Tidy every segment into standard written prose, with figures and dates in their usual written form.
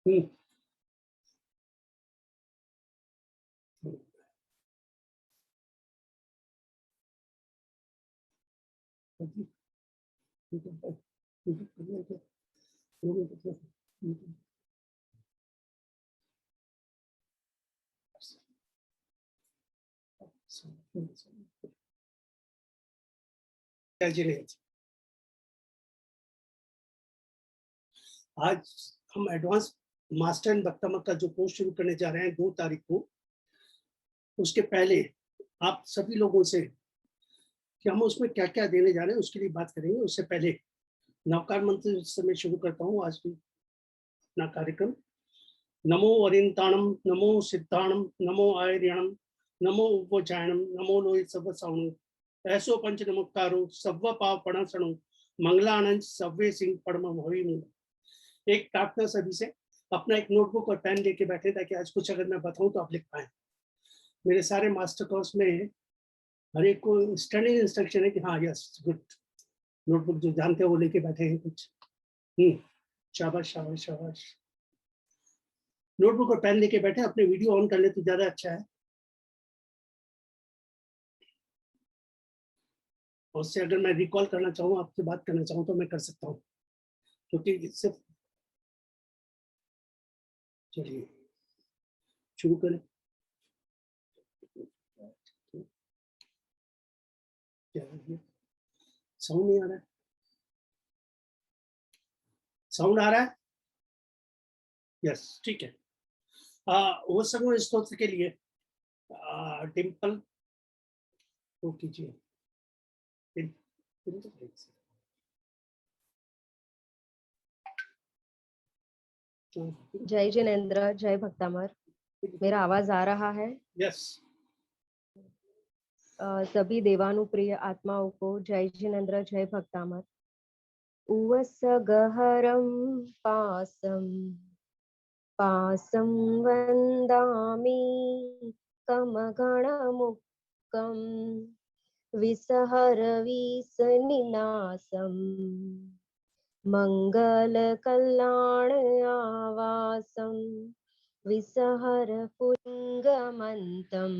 हम्म। आज हम advance master in भक्तमत का जो कोर्स शुरू करने जा रहे हैं 2 तारीख को, उसके पहले आप सभी लोगों से कि हम उसमें क्या-क्या देने जा रहे हैं उसके लिए बात करेंगे। उससे पहले नवकार मंत्र से मैं शुरू करता हूँ आज की अपना कार्यक्रम। नमो वरिंताणम, नमो सिद्धाणम, नमो आयर्यणम, नमो उपचायणम, नमो लोहित सब सावणु, ऐसो पंच नमस्कारो सव्व पाव पणसणु, मंगलानंद सव्वे सिंह पड़म भवी। एक प्रार्थना सभी से, अपना एक नोटबुक और पेन लेके बैठे ताकि आज कुछ अगर मैं बताऊं तो आप लिख पाए। मेरे सारे मास्टर कोर्स में हर एक को स्टैंडिंग इंस्ट्रक्शन है कि हाँ यस गुड, नोटबुक जो जानते हो वो लेके बैठे हैं कुछ। शाबाश शाबाश शाबाश। नोटबुक और पेन लेके बैठे, अपने वीडियो ऑन कर ले तो ज्यादा अच्छा है। और उससे अगर मैं रिकॉल करना चाहूँ, आपसे बात करना चाहूँ तो मैं कर सकता हूँ, क्योंकि इससे चलिए शुरू करें। साउंड नहीं आ रहा है? साउंड आ रहा है? यस, ठीक है। वो सगुण स्तोत्र के लिए डिम्पल को कीजिए। जय जिनेन्द्र, जय भक्तामर। मेरा आवाज आ रहा है? यस। सभी देवानुप्रिय आत्माओं को जय जिनेन्द्र, जय भक्तामर। उवसगहरं पासं पासं वन्दामि कमगणमुक्तं विसहरवीसनिनासं मंगलकल्याण आवासं विसहरपुङ्गमन्तं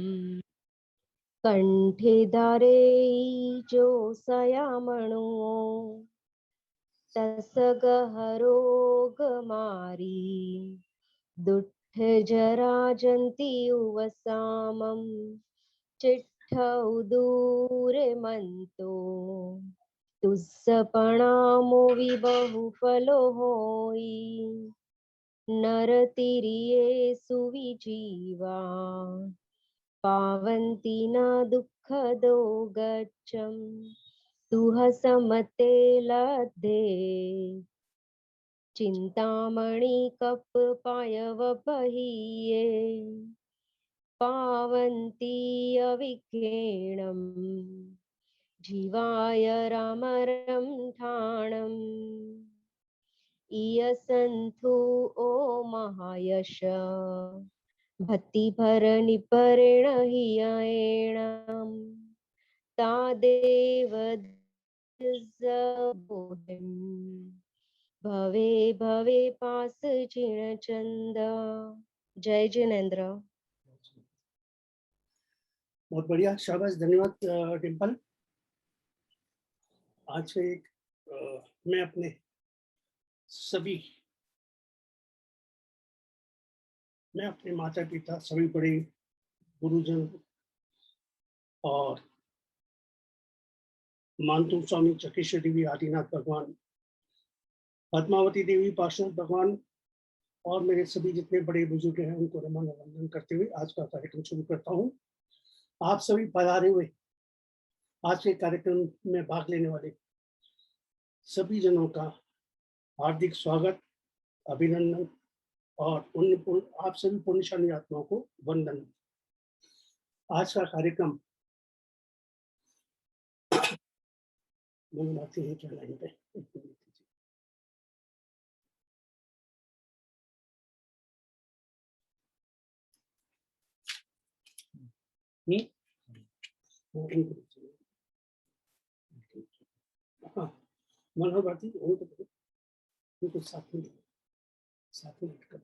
कंठे धारे जो सयामणो तसगहरोगमारी दुट्ठ जराजन्ति उवसामं चिट्ठौ दूरे मंतो तुस्सपणामो विबहुफलो होई नरतिरिये सुविजीवा पावन्ति न दुःखदो गच्छम् तुह समते लद्धे चिंतामणि कप पायवपहिये पावन्ति अविघ्नेणं जीवाय रामरं ठाणम् इयसन्तु ओ महायश भक्तिभरनिपरेण हियेणं तादेव भवे भवे पास चिण चंद। जय जिनेन्द्र। बहुत बढ़िया, शाबाश, धन्यवाद डिम्पल। आज से मैं अपने माता पिता, सभी बड़े गुरुजन और मानतू स्वामी चकेश्वर देवी, आदिनाथ भगवान, पद्मावती देवी, पार्श्वनाथ भगवान और मेरे सभी जितने बड़े बुजुर्ग हैं उनको नमन वंदन करते हुए आज का कार्यक्रम शुरू करता हूँ। आप सभी पधारे हुए आज के कार्यक्रम में भाग लेने वाले सभी जनों का हार्दिक स्वागत, अभिनंदन और आप सभी पुण्यशाली आत्माओं को वंदन। आज का कार्यक्रम आते हैं क्या लाइन पे। हाँ, मनोहर भारती उनको साथ में कर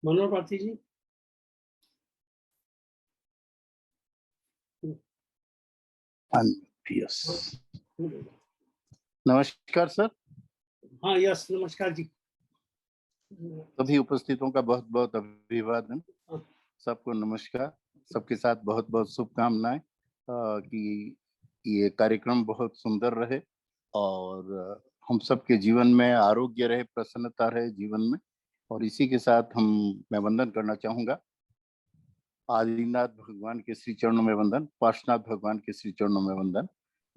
मनोहर भारती जी। यस, नमस्कार सर। हाँ यस, नमस्कार जी। सभी उपस्थितों का बहुत बहुत अभिवादन। सबको नमस्कार। सबके साथ बहुत बहुत शुभकामनाएं कि ये कार्यक्रम बहुत सुंदर रहे और हम सबके जीवन में आरोग्य रहे, प्रसन्नता रहे जीवन में। और इसी के साथ मैं वंदन करना चाहूंगा आदिनाथ भगवान के श्री चरणों में वंदन, पार्श्वनाथ भगवान के श्री चरणों में वंदन,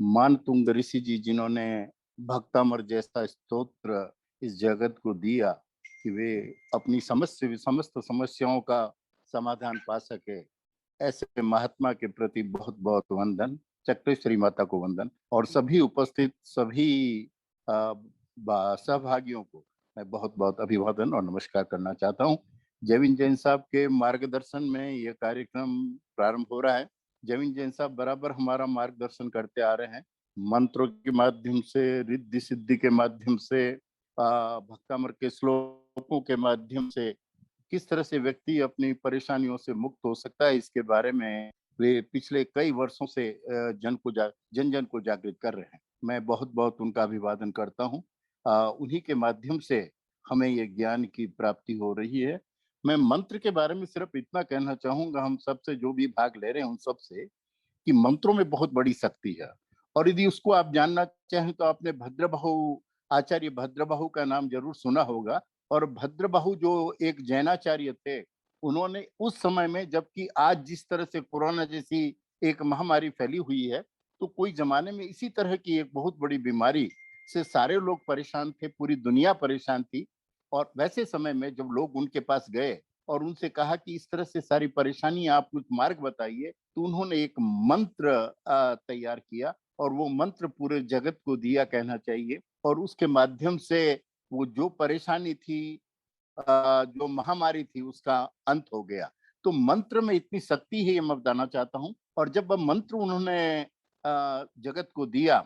मान तुंग ऋषि जी जिन्होंने भक्तामर जैसा स्तोत्र इस जगत को दिया कि वे अपनी समस्त समस्याओं का समाधान पा सके, ऐसे महात्मा के प्रति बहुत बहुत वंदन। चक्रेश्वरी माता को वंदन और सभी उपस्थित सभी सहभागियों को मैं बहुत बहुत अभिवादन और नमस्कार करना चाहता हूँ। जैविन जैन साहब के मार्गदर्शन में यह कार्यक्रम प्रारंभ हो रहा है। जैविन जैन साहब बराबर हमारा मार्गदर्शन करते आ रहे हैं, मंत्रों के माध्यम से, रिद्धि सिद्धि के माध्यम से, भक्तामर के श्लोकों के माध्यम से किस तरह से व्यक्ति अपनी परेशानियों से मुक्त हो सकता है, इसके बारे में वे पिछले कई वर्षों से जन जन को जागृत कर रहे हैं। मैं बहुत बहुत उनका अभिवादन करता हूँ। उन्हीं के माध्यम से हमें ये ज्ञान की प्राप्ति हो रही है। मैं मंत्र के बारे में सिर्फ इतना कहना चाहूंगा हम सबसे, जो भी भाग ले रहे हैं उन सबसे, कि मंत्रों में बहुत बड़ी शक्ति है। और यदि उसको आप जानना चाहें तो आपने आचार्य भद्रबाहु का नाम जरूर सुना होगा। और भद्रबाहु जो एक जैनाचार्य थे, उन्होंने उस समय में, जबकि आज जिस तरह से कोरोना जैसी एक महामारी फैली हुई है, तो कोई जमाने में इसी तरह की एक बहुत बड़ी बीमारी से सारे लोग परेशान थे, पूरी दुनिया परेशान थी। और वैसे समय में जब लोग उनके पास गए और उनसे कहा कि इस तरह से सारी परेशानी, आप कुछ मार्ग बताइए, तो उन्होंने एक मंत्र तैयार किया और वो मंत्र पूरे जगत को दिया कहना चाहिए। और उसके माध्यम से वो जो परेशानी थी, जो महामारी थी, उसका अंत हो गया। तो मंत्र में इतनी शक्ति है, ये मैं बताना चाहता हूँ। और जब वह मंत्र उन्होंने जगत को दिया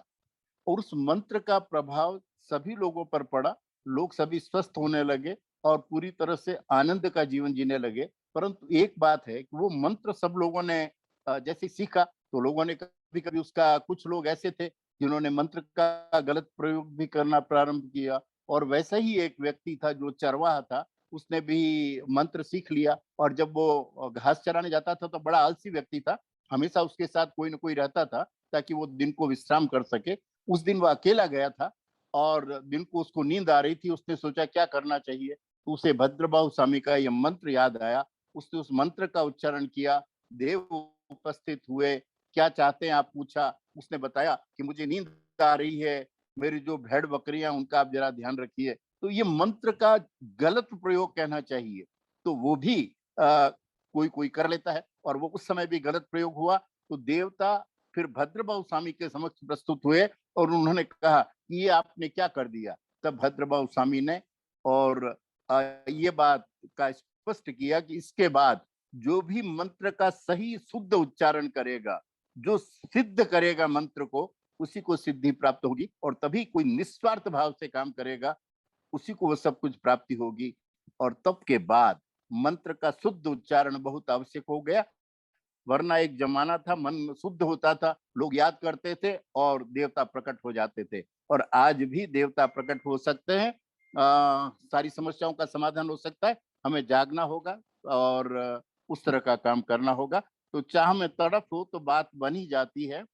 और उस मंत्र का प्रभाव सभी लोगों पर पड़ा, लोग सभी स्वस्थ होने लगे और पूरी तरह से आनंद का जीवन जीने लगे। परंतु एक बात है कि वो मंत्र सब लोगों ने जैसे सीखा, तो लोगों ने कभी कभी उसका, कुछ लोग ऐसे थे जिन्होंने मंत्र का गलत प्रयोग भी करना प्रारंभ किया। और वैसा ही एक व्यक्ति था जो चरवाहा था, उसने भी मंत्र सीख लिया। और जब वो घास चराने जाता था तो बड़ा आलसी व्यक्ति था, हमेशा उसके साथ कोई ना कोई रहता था ताकि वो दिन को विश्राम कर सके। उस दिन वो अकेला गया था और दिन को उसको नींद आ रही थी। उसने सोचा क्या करना चाहिए, तो उसे भद्रबाहु स्वामी का यह मंत्र याद आया। उसने उस मंत्र का उच्चारण किया, देव उपस्थित हुए, क्या चाहते हैं आप पूछा। उसने बताया कि मुझे नींद आ रही है, मेरी जो भेड़ बकरियां उनका आप जरा ध्यान रखिए। तो ये मंत्र का गलत प्रयोग कहना चाहिए, तो वो भी कोई कोई कर लेता है और वो उस समय भी गलत प्रयोग हुआ। तो देवता फिर भद्रबाहु स्वामी के समक्ष प्रस्तुत हुए और उन्होंने कहा कि ये आपने क्या कर दिया। तब भद्रबाहु स्वामी ने और ये बात का स्पष्ट किया कि इसके बाद जो भी मंत्र का सही शुद्ध उच्चारण करेगा, जो सिद्ध करेगा मंत्र को, उसी को सिद्धि प्राप्त होगी। और तभी कोई निस्वार्थ भाव से काम करेगा, उसी को वो सब कुछ प्राप्ति होगी। और तब के बाद मंत्र का शुद्ध उच्चारण बहुत आवश्यक हो गया। वरना एक जमाना था, मन शुद्ध होता था, लोग याद करते थे और देवता प्रकट हो जाते थे। और आज भी देवता प्रकट हो सकते हैं, सारी समस्याओं का समाधान हो सकता है। हमें जागना होगा और उस तरह का काम करना होगा। तो चाह में तड़प हो तो बात बन ही जाती है,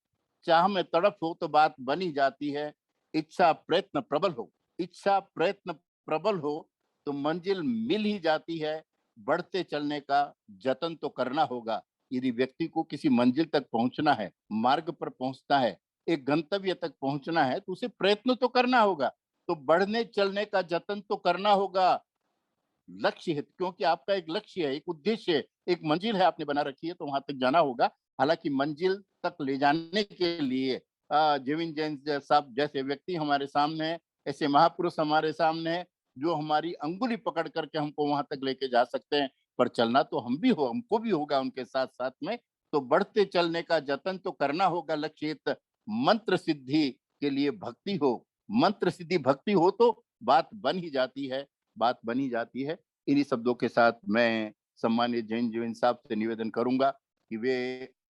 चाह में तड़प हो तो बात बन ही जाती है। इच्छा प्रयत्न प्रबल हो, इच्छा प्रयत्न प्रबल हो तो मंजिल मिल ही जाती है। बढ़ते चलने का जतन तो करना होगा। यदि व्यक्ति को किसी मंजिल तक पहुंचना है, मार्ग पर पहुंचना है, एक गंतव्य तक पहुंचना है, तो उसे प्रयत्न तो करना होगा। तो बढ़ने चलने का जतन तो करना होगा। लक्ष्य है, क्योंकि आपका एक लक्ष्य है, एक उद्देश्य है, एक मंजिल है आपने बना रखी है, तो वहां तक जाना होगा। हालांकि मंजिल तक ले जाने के लिए जैविन जैन साहब जैसे व्यक्ति हमारे सामने है, ऐसे महापुरुष हमारे सामने है, जो हमारी अंगुली पकड़ करके हमको वहां तक लेके जा सकते हैं। पर चलना तो हमको भी होगा उनके साथ साथ में। तो बढ़ते चलने का जतन तो करना होगा। लक्ष्य मंत्र सिद्धि के लिए भक्ति हो, मंत्र सिद्धि भक्ति हो तो बात बन ही जाती है, बात बनी जाती है। इन्हीं शब्दों के साथ मैं सम्मानित जैन जीवन साहब से निवेदन करूंगा कि वे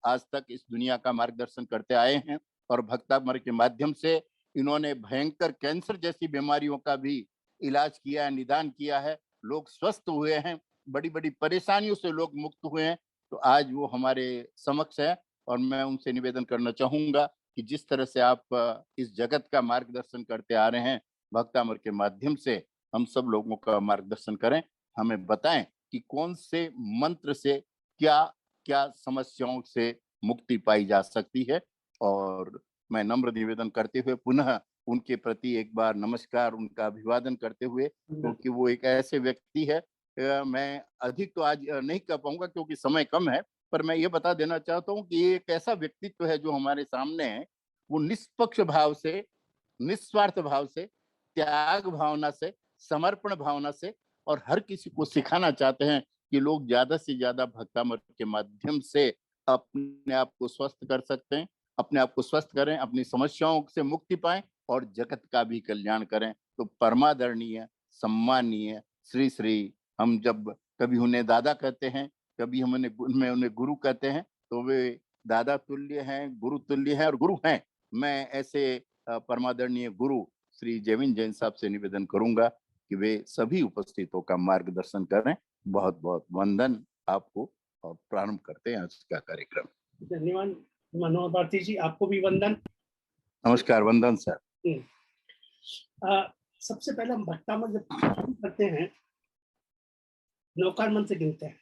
आज तक इस दुनिया का मार्गदर्शन करते आए हैं और भक्तामृत के माध्यम से इन्होंने भयंकर कैंसर जैसी बीमारियों का भी इलाज किया है, निदान किया है, लोग स्वस्थ हुए हैं, बड़ी बड़ी परेशानियों से लोग मुक्त हुए हैं। तो आज वो हमारे समक्ष है और मैं उनसे निवेदन करना चाहूंगा कि जिस तरह से आप इस जगत का मार्गदर्शन करते आ रहे हैं, भक्तामृत के माध्यम से हम सब लोगों का मार्गदर्शन करें, हमें बताएं कि कौन से मंत्र से क्या क्या समस्याओं से मुक्ति पाई जा सकती है। और मैं नम्र निवेदन करते हुए पुनः उनके प्रति एक बार नमस्कार, उनका अभिवादन करते हुए, क्योंकि वो एक ऐसे व्यक्ति है, मैं अधिक तो आज नहीं कह पाऊंगा क्योंकि समय कम है, पर मैं ये बता देना चाहता हूँ कि ये एक ऐसा व्यक्तित्व है जो हमारे सामने है। वो निष्पक्ष भाव से, निस्वार्थ भाव से, त्याग भावना से, समर्पण भावना से और हर किसी को सिखाना चाहते हैं कि लोग ज्यादा से ज्यादा भक्तामृत के माध्यम से अपने आप को स्वस्थ कर सकते हैं, अपने आप को स्वस्थ करें, अपनी समस्याओं से मुक्ति पाएं और जगत का भी कल्याण करें। तो परमादरणीय, सम्मानीय श्री श्री, हम जब कभी उन्हें दादा कहते हैं, कभी हम उन्हें गुरु कहते हैं, तो वे दादा तुल्य हैं, गुरु तुल्य हैं और गुरु हैं। मैं ऐसे परमादरणीय गुरु श्री जैविन जैन साहब से निवेदन करूंगा कि वे सभी उपस्थितों का मार्गदर्शन करें। बहुत बहुत वंदन आपको और प्रारंभ करते हैं आज का कार्यक्रम। धन्यवाद मनोहर भारती जी, आपको भी वंदन। नमस्कार, वंदन सर। सबसे पहले हम भक्तामृत जब करते हैं, नौकार मंत्र गिनते हैं।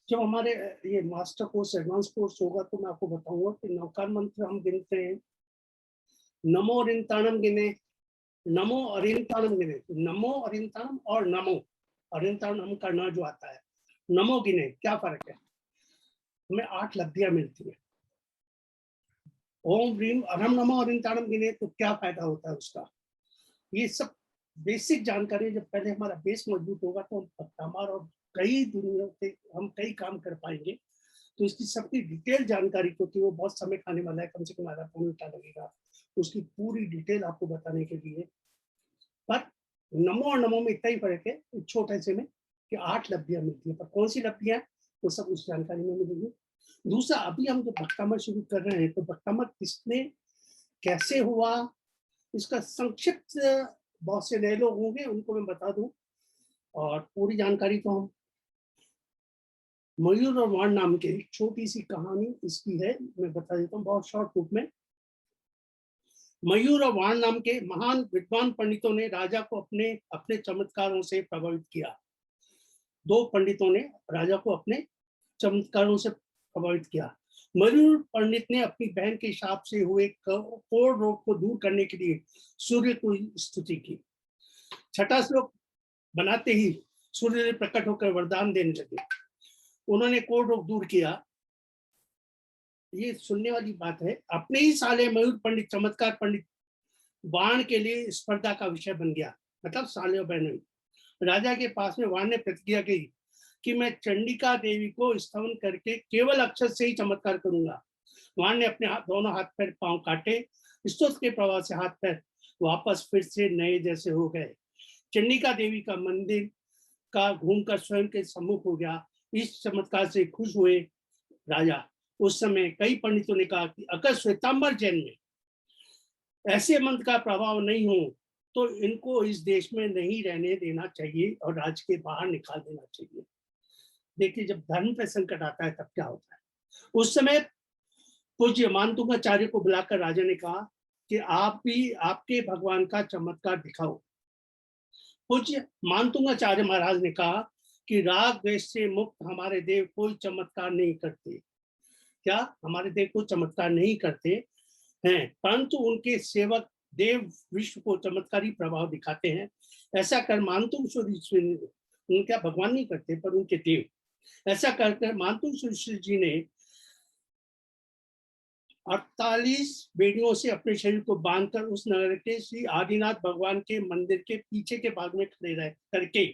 जब हमारे ये मास्टर कोर्स, एडवांस कोर्स होगा तो मैं आपको बताऊंगा कि नौकार मंत्र हम गिनते हैं। नमो अरिंताणम गिने, नमो अरिंताणम गिने, नमो अरिंताणम और नमो अरिंताणम का न जो आता है, नमो गिने, क्या फर्क है? हमें 8 लब्धियां मिलती है। ओम ह्रीम अरम नमो अरिंताणम गिने तो क्या फायदा होता है उसका? ये सब बेसिक जानकारी जब पहले हमारा बेस मजबूत होगा तो हम हमारा और कई दुनिया से हम कई काम कर पाएंगे। तो इसकी सबकी डिटेल जानकारी, क्योंकि वो बहुत समय खाने वाला है, कम से कम आधा पौन घंटा लगेगा उसकी पूरी डिटेल आपको बताने के लिए। पर नमो और नमो में इतना ही फर्क है छोटे से में कि 8 लब्धियां मिलती है। पर कौन सी लब्धियां वो सब उस जानकारी में मिलेगी। दूसरा, अभी हम जो भक्तामृत शुरू कर रहे हैं तो भक्तामृत किसने कैसे हुआ इसका संक्षिप्त बहुत से नए लोग होंगे उनको मैं बता दूं, और पूरी जानकारी तो हम मयूर और वाण नाम के एक छोटी सी कहानी इसकी है, मैं बता देता हूँ बहुत शॉर्ट रूप में। मयूर और वाण नाम के महान विद्वान पंडितों ने राजा को अपने अपने चमत्कारों से प्रभावित किया। 2 पंडितों ने राजा को अपने चमत्कारों से प्रभावित किया। मयूर पंडित ने अपनी बहन के शाप से हुए कोढ़ रोग को दूर करने के लिए सूर्य को स्तुति की। 6ठा श्लोक बनाते ही सूर्य ने प्रकट होकर वरदान देने लगे। उन्होंने कोढ़ रोग दूर किया। ये सुनने वाली बात है। अपने ही साले मयूर पंडित, चमत्कार पंडित वाण के लिए स्पर्धा का विषय बन गया। मतलब साले और बहन। राजा के पास में वाण ने प्रतिज्ञा की कि मैं चंडिका देवी को स्तवन करके केवल अक्षर से ही चमत्कार करूंगा। वाण ने अपने दोनों हाथ पैर पांव काटे। स्तोत्र के प्रभाव से हाथ पैर वापस फिर से नए जैसे हो गए। चंडिका देवी का मंदिर का घूमकर स्वयं के सम्मुख हो गया। इस चमत्कार से खुश हुए राजा। उस समय कई पंडितों ने कहा कि अगर श्वेतांबर जैन में ऐसे मंत्र का प्रभाव नहीं हो तो इनको इस देश में नहीं रहने देना चाहिए और राज्य के बाहर निकाल देना चाहिए। देखिए, जब धर्म पे संकट आता है तब क्या होता है। उस समय पूज्य मानतुंगाचार्य को बुलाकर राजा ने कहा कि आप भी आपके भगवान का चमत्कार दिखाओ। पूज्य मानतुंगाचार्य महाराज ने कहा कि राग द्वेष से मुक्त हमारे देव कोई चमत्कार नहीं करते। क्या हमारे देव कोई चमत्कार नहीं करते हैं, परंतु उनके सेवक देव विश्व को चमत्कारी प्रभाव दिखाते हैं। ऐसा कर मानतुंग उनका भगवान नहीं करते पर उनके देव। ऐसा करके मानतुंग जी ने 48 बेड़ियों से अपने शरीर को बांधकर उस नगर के श्री आदिनाथ भगवान के मंदिर के पीछे के भाग में खड़े रह करके,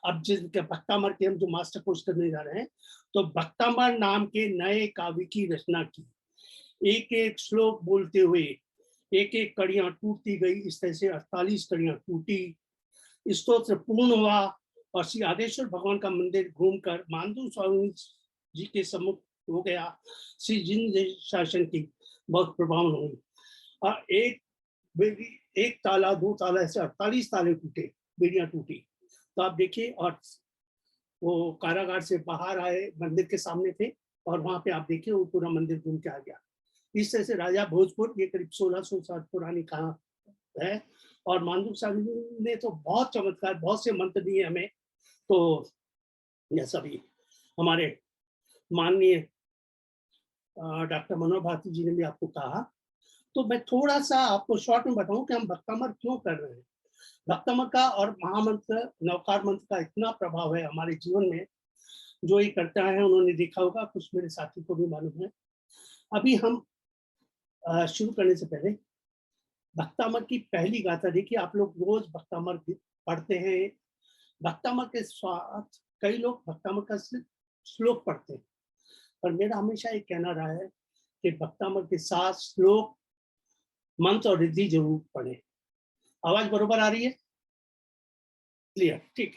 अब जिसके भक्तामृत के हम जो मास्टर कोर्स करने जा रहे हैं, तो भक्तामृत नाम के नए काव्य की रचना की। एक एक श्लोक बोलते हुए एक एक कड़ियां टूटती गई। इस तरह से 48 कड़ियां टूटी। स्तोत्र पूर्ण हुआ और श्री आदेश्वर भगवान का मंदिर घूमकर मानदू स्वामी जी के सम्मुख हो गया। श्री जिन शासन की बहुत प्रभाव हुई और एक ताला, 2 ताला, ऐसे 48 ताले टूटे, बेड़ियां टूटी। तो आप देखिए, और वो कारागार से बाहर आए, मंदिर के सामने थे और वहां पे आप देखिए वो पूरा मंदिर घूम के आ गया। इस तरह से राजा भोजपुर, ये करीब 1600 साल पुरानी कहा है। और मानदुक साहब ने तो बहुत चमत्कार, बहुत से मंत्र दिए हमें। तो यह सभी हमारे माननीय डॉक्टर मनोहर भारती जी ने भी आपको कहा। तो मैं थोड़ा सा आपको शॉर्ट में बताऊं कि हम भक्तामर क्यों कर रहे हैं। भक्तामर का और महामंत्र, नवकार मंत्र का इतना प्रभाव है हमारे जीवन में। जो ये करता है उन्होंने देखा होगा, कुछ मेरे साथी को भी मालूम है। अभी हम शुरू करने से पहले भक्तामर की पहली गाथा देखिए। आप लोग रोज भक्तामर पढ़ते हैं। भक्तामर के साथ कई लोग भक्तामर का श्लोक पढ़ते हैं, पर मेरा हमेशा ये कहना रहा है कि भक्तामर के साथ श्लोक, मंत्र और रिद्धि जरूर पढ़े। आवाज बरोबर आ रही है? क्लियर? ठीक।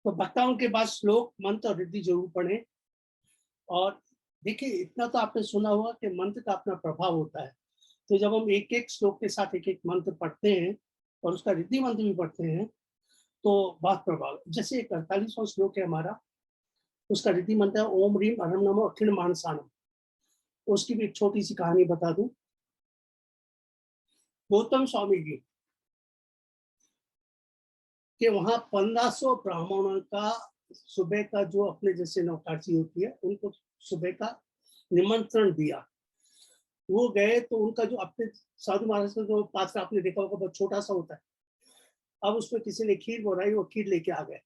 तो भक्तामर के बाद श्लोक, मंत्र और रिद्धि जरूर पढ़े। और देखिए, इतना तो आपने सुना होगा कि मंत्र का अपना प्रभाव होता है। तो जब हम एक एक श्लोक के साथ एक एक मंत्र पढ़ते हैं और उसका रिद्धि मंत्र भी पढ़ते हैं तो बहुत प्रभाव। जैसे 48वां श्लोक है हमारा, उसका रिद्धि मंत्र है ओम ह्रीम अरम नमो अखिल मानसानम। उसकी भी एक छोटी सी कहानी बता दूं। गौतम स्वामी जी के वहां 1500 ब्राह्मणों का सुबह का, जो अपने जैसे नौकाची होती है, उनको सुबह का निमंत्रण दिया। वो गए तो उनका जो अपने साधु महाराज का जो पात्र आपने देखा होगा, बहुत छोटा सा होता है। अब उसमें किसी ने खीर बनाई, वो खीर लेके आ गए।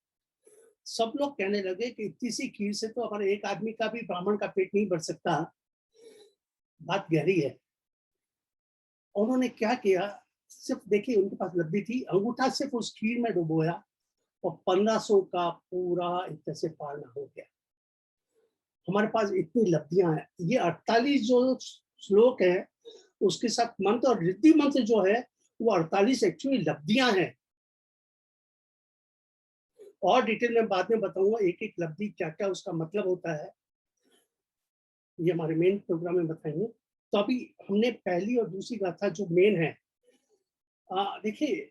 सब लोग कहने लगे कि इतनी सी खीर से तो हमारे एक आदमी का भी, ब्राह्मण का पेट नहीं भर सकता। बात गहरी है। उन्होंने क्या किया, सिर्फ देखिए उनके पास लब्बी थी, अंगूठा सिर्फ उस खीर में डुबोया और 1500 का पूरा एक तरह से पालना हो गया। हमारे पास इतनी लब्धियां हैं। ये 48 जो श्लोक है उसके साथ मंत्र और रिद्धि मंत्र जो है वो 48 एक्चुअली लब्धियां हैं। और डिटेल में बाद में बताऊंगा एक एक लब्धि क्या क्या उसका मतलब होता है, ये हमारे मेन प्रोग्राम में बताएंगे। तो अभी हमने पहली और दूसरी गाथा जो मेन है, देखिए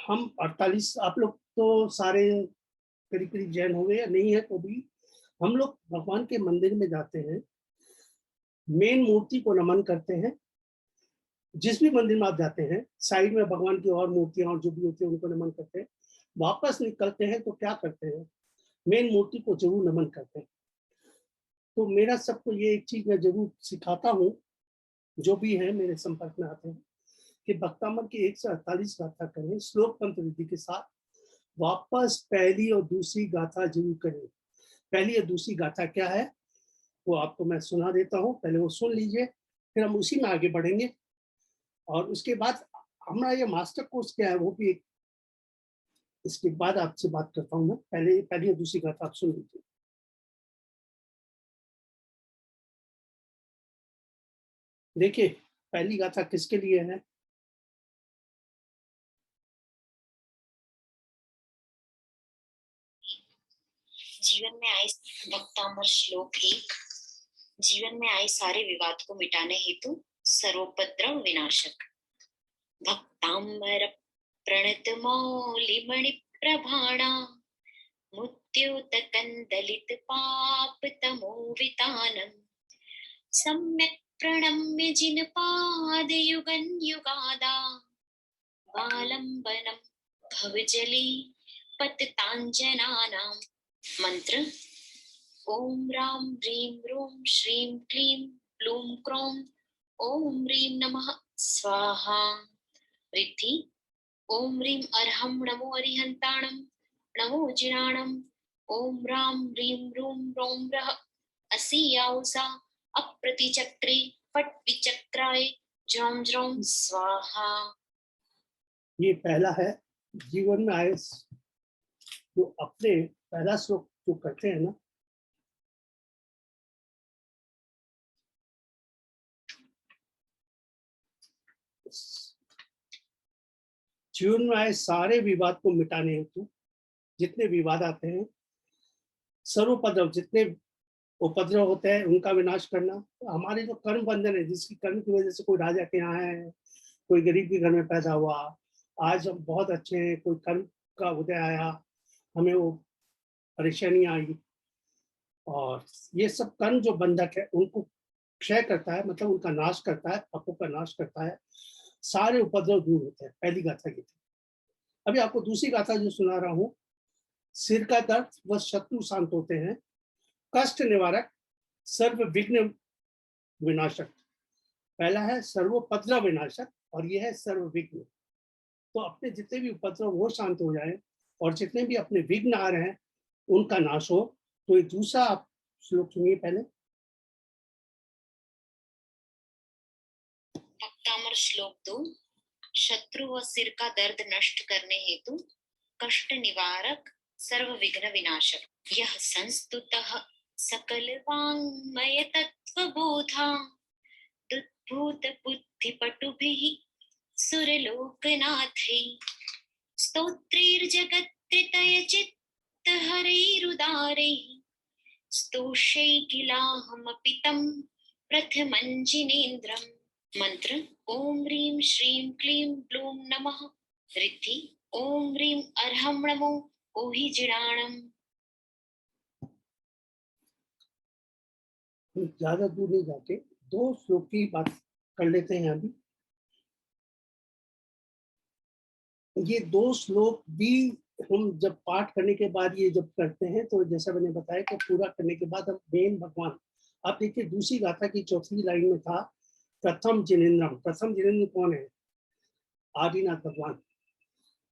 हम 48, आप लोग तो सारे करीब करीब जैन हो गए या नहीं है, तो भी हम लोग भगवान के मंदिर में जाते हैं, मेन मूर्ति को नमन करते हैं। जिस भी मंदिर में आप जाते हैं, साइड में भगवान की और मूर्तियां और जो भी होती है उनको नमन करते हैं। वापस निकलते हैं तो क्या करते हैं, मेन मूर्ति को जरूर नमन करते हैं। तो मेरा सबको ये एक चीज मैं जरूर सिखाता हूँ, जो भी है मेरे संपर्क में आते हैं, कि भक्तामर की 148 गाथा करें श्लोक पंथ विधि के साथ। वापस पहली और दूसरी गाथा जरूर करें। पहली और दूसरी गाथा क्या है वो आपको मैं सुना देता हूँ, पहले वो सुन लीजिए, फिर हम उसी में आगे बढ़ेंगे। और उसके बाद हमारा ये मास्टर कोर्स क्या है वो भी एक, इसके बाद आपसे बात करता हूँ मैं। पहले पहली और दूसरी गाथा आप सुन लीजिए। देखिए पहली गाथा किसके लिए है। जीवन में आए भक्तामर श्लोक 1। जीवन में आए सारे विवाद को मिटाने हेतु सर्वोपद्रव विनाशक। भक्तांबर प्रणत मौलिमणि प्रभाणा मुत्युत कंदलित पाप तमोवितानम सम्यक प्रणम्य जिन पाद युगन युगादा बालंबनम भवजली पततांजनानाम। मंत्र ओम राम ह्रीं रूं श्रीं क्लीं ब्लूं क्रों ओम ह्रीं नमः स्वाहा। रिद्धि ओम ह्रीं अर्हं नमो अरिहंताणं नमो जिनाणं ओम राम ह्रीं रूं रौं रः असीयाउसा अप्रतिचक्रे फट विचक्राय ज्रौं ज्रौं स्वाहा। ये पहला है। जीवन में आए जो अपने पहला श्लोक जो करते हैं ना, जीवन में आए सारे विवाद को मिटाने हेतु जितने विवाद आते हैं, सर्वोपद्रव, जितने उपद्रव होते हैं उनका विनाश करना। हमारे जो कर्म बंधन है, जिसकी कर्म की वजह से कोई राजा के यहाँ है, कोई गरीब के घर में पैदा हुआ, आज हम बहुत अच्छे हैं, कोई कर्म का उदय आया, हमें वो परेशानी आई, और ये सब कर्म जो बंधक है उनको क्षय करता है, मतलब उनका नाश करता है, पापों का नाश करता है, सारे उपद्रव दूर होते हैं। पहली गाथा की थी। अभी आपको दूसरी गाथा जो सुना रहा हूँ, सिर का दर्द व शत्रु शांत होते हैं, कष्ट निवारक, सर्व विघ्न विनाशक। पहला है सर्वोपद्रव विनाशक और यह है सर्व विघ्न। तो अपने जितने भी उपद्रव वो शांत हो जाए और जितने भी अपने विघ्न आ रहे हैं उनका नाश हो। तो ये दूसरा आप श्लोक सुनिए पहले। भक्तामर श्लोक 2। शत्रु व सिर का दर्द नष्ट करने हेतु कष्ट निवारक सर्व विघ्न विनाशक। यह संस्तुतः सकल वाङ्मय तत्व बोधा दुद्भूत बुद्धि पटुभिः सुरलोकनाथैः स्तोत्रैर्जगत्त्रितय चित्त हरैरुदारैः स्तोषै किलाहमपि तं प्रथमं जिनेन्द्रम्। मंत्र ओम ह्रीं श्रीं क्लीं ब्लूं नमः। रिद्धि ओम ह्रीं अर्हं नमो ओहि जिडाणम्। ज्यादा दूर नहीं जाके दो श्लोक की बात कर लेते हैं। अभी ये दो श्लोक भी हम जब पाठ करने के बाद ये जब करते हैं तो जैसा मैंने बताया कि पूरा करने के बाद हम मेन भगवान, आप देखिए दूसरी गाथा की चौथी लाइन में था प्रथम जिनेन्द्रम। प्रथम जिनेन्द्र कौन है? आदिनाथ भगवान।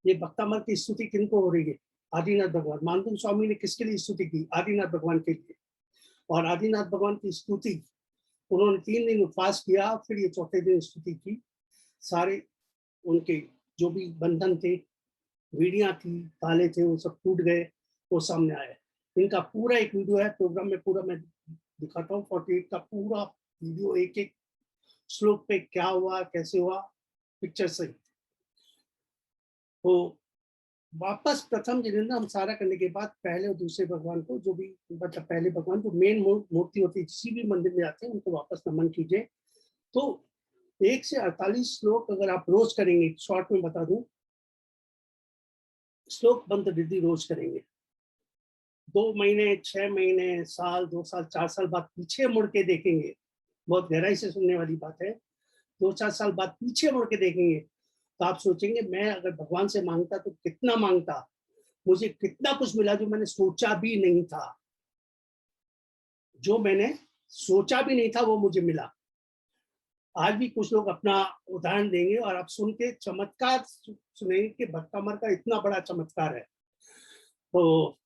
ये भक्तामर की स्तुति किनको हो रही है? आदिनाथ भगवान। मानतुम स्वामी ने किसके लिए स्तुति की? आदिनाथ भगवान के लिए। और आदिनाथ भगवान की स्तुति उन्होंने 3 दिन उपवास किया, फिर ये चौथे दिन स्तुति की। सारे उनके जो भी बंधन थे, वीडियां थी, ताले थे, वो सब टूट गए, वो सामने आए। इनका पूरा एक वीडियो है, प्रोग्राम में पूरा मैं दिखाता हूँ। 48 का पूरा वीडियो, एक एक श्लोक पे क्या हुआ, कैसे हुआ, पिक्चर सहित। तो वापस प्रथम जिनेन्द्र हम सारा करने के बाद पहले और दूसरे भगवान को, जो भी मतलब पहले भगवान जो मेन मूर्ति होती है, किसी भी मंदिर में जाते हैं उनको वापस नमन कीजिए। तो 1 से 48 श्लोक अगर आप रोज करेंगे, शॉर्ट में बता दूं, श्लोक मंत्र रिद्धि रोज करेंगे, 2 महीने, 6 महीने, साल, 2 साल, 4 साल बाद पीछे मुड़ के देखेंगे, बहुत गहराई से सुनने वाली बात है। 2-4 साल बाद पीछे मुड़ के देखेंगे तो आप सोचेंगे मैं अगर भगवान से मांगता तो कितना मांगता, मुझे कितना कुछ मिला जो मैंने सोचा भी नहीं था। जो मैंने सोचा भी नहीं था वो मुझे मिला। आज भी कुछ लोग अपना उदाहरण देंगे और आप सुन के चमत्कार सुनेंगे कि भक्तामर का इतना बड़ा चमत्कार है। तो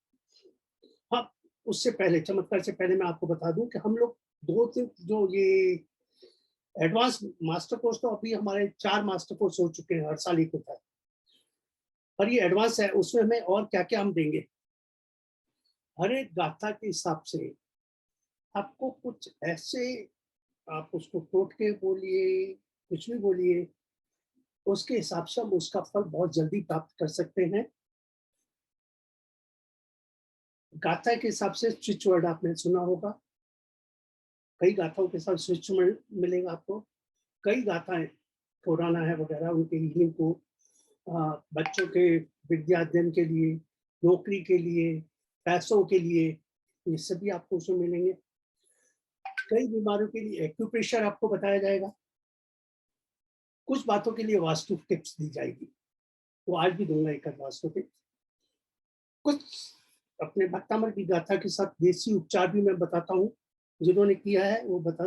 हाँ, उससे पहले, चमत्कार से पहले मैं आपको बता दूं कि हम लोग 2-3 जो ये एडवांस मास्टर कोर्स, तो अभी हमारे 4 मास्टर कोर्स हो चुके हैं, हर साल एक होता है, और ये एडवांस है। उसमें हमें और क्या क्या हम देंगे, हर एक गाथा के हिसाब से आपको कुछ ऐसे, आप उसको कोट के बोलिए, कुछ भी बोलिए, उसके हिसाब से हम उसका फल बहुत जल्दी प्राप्त कर सकते हैं। गाथा के हिसाब से स्विच वर्ड आपने सुना होगा, कई गाथाओं के साथ स्विच वर्ड मिलेगा आपको। कई गाथाएं पुराना है वगैरह, उनके हीलिंग को, बच्चों के विद्या अध्ययन के लिए, नौकरी के लिए, पैसों के लिए, ये सभी आपको उसमें मिलेंगे। कई बीमारियों के लिए एक्यूप्रेशर आपको बताया जाएगा। कुछ बातों के लिए वास्तु टिप्स दी जाएगी, वो आज भी दूंगा एक वास्तु टिप्स। कुछ अपने भक्तामर की गाथा के साथ देसी उपचार भी मैं बताता हूँ, जिन्होंने किया है वो बता।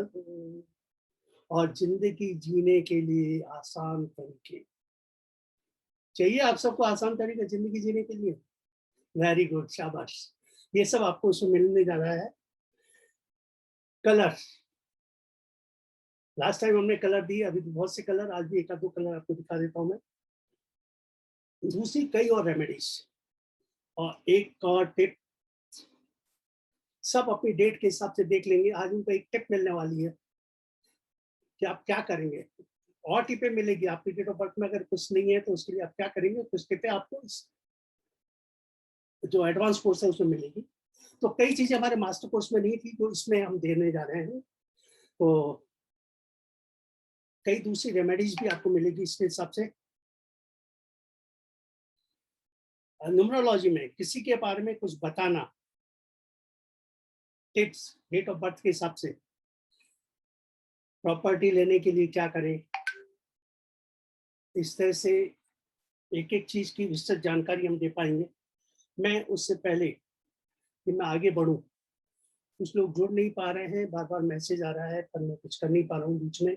और जिंदगी जीने के लिए आसान तरीके चाहिए, आप सबको आसान तरीके जिंदगी जीने के लिए। वेरी गुड, शाबाश। ये सब आपको उसमें मिलने जा रहा है। कलर, लास्ट टाइम हमने कलर दिए, अभी बहुत से कलर, आज भी 1-2 कलर आपको दिखा देता हूं मैं। दूसरी कई और रेमेडीज और एक और टिप, सब अपनी डेट के हिसाब से देख लेंगे। आज उनको एक टिप मिलने वाली है कि आप क्या करेंगे, और टिपें मिलेगी आपकी डेट ऑफ बर्थ में। अगर कुछ नहीं है तो उसके लिए आप क्या करेंगे, कुछ टिपें आपको जो एडवांस कोर्स है उसमें मिलेगी। तो कई चीजें हमारे मास्टर कोर्स में नहीं थी जो इसमें हम देने जा रहे हैं। तो कई दूसरी रेमेडीज भी आपको मिलेगी इसके हिसाब से। न्यूमरोलॉजी में किसी के बारे में कुछ बताना, टिप्स, डेट ऑफ बर्थ के हिसाब से, प्रॉपर्टी लेने के लिए क्या करें, इस तरह से एक एक चीज की विस्तृत जानकारी हम दे पाएंगे। मैं उससे पहले कि मैं आगे बढ़ूं, कुछ लोग जुड़ नहीं पा रहे हैं, बार बार मैसेज आ रहा है पर मैं कुछ कर नहीं पा रहा हूँ। बीच में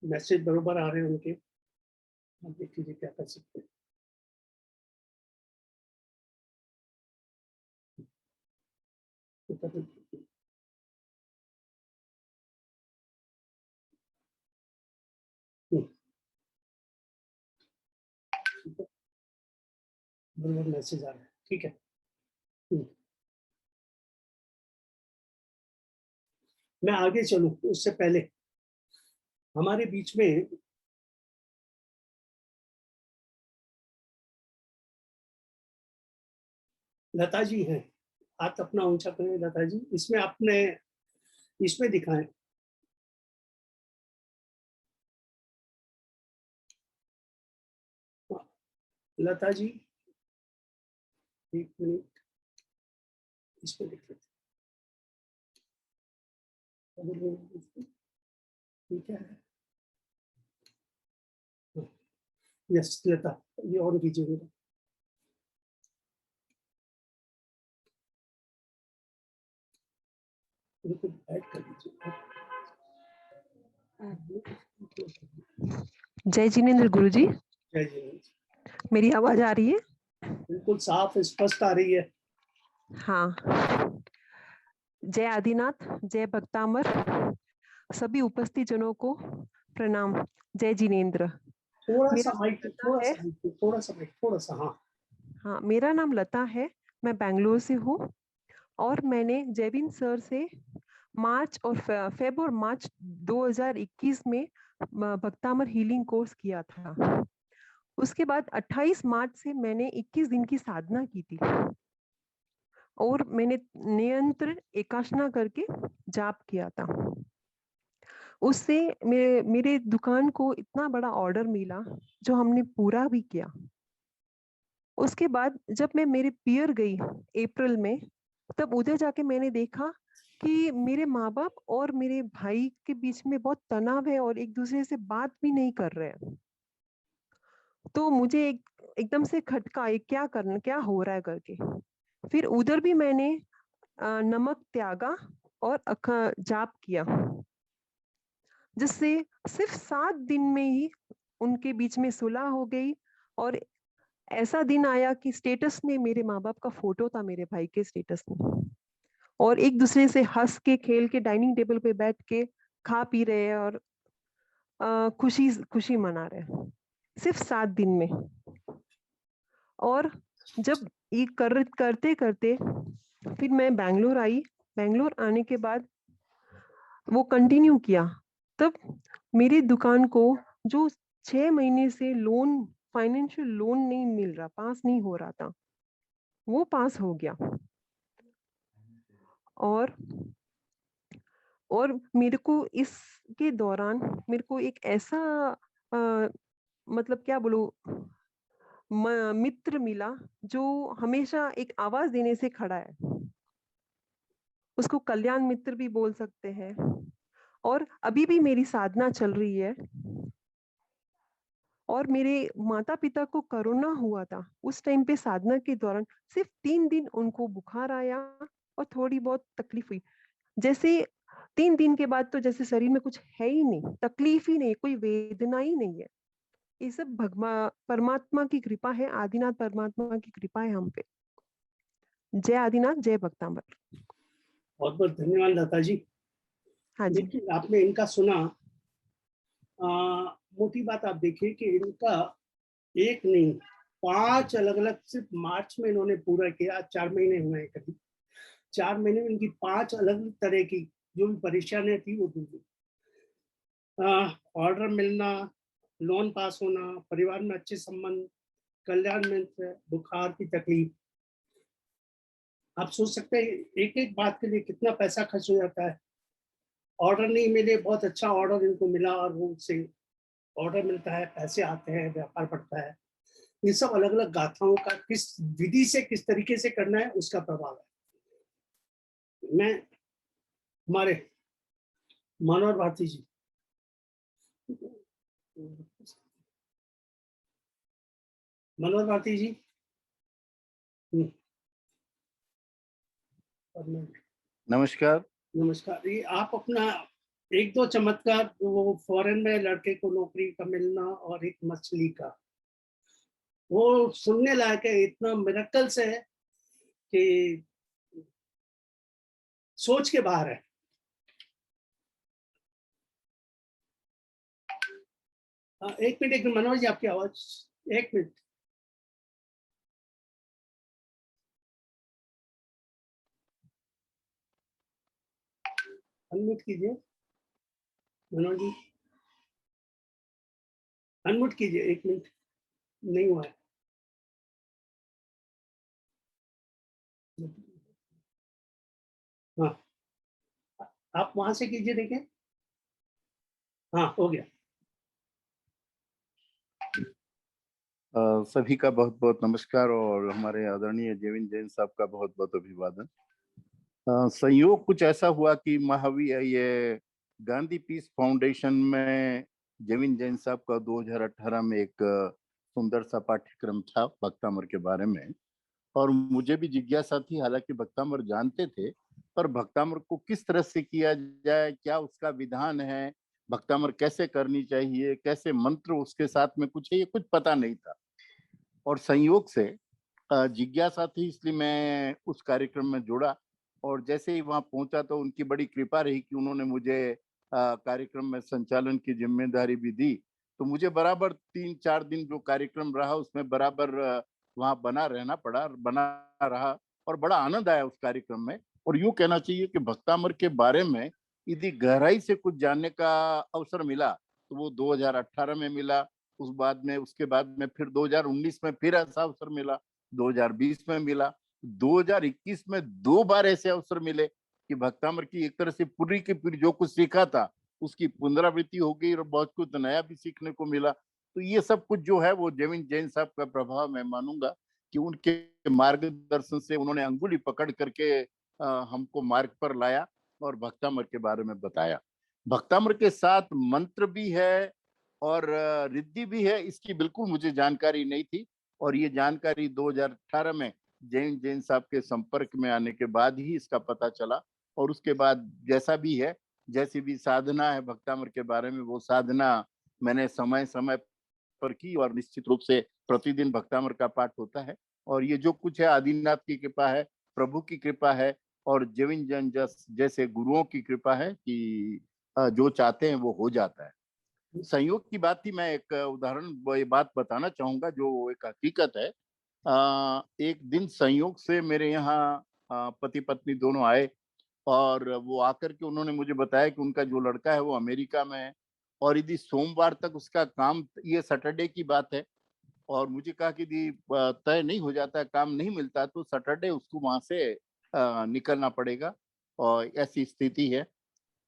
मैसेज बरोबर आ रहे हैं उनके, आप देख लीजिए क्या कर सकते हैं। बरोबर मैसेज आ रहा है, ठीक है। मैं आगे चलूं उससे पहले हमारे बीच में लता जी हैं। हाथ अपना ऊंचा करें लता जी, इसमें आपने इसमें दिखाएं। लता जी एक मिनट, इसमें देख लेते हैं। ठीक है, यस लता, ये ऑन कीजिए मेरा। बिल्कुल ऐड कर दीजिए। जय जिनेंद्र गुरुजी, जय जी, मेरी आवाज आ रही है? बिल्कुल साफ स्पष्ट आ रही है। हाँ। जय आदिनाथ, जय भक्तामर, सभी उपस्थित जनों को प्रणाम। जय जिनेंद्र। थोड़ा मेरा सा नाम माइक, लता थोड़ा है। सा माइक, थोड़ा सा माइक, थोड़ा सा। हाँ हाँ, मेरा नाम लता है, मैं बैंगलोर से हूँ और मैंने जेविन सर से मार्च और फेब और मार्च 2021 में भक्तामर हीलिंग कोर्स किया था। उसके बाद 28 मार्च से मैंने 21 दिन की साधना की थी और मैंने नियंत्रण एकाशना करके जाप किया था। उससे मेरे दुकान को इतना बड़ा ऑर्डर मिला जो हमने पूरा भी किया। उसके बाद जब मैं मेरे पियर गई अप्रैल में, तब उधर जाके मैंने देखा कि मेरे माँ बाप और मेरे भाई के बीच में बहुत तनाव है और एक दूसरे से बात भी नहीं कर रहे हैं। तो मुझे एकदम से खटका, क्या करना, क्या हो रहा है करके। फिर उधर भी मैंने नमक त्यागा और जाप किया, जिससे सिर्फ 7 दिन में ही उनके बीच में सुलह हो गई। और ऐसा दिन आया कि स्टेटस में मेरे माँ बाप का फोटो था, मेरे भाई के स्टेटस में, और एक दूसरे से हंस के खेल के डाइनिंग टेबल पे बैठ के खा पी रहे हैं और खुशी खुशी मना रहे हैं, सिर्फ 7 दिन में। और जब ये करते करते फिर मैं बैंगलोर आई। बैंगलोर आने के बाद वो कंटिन्यू किया। तब मेरी दुकान को जो 6 महीने से लोन, फाइनेंशियल लोन नहीं मिल रहा, पास नहीं हो रहा था, वो पास हो गया। और मेरे को इसके दौरान मेरे को एक ऐसा मतलब क्या बोलूं, मित्र मिला जो हमेशा एक आवाज देने से खड़ा है। उसको कल्याण मित्र भी बोल सकते हैं। और अभी भी मेरी साधना चल रही है। और मेरे माता पिता को कोरोना हुआ था, उस टाइम पे साधना के दौरान सिर्फ 3 दिन उनको बुखार आया और थोड़ी बहुत तकलीफ हुई। जैसे 3 दिन के बाद तो जैसे शरीर में कुछ है ही नहीं, तकलीफ ही नहीं, कोई वेदना ही नहीं है। ये सब परमात्मा की कृपा है, आदिनाथ परमात्मा की कृपा है हम पे। जय आदिनाथ, जय भक्तामर। बहुत बहुत धन्यवाद लता जी। हाँ जी। देखिए आपने इनका सुना। मोटी बात आप देखिए कि इनका एक नहीं 5 अलग अलग, सिर्फ मार्च में इन्होंने पूरा किया। 4 महीने हुए हैं करीब। 4 महीने में इनकी 5 अलग तरह की जो भी परेशानियां थी वो दूर हुई। ऑर्डर मिलना, लोन पास होना, परिवार में अच्छे संबंध, कल्याण मित्र, बुखार की तकलीफ, आप सोच सकते हैं एक एक बात के लिए कितना पैसा खर्च हो जाता है। ऑर्डर नहीं मिले, बहुत अच्छा ऑर्डर इनको मिला और वो उनसे ऑर्डर मिलता है, पैसे आते हैं, व्यापार बढ़ता है। ये सब अलग अलग गाथाओं का किस विधि से, किस तरीके से करना है, उसका प्रभाव है। मैं हमारे मनोहर भारती जी, मनोहर भारती जी, नमस्कार। नमस्कार। ये आप अपना एक दो चमत्कार, वो फॉरेन में लड़के को नौकरी का मिलना और एक मछली का, वो सुनने लायक है, इतना मिरेकल्स है कि सोच के बाहर है। एक मिनट मनोज जी, आपकी आवाज, एक मिनट। अनम्यूट कीजिए मनोज जी, अनम्यूट कीजिए, एक मिनट, नहीं हुआ है। हाँ, आप वहां से कीजिए, देखें। हाँ, हो गया। सभी का बहुत बहुत नमस्कार और हमारे आदरणीय जेविन जैन साहब का बहुत बहुत अभिवादन। संयोग कुछ ऐसा हुआ कि महावीर ये गांधी पीस फाउंडेशन में जेविन जैन साहब का 2018 में एक सुंदर सा पाठ्यक्रम था भक्तामर के बारे में, और मुझे भी जिज्ञासा थी। हालांकि भक्तामर जानते थे, पर भक्तामर को किस तरह से किया जाए, क्या उसका विधान है, भक्तामर कैसे करनी चाहिए, कैसे मंत्र उसके साथ में कुछ है, ये कुछ पता नहीं था। और संयोग से जिज्ञासा थी, इसलिए मैं उस कार्यक्रम में जुड़ा। और जैसे ही वहां पहुंचा तो उनकी बड़ी कृपा रही कि उन्होंने मुझे कार्यक्रम में संचालन की जिम्मेदारी भी दी। तो मुझे बराबर 3-4 दिन जो कार्यक्रम रहा उसमें बराबर वहां बना रहा, और बड़ा आनंद आया उस कार्यक्रम में। और यूं कहना चाहिए कि भक्तामर के बारे में यदि गहराई से कुछ जानने का अवसर मिला तो वो 2018 में मिला। उसके बाद में फिर 2019 में फिर ऐसा अवसर मिला, 2020 में मिला, 2021 में 2 बार ऐसे अवसर मिले कि भक्तामर की एक तरह से पूरी की पूरी जो कुछ सीखा था उसकी पुनरावृत्ति हो गई और बहुत कुछ नया भी सीखने को मिला। तो ये सब कुछ जो है वो जेविन जैन साहब का प्रभाव मैं मानूंगा कि उनके मार्गदर्शन से उन्होंने अंगुली पकड़ करके हमको मार्ग पर लाया और भक्तामर के बारे में बताया। भक्तामर के साथ मंत्र भी है और रिद्धि भी है, इसकी बिल्कुल मुझे जानकारी नहीं थी। और ये जानकारी 2018 में जैन साहब के संपर्क में आने के बाद ही इसका पता चला। और उसके बाद जैसा भी है, जैसी भी साधना है भक्तामर के बारे में, वो साधना मैंने समय समय पर की, और निश्चित रूप से प्रतिदिन भक्तामर का पाठ होता है। और ये जो कुछ है आदिनाथ की कृपा है, प्रभु की कृपा है, और जेविन जैन जैसे गुरुओं की कृपा है कि जो चाहते हैं वो हो जाता है। संयोग की बात थी, मैं एक उदाहरण ये बात बताना चाहूंगा जो एक हकीकत है। एक दिन संयोग से मेरे यहाँ पति पत्नी दोनों आए, और वो आकर के उन्होंने मुझे बताया कि उनका जो लड़का है वो अमेरिका में है, और यदि सोमवार तक उसका काम, ये सैटरडे की बात है, और मुझे कहा कि यदि तय नहीं हो जाता, काम नहीं मिलता, तो सैटरडे उसको वहां से निकलना पड़ेगा, और ऐसी स्थिति है।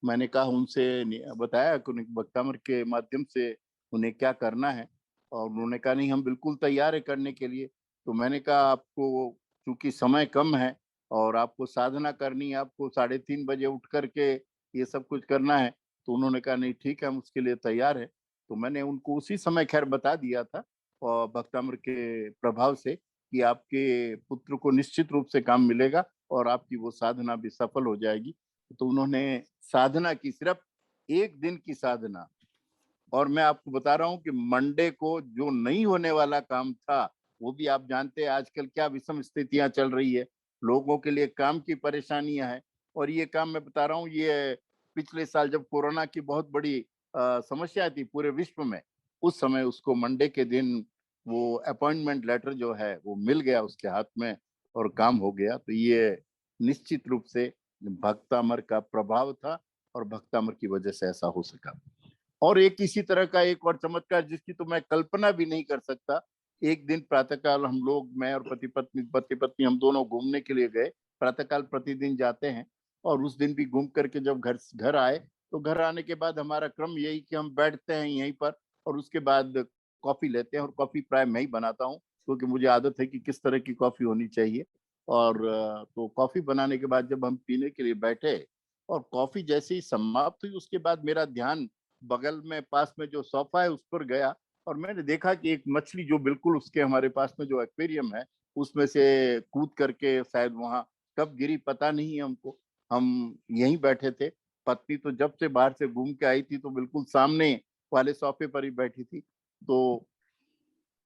मैंने कहा उनसे, बताया कि उन्हें भक्तामर के माध्यम से उन्हें क्या करना है, और उन्होंने कहा नहीं, हम बिल्कुल तैयार है करने के लिए। तो मैंने कहा आपको चूंकि समय कम है और आपको साधना करनी है, आपको 3:30 बजे उठ करके ये सब कुछ करना है, तो उन्होंने कहा नहीं ठीक है, हम उसके लिए तैयार है। तो मैंने उनको उसी समय खैर बता दिया था और भक्तामर के प्रभाव से कि आपके पुत्र को निश्चित रूप से काम मिलेगा और आपकी वो साधना भी सफल हो जाएगी। तो उन्होंने साधना की, सिर्फ एक दिन की साधना। और मैं आपको बता रहा हूं कि मंडे को जो नहीं होने वाला काम था, वो भी आप जानते हैं आजकल क्या विषम स्थितियां चल रही है, लोगों के लिए काम की परेशानियां हैं। और ये काम मैं बता रहा हूँ, ये पिछले साल जब कोरोना की बहुत बड़ी समस्या थी पूरे विश्व में, उस समय उसको मंडे के दिन वो अपॉइंटमेंट लेटर जो है वो मिल गया उसके हाथ में और काम हो गया। तो ये निश्चित रूप से भक्तामर का प्रभाव था और भक्तामर की वजह से ऐसा हो सका। और एक इसी तरह का एक और चमत्कार जिसकी तो मैं कल्पना भी नहीं कर सकता। एक दिन प्रातःकाल हम लोग, मैं और पति पत्नी हम दोनों घूमने के लिए गए प्रातःकाल प्रतिदिन जाते हैं, और उस दिन भी घूम करके जब घर घर आए, तो घर आने के बाद हमारा क्रम यही कि हम बैठते हैं यहीं पर, और उसके बाद कॉफी लेते हैं। और कॉफी प्राय मैं ही बनाता हूँ, क्योंकि मुझे आदत है कि किस तरह की कॉफी होनी चाहिए। और तो कॉफी बनाने के बाद जब हम पीने के लिए बैठे, और कॉफी जैसे ही समाप्त हुई, उसके बाद मेरा ध्यान बगल में पास में जो सोफा है उस पर गया, और मैंने देखा कि एक मछली जो बिल्कुल उसके हमारे पास में जो एक्वेरियम है उसमें से कूद करके शायद वहां कब गिरी पता नहीं हमको। हम यहीं बैठे थे, पत्नी तो जब से बाहर से घूम के आई थी तो बिल्कुल सामने वाले सोफे पर ही बैठी थी। तो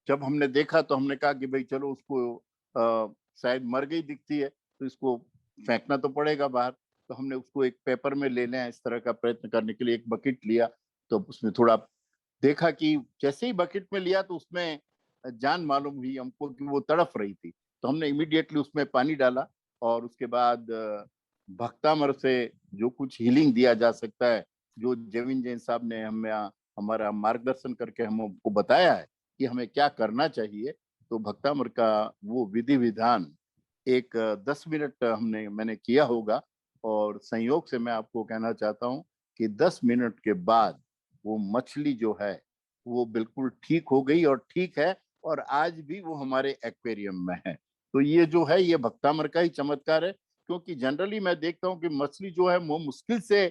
जब हमने देखा तो हमने कहा कि भाई चलो उसको, शायद मर गई दिखती है, तो इसको फेंकना तो पड़ेगा बाहर। तो हमने उसको एक पेपर में ले लें, इस तरह का प्रयत्न करने के लिए एक बकेट लिया। तो उसमें थोड़ा देखा कि जैसे ही बकेट में लिया तो उसमें जान मालूम हुई हमको कि वो तड़फ रही थी। तो हमने इमीडिएटली उसमें पानी डाला, और उसके बाद भक्तामर से जो कुछ हीलिंग दिया जा सकता है, जो जेविन जैन साहब ने हमें हमारा मार्गदर्शन करके हमको बताया है कि हमें क्या करना चाहिए, तो भक्तामर का वो विधि विधान एक 10 मिनट मैंने किया होगा। और संयोग से मैं आपको कहना चाहता हूँ कि 10 मिनट के बाद वो मछली जो है वो बिल्कुल ठीक हो गई, और ठीक है, और आज भी वो हमारे एक्वेरियम में है। तो ये जो है ये भक्तामर का ही चमत्कार है, क्योंकि जनरली मैं देखता हूँ कि मछली जो है वो मुश्किल से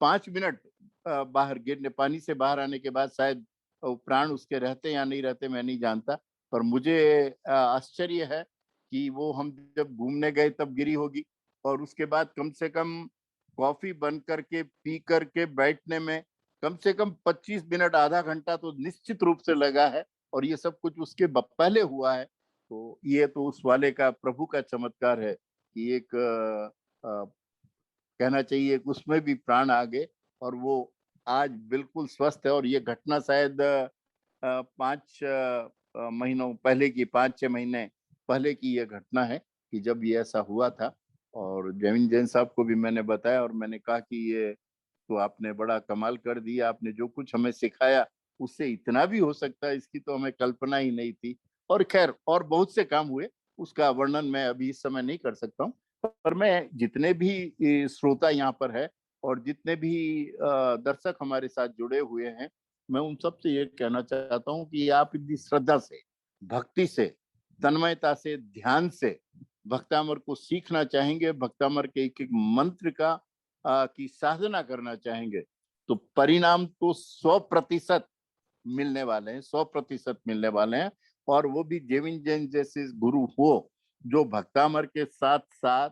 5 मिनट बाहर गिरने, पानी से बाहर आने के बाद शायद प्राण उसके रहते या नहीं रहते मैं नहीं जानता। पर मुझे आश्चर्य है कि वो हम जब घूमने गए तब गिरी होगी, और उसके बाद कम से कम कॉफी बन करके पी करके बैठने में कम से कम 25 मिनट आधा घंटा तो निश्चित रूप से लगा है। और ये सब कुछ उसके पहले हुआ है। तो ये तो उस वाले का प्रभु का चमत्कार है कि एक कहना चाहिए कि उसमें भी प्राण आ गए, और वो आज बिल्कुल स्वस्थ है। और ये घटना शायद 5 महीनों पहले की, 5-6 महीने पहले की ये घटना है कि जब ये ऐसा हुआ था। और जैन जैन साहब को भी मैंने बताया, और मैंने कहा कि ये तो आपने बड़ा कमाल कर दिया, आपने जो कुछ हमें सिखाया उससे इतना भी हो सकता है, इसकी तो हमें कल्पना ही नहीं थी। और खैर और बहुत से काम हुए, उसका वर्णन मैं अभी इस समय नहीं कर सकता हूँ। पर मैं जितने भी श्रोता यहाँ पर है, और जितने भी दर्शक हमारे साथ जुड़े हुए हैं, मैं उन सबसे ये कहना चाहता हूँ कि आप इतनी श्रद्धा से, भक्ति से, तन्मयता से, ध्यान से भक्तामर को सीखना चाहेंगे, भक्तामर के एक एक मंत्र का की साधना करना चाहेंगे, तो परिणाम तो 100% मिलने वाले हैं, 100% मिलने वाले हैं। और वो भी जेविन जैन जैसे गुरु हो, जो भक्तामर के साथ साथ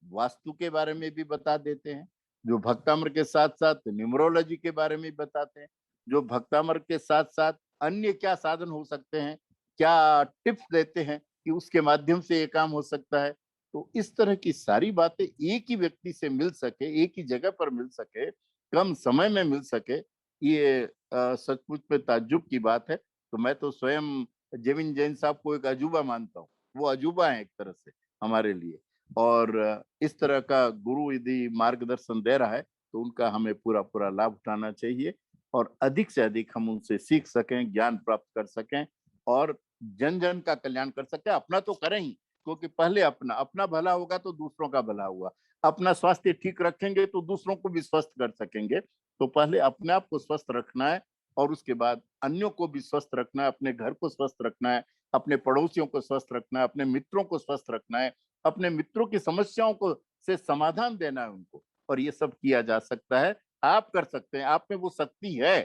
वास्तु के बारे में भी बता देते हैं, जो भक्तामर के साथ साथ न्यूमरोलॉजी के बारे में बताते हैं, जो भक्तामर के साथ साथ अन्य क्या साधन हो सकते हैं, क्या टिप्स देते हैं कि उसके माध्यम से ये काम हो सकता है। तो इस तरह की सारी बातें एक ही व्यक्ति से मिल सके, एक ही जगह पर मिल सके, कम समय में मिल सके, ये सचमुच में ताज्जुब की बात है। तो मैं तो स्वयं जेविन जैन साहब को एक अजूबा मानता हूँ, वो अजूबा है एक तरह से हमारे लिए। और इस तरह का गुरु यदि मार्गदर्शन दे रहा है तो उनका हमें पूरा पूरा लाभ उठाना चाहिए, और अधिक से अधिक हम उनसे सीख सकें, ज्ञान प्राप्त कर सकें, और जन जन का कल्याण कर सकें। अपना तो करें ही, क्योंकि पहले अपना अपना भला होगा तो दूसरों का भला हुआ। अपना स्वास्थ्य ठीक रखेंगे तो दूसरों को भी स्वस्थ कर सकेंगे। तो पहले अपने आप को स्वस्थ रखना है, और उसके बाद अन्यों को भी स्वस्थ रखना है, अपने घर को स्वस्थ रखना है, अपने पड़ोसियों को स्वस्थ रखना है, अपने मित्रों को स्वस्थ रखना है, अपने मित्रों की समस्याओं को से समाधान देना है उनको। और ये सब किया जा सकता है, आप कर सकते हैं, आप में वो शक्ति है।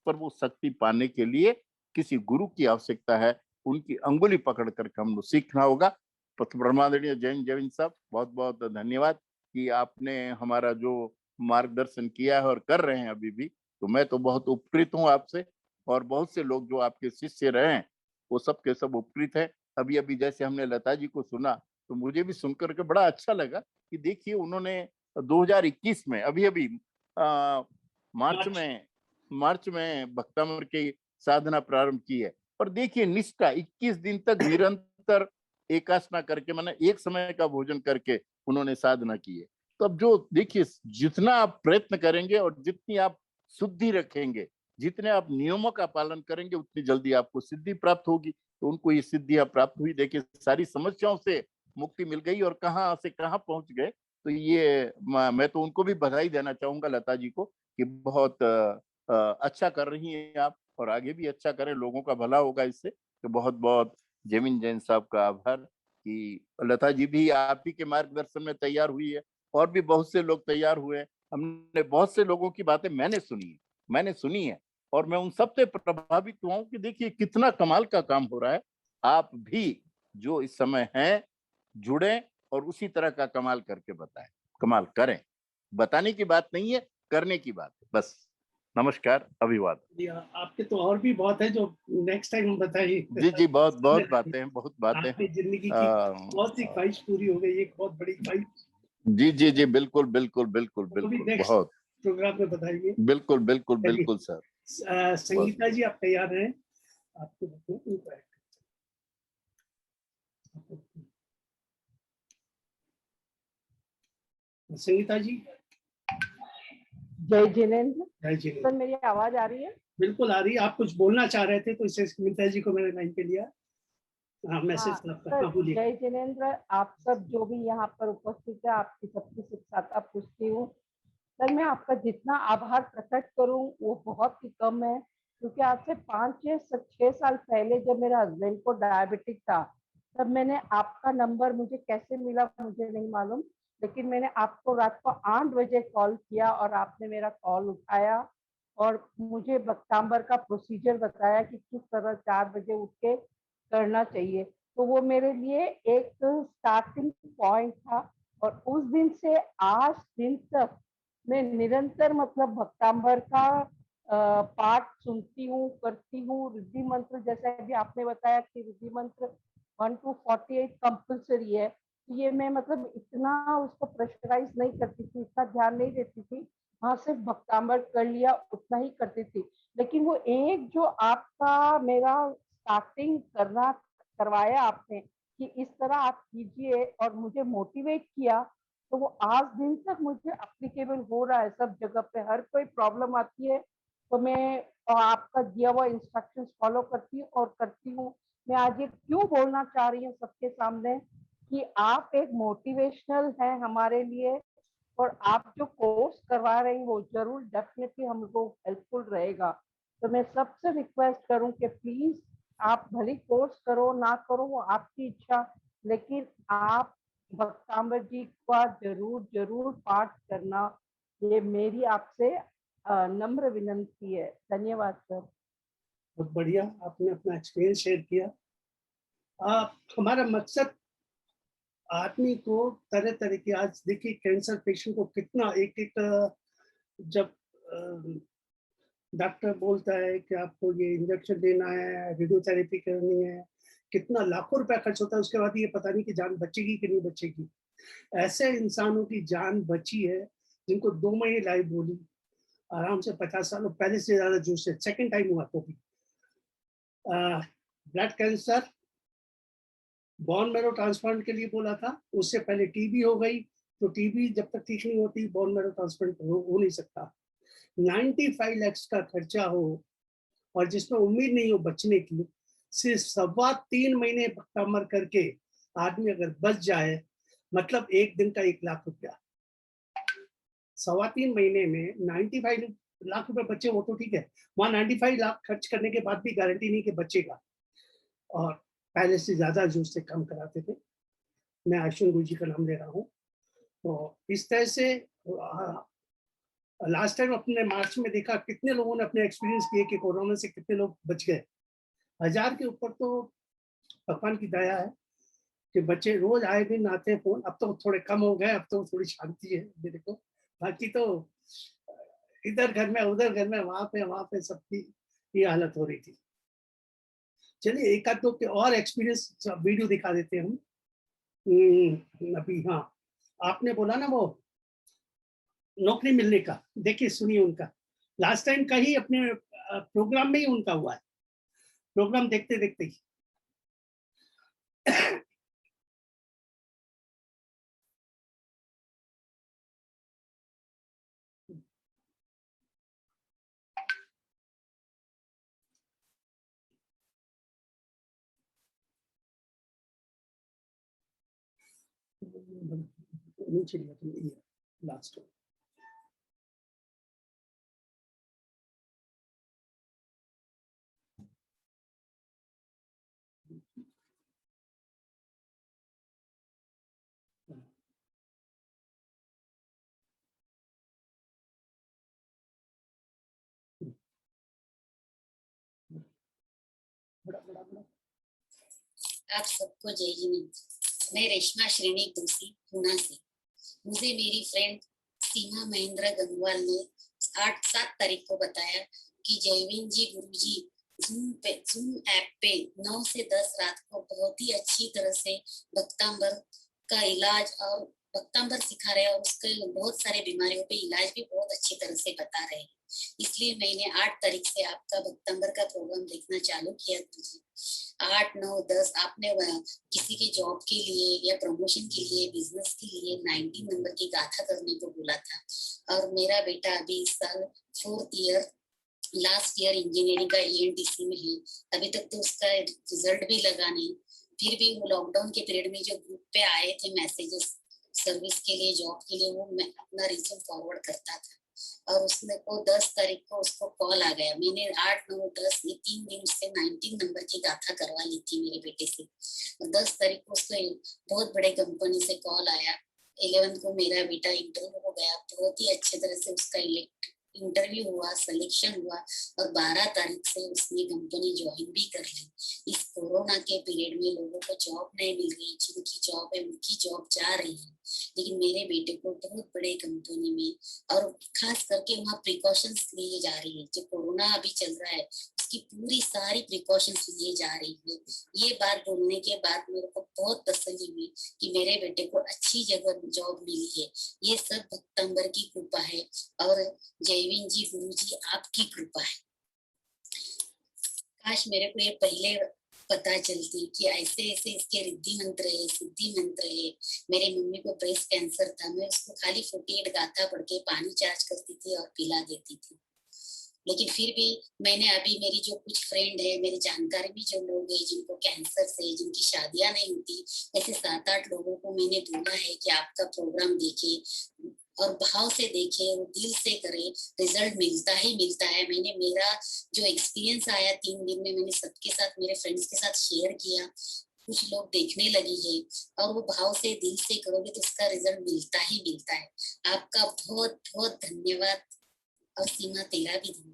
पर वो शक्ति पाने के लिए किसी गुरु की आवश्यकता है, उनकी अंगुली पकड़ करके हम लोग सीखना होगा। ब्रह्मादरणीय जैन जैन साहब, बहुत बहुत धन्यवाद कि आपने हमारा जो मार्गदर्शन किया है और कर रहे हैं अभी भी। तो मैं तो बहुत उपकृत हूँ आपसे, और बहुत से लोग जो आपके शिष्य रहे हैं वो सब के सब उपकृत है। अभी अभी जैसे हमने लता जी को सुना, तो मुझे भी सुनकर के बड़ा अच्छा लगा कि देखिए उन्होंने 2021 में अभी अभी मार्च मार्च में मार्च में भक्तामर की साधना प्रारंभ की है। और देखिए निष्ठा, 21 दिन तक निरंतर एकासना करके, माने एक समय का भोजन करके उन्होंने साधना की है। तो अब जो देखिए, जितना आप प्रयत्न करेंगे और जितनी आप शुद्धि रखेंगे, जितने आप नियमों का पालन करेंगे, उतनी जल्दी आपको सिद्धि प्राप्त होगी। तो उनको ये सिद्धियां प्राप्त हुई। देखिए सारी समस्याओं से मुक्ति मिल गई और कहाँ से कहाँ पहुंच गए। तो ये मैं तो उनको भी बधाई देना चाहूंगा, लता जी को, कि बहुत अच्छा कर रही हैं आप, और आगे भी अच्छा करें, लोगों का भला होगा इससे। तो बहुत बहुत जेविन जैन साहब का आभार कि लता जी भी आप ही के मार्गदर्शन में तैयार हुई है, और भी बहुत से लोग तैयार हुए हैं। हमने बहुत से लोगों की बातें मैंने सुनी है, और मैं उन सबसे प्रभावित हुआ हूं कि देखिए कितना कमाल का काम हो रहा है। आप भी जो इस समय हैं जुड़े और उसी तरह का कमाल करके बताएं, कमाल करें। बताने की बात नहीं है, करने की बात है बस। नमस्कार, अभिवादन। जी, आपके तो और भी बहुत है जो नेक्स्ट टाइम हम बताइए। जी जी, बहुत बहुत बातें हैं, बहुत बातें हैं। आपकी जिंदगी की बहुत सी ख्वाहिश पूरी हो गई, एक बहुत बड़ी ख्वाहिश। जी जी जी, बिल्कुल बिल्कुल बिल्कुल वो भी बिल्कुल, नेक्स्ट बहुत प्रोग्राम में बताइए। बिल्कुल बिल्कुल चलिए, बिल्कुल सर। संगीता जी आप तैयार हैं? आपको संगीता जी। जय जिनेन्द्र। जय जी। सर मेरी आवाज आ रही है? बिल्कुल आ रही है। आप कुछ बोलना चाह रहे थे तो इससे संगीता जी को मैंने लाइन पे लिया। हाँ, मैसेज था आपका। सर हाँ, बोलिए। जय जिनेन्द्र, आप सब जो भी यहाँ पर उपस्थित है, आपकी सबकी शिक्षाता पूछती हूँ। सर मैं आपका जितना आभार प्रकट करूँ वो बहुत ही कम है, क्योंकि आज से 5-6 साल पहले जब मेरे हस्बैंड को डायबिटिक था, तब मैंने आपका नंबर, मुझे कैसे मिला मुझे नहीं मालूम, लेकिन मैंने आपको रात को 8 बजे कॉल किया और आपने मेरा कॉल उठाया और मुझे बक्तांबर का प्रोसीजर बताया कि किस तरह 4 बजे उठ के करना चाहिए। तो वो मेरे लिए एक स्टार्टिंग पॉइंट था, और उस दिन से आज दिन तक मैं निरंतर मतलब भक्तांबर का पाठ सुनती हूँ, करती हूँ। रिद्धि मंत्र, जैसे अभी आपने बताया कि रिद्धि मंत्र 1 to 48 कंपल्सरी है, तो ये मैं मतलब इतना उसको प्रेशराइज नहीं करती थी, इतना ध्यान नहीं देती थी। हाँ, सिर्फ भक्तांबर कर लिया उतना ही करती थी। लेकिन वो एक जो आपका मेरा स्टार्टिंग करना करवाया आपने कि इस तरह आप कीजिए और मुझे मोटिवेट किया, तो वो आज दिन तक मुझे अप्लीकेबल हो रहा है सब जगह पे। हर कोई प्रॉब्लम आती है तो मैं आपका दिया हुआ इंस्ट्रक्शंस फॉलो करती हूँ और करती हूँ। मैं आज ये क्यों बोलना चाह रही हूँ सबके सामने कि आप एक मोटिवेशनल हैं हमारे लिए, और आप जो कोर्स करवा रहे हैं वो जरूर डेफिनेटली हमको हेल्पफुल रहेगा। तो मैं सबसे रिक्वेस्ट करूं कि प्लीज आप भले कोर्स करो ना करो वो आपकी इच्छा, लेकिन आप भक्तांबर जी का जरूर जरूर पाठ करना, ये मेरी आपसे नम्र विनंती है। धन्यवाद सर। बहुत बढ़िया, आपने अपना एक्सपीरियंस शेयर किया। हमारा मकसद आदमी को तरह तरह की, आज देखिए कैंसर पेशेंट को कितना एक एक, जब डॉक्टर बोलता है कि आपको ये इंजेक्शन देना है, रेडियोथेरेपी करनी है, कितना लाखों रुपया खर्च होता है, उसके बाद ये पता नहीं कि जान बचेगी कि नहीं बचेगी। ऐसे इंसानों की जान बची है जिनको 2 महीने लाइफ बोली, आराम से 50 सालों पहले से ज्यादा जूस है, सेकेंड टाइम हुआ तो भी। Blood cancer, bone marrow transplant के लिए बोला था, उससे पहले टीबी हो गई, तो टीबी जब तक ठीक नहीं होती बोन मैरो ट्रांसप्लांट हो नहीं सकता। 95 लाख का खर्चा हो और जिसमें उम्मीद नहीं हो बचने की, सिर्फ 3.25 महीने कमर करके आदमी अगर बच जाए, मतलब एक दिन का 1 लाख रुपया। 3.25 महीने में 95 लाख रुपए बचे, वो तो ठीक है, वहां 95 लाख खर्च करने के बाद भी गारंटी नहीं कि बचेगा, और पहले से ज्यादा जो उससे कम कराते थे। मैं आयुष्मान गुरु जी का नाम ले रहा हूँ। तो इस तरह से लास्ट टाइम अपने मार्च में देखा कितने लोगों ने अपने एक्सपीरियंस किए कि कोरोना से कितने लोग बच गए। 1000 के ऊपर तो भगवान की दया है कि बच्चे रोज आए दिन आते हैं फोन। अब तो थोड़े कम हो गए, अब तो थोड़ी शांति है मेरे को। बाकी तो इधर घर में उधर घर में वहां पे सबकी ये हालत हो रही थी। चलिए एक आध दो के और एक्सपीरियंस वीडियो दिखा देते हैं हम। अभी हाँ, आपने बोला ना वो नौकरी मिलने का, देखिए सुनिए उनका लास्ट टाइम का ही अपने प्रोग्राम में ही उनका हुआ है, प्रोग्राम देखते देखते ही। नीचे लिया तुमने ये लास्ट बड़ा बड़ा बड़ा। आप सबको जय हिंद। मैं रेशमा श्रेणी दोषी पूना से। मुझे मेरी फ्रेंड सीमा महेंद्र गंगवाल ने 8-7 तारीख को बताया कि जयवीन जी गुरुजी जूम ऐप पे 9 से 10 रात को बहुत ही अच्छी तरह से भक्तांबर का इलाज और भक्तांबर सिखा रहे हैं और उसके बहुत सारे बीमारियों पे इलाज भी बहुत अच्छी तरह से बता रहे हैं। इसलिए मैंने 8 तारीख से आपका भक्तांबर का प्रोग्राम देखना चालू किया। 8, 9, 10 आपने किसी की जॉब के लिए या प्रमोशन के लिए, बिजनेस के लिए 19 नंबर की गाथा करने को बोला था। और मेरा बेटा अभी इस साल 4th year last year engineering का ENTC में है। अभी तक तो उसका रिजल्ट भी लगा नहीं। फिर भी वो लॉकडाउन के पीरियड में जो ग्रुप पे आए थे मैसेजेस सर्विस के लिए, जॉब के लिए, वो मैं अपना रिज्यूम फॉरवर्ड करता था और उसने को 10 तारीख को उसको कॉल आ गया। मैंने 8, 9, 10 ये 3 दिन से 19 नंबर की गाथा करवा ली थी मेरे बेटे से। और 10 तारीख को उसको बहुत बड़े कंपनी से कॉल आया। 11 को मेरा बेटा इंटरव्यू हो गया, बहुत ही अच्छे तरह से उसका इंटरव्यू हुआ, सिलेक्शन हुआ और 12 तारीख से उसने कंपनी ज्वाइन भी कर ली। इस कोरोना के पीरियड में लोगों को जॉब नहीं मिल रही, जिनकी जॉब है उनकी जॉब जा रही है, लेकिन मेरे बेटे को बहुत बड़े कंपनी में और खास करके वहाँ प्रिकॉशंस लिए जा रही है। जो कोरोना अभी चल रहा है उसकी पूरी सारी प्रिकॉशंस लिए जा रही है। ये बात बोलने के बाद मेरे को बहुत तसल्ली हुई कि मेरे बेटे को अच्छी जगह जॉब मिली है। ये सब भक्तंबर की कृपा है और जयवीन जी गुरुजी आपकी कृपा है। काश मेरे को ये पहले पता चलती कि ऐसे ऐसे इसके रिद्धि मंत्र है, सिद्धि मंत्र है। मेरे मम्मी को ब्रेस्ट कैंसर था, मैं उसको खाली 48 गाथा पढ़ के पानी चार्ज करती थी और पिला देती थी। लेकिन फिर भी मैंने अभी मेरी जो कुछ फ्रेंड है, मेरी जानकारी में जो लोग हैं जिनको कैंसर से, जिनकी शादियां नहीं होती, ऐसे 7-8 लोगों को मैंने बोला है कि आपका प्रोग्राम देखे और भाव से देखे और दिल से करे, रिजल्ट मिलता ही मिलता है। मैंने मेरा जो एक्सपीरियंस आया 3 दिन में मैंने सबके साथ, मेरे फ्रेंड्स के साथ शेयर किया। कुछ लोग देखने लगी है और वो भाव से दिल से करोगे तो उसका रिजल्ट मिलता ही मिलता है। आपका बहुत बहुत धन्यवाद और सीमा तेरा भी धन्यवाद।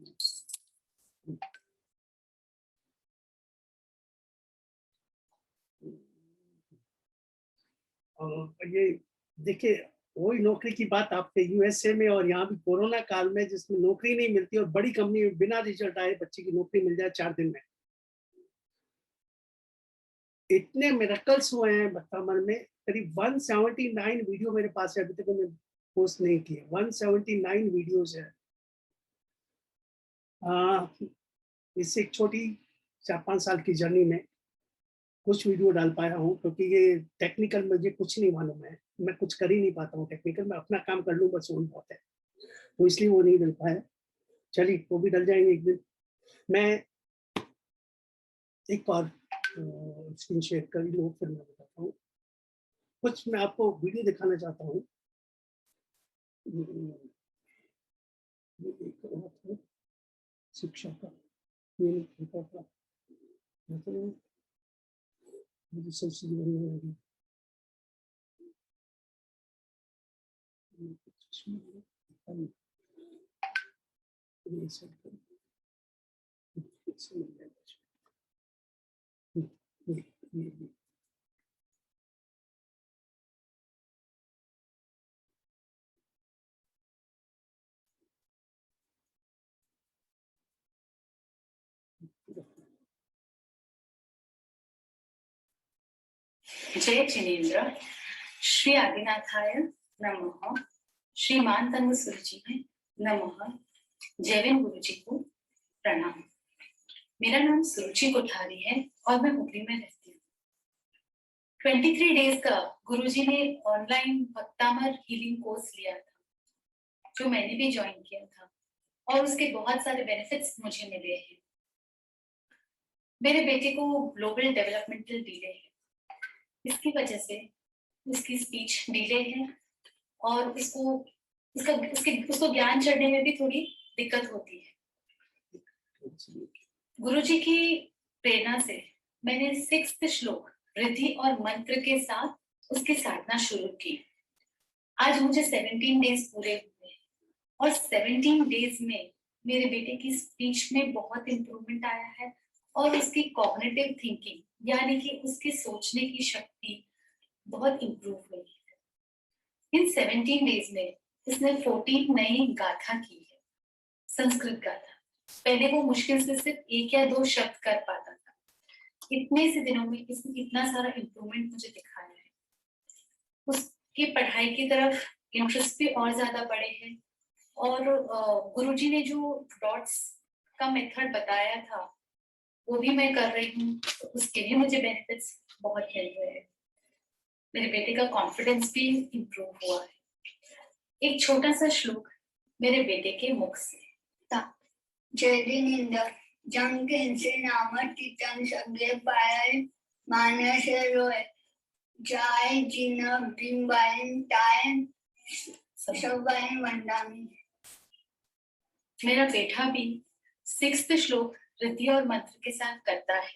ये देखिए वही नौकरी की बात आपके USA में और यहाँ भी कोरोना काल में जिसमें नौकरी नहीं मिलती और बड़ी कंपनी में बिना रिजल्ट आए बच्चे की नौकरी मिल जाए 4 दिन में। इतने मिरेकल्स हुए हैं भक्तामर में। करीब 179 वीडियो मेरे पास है, अभी तक मैंने पोस्ट नहीं किए। 179 वीडियोस है। इससे एक छोटी 4-5 साल की जर्नी में कुछ वीडियो डाल पाया हूँ, क्योंकि ये टेक्निकल मुझे कुछ नहीं मालूम है। मैं कुछ कर ही नहीं पाता हूँ टेक्निकल, मैं अपना काम कर लूँ बस वही बहुत है, तो इसलिए वो नहीं डल पाया। चलिए वो भी डल जाएंगे एक दिन। मैं एक और स्क्रीन शेयर कर लूँ, फिर मैं बताता हूँ कुछ। मैं आपको वीडियो दिखाना चाहता हूँ। शिक्षा का मुझे सबसे बनने लगी। जय जिनेन्द्र। श्री आदिनाथाय नमः। श्री मानतंग सुरजी में नमः। जयवीन गुरुजी को प्रणाम। मेरा नाम सुरुचि कोठारी है और मैं हुगली में रहती हूँ। 23 डेज का गुरुजी ने ऑनलाइन भक्तामर हीलिंग कोर्स लिया था, जो मैंने भी ज्वाइन किया था और उसके बहुत सारे बेनिफिट्स मुझे मिले हैं। मेरे बेटे को ग्लोबल डेवलपमेंटल डिले है, इसकी वजह से उसकी स्पीच डिले है और उसको ज्ञान चढ़ने में भी थोड़ी दिक्कत होती है। गुरुजी की प्रेरणा से मैंने 6th श्लोक रिद्धि और मंत्र के साथ उसकी साधना शुरू की। आज मुझे 17 डेज पूरे हुए और 17 डेज में मेरे बेटे की स्पीच में बहुत इम्प्रूवमेंट आया है और उसकी कॉग्निटिव थिंकिंग यानी कि उसकी सोचने की शक्ति बहुत इम्प्रूव हुई है। इन 17 डेज में उसने 14 नई गाथा की है, संस्कृत गाथा। पहले वो मुश्किल से सिर्फ 1 या 2 शब्द कर पाता था। इतने से दिनों में इसने इतना सारा इम्प्रूवमेंट मुझे दिखाया है। उसकी पढ़ाई की तरफ इंटरेस्ट भी और ज्यादा बढ़े हैं और गुरुजी ने जो डॉट्स का मेथड बताया था वो भी मैं कर रही हूँ, तो उसके भी मुझे बेनिफिट्स बहुत मिल रहे हैं। मेरे बेटे का कॉन्फिडेंस भी इम्प्रूव हुआ है। एक छोटा सा श्लोक मेरे बेटे के मुख से। जयदिनिंद जंकिंसे नाम टितन सगे पायल मानस रोय जाय जिन बिंबाइन टाइम सबबाइन वंदामी। मेरा बेटा भी 6th श्लोक रिद्धि और मंत्र के साथ करता है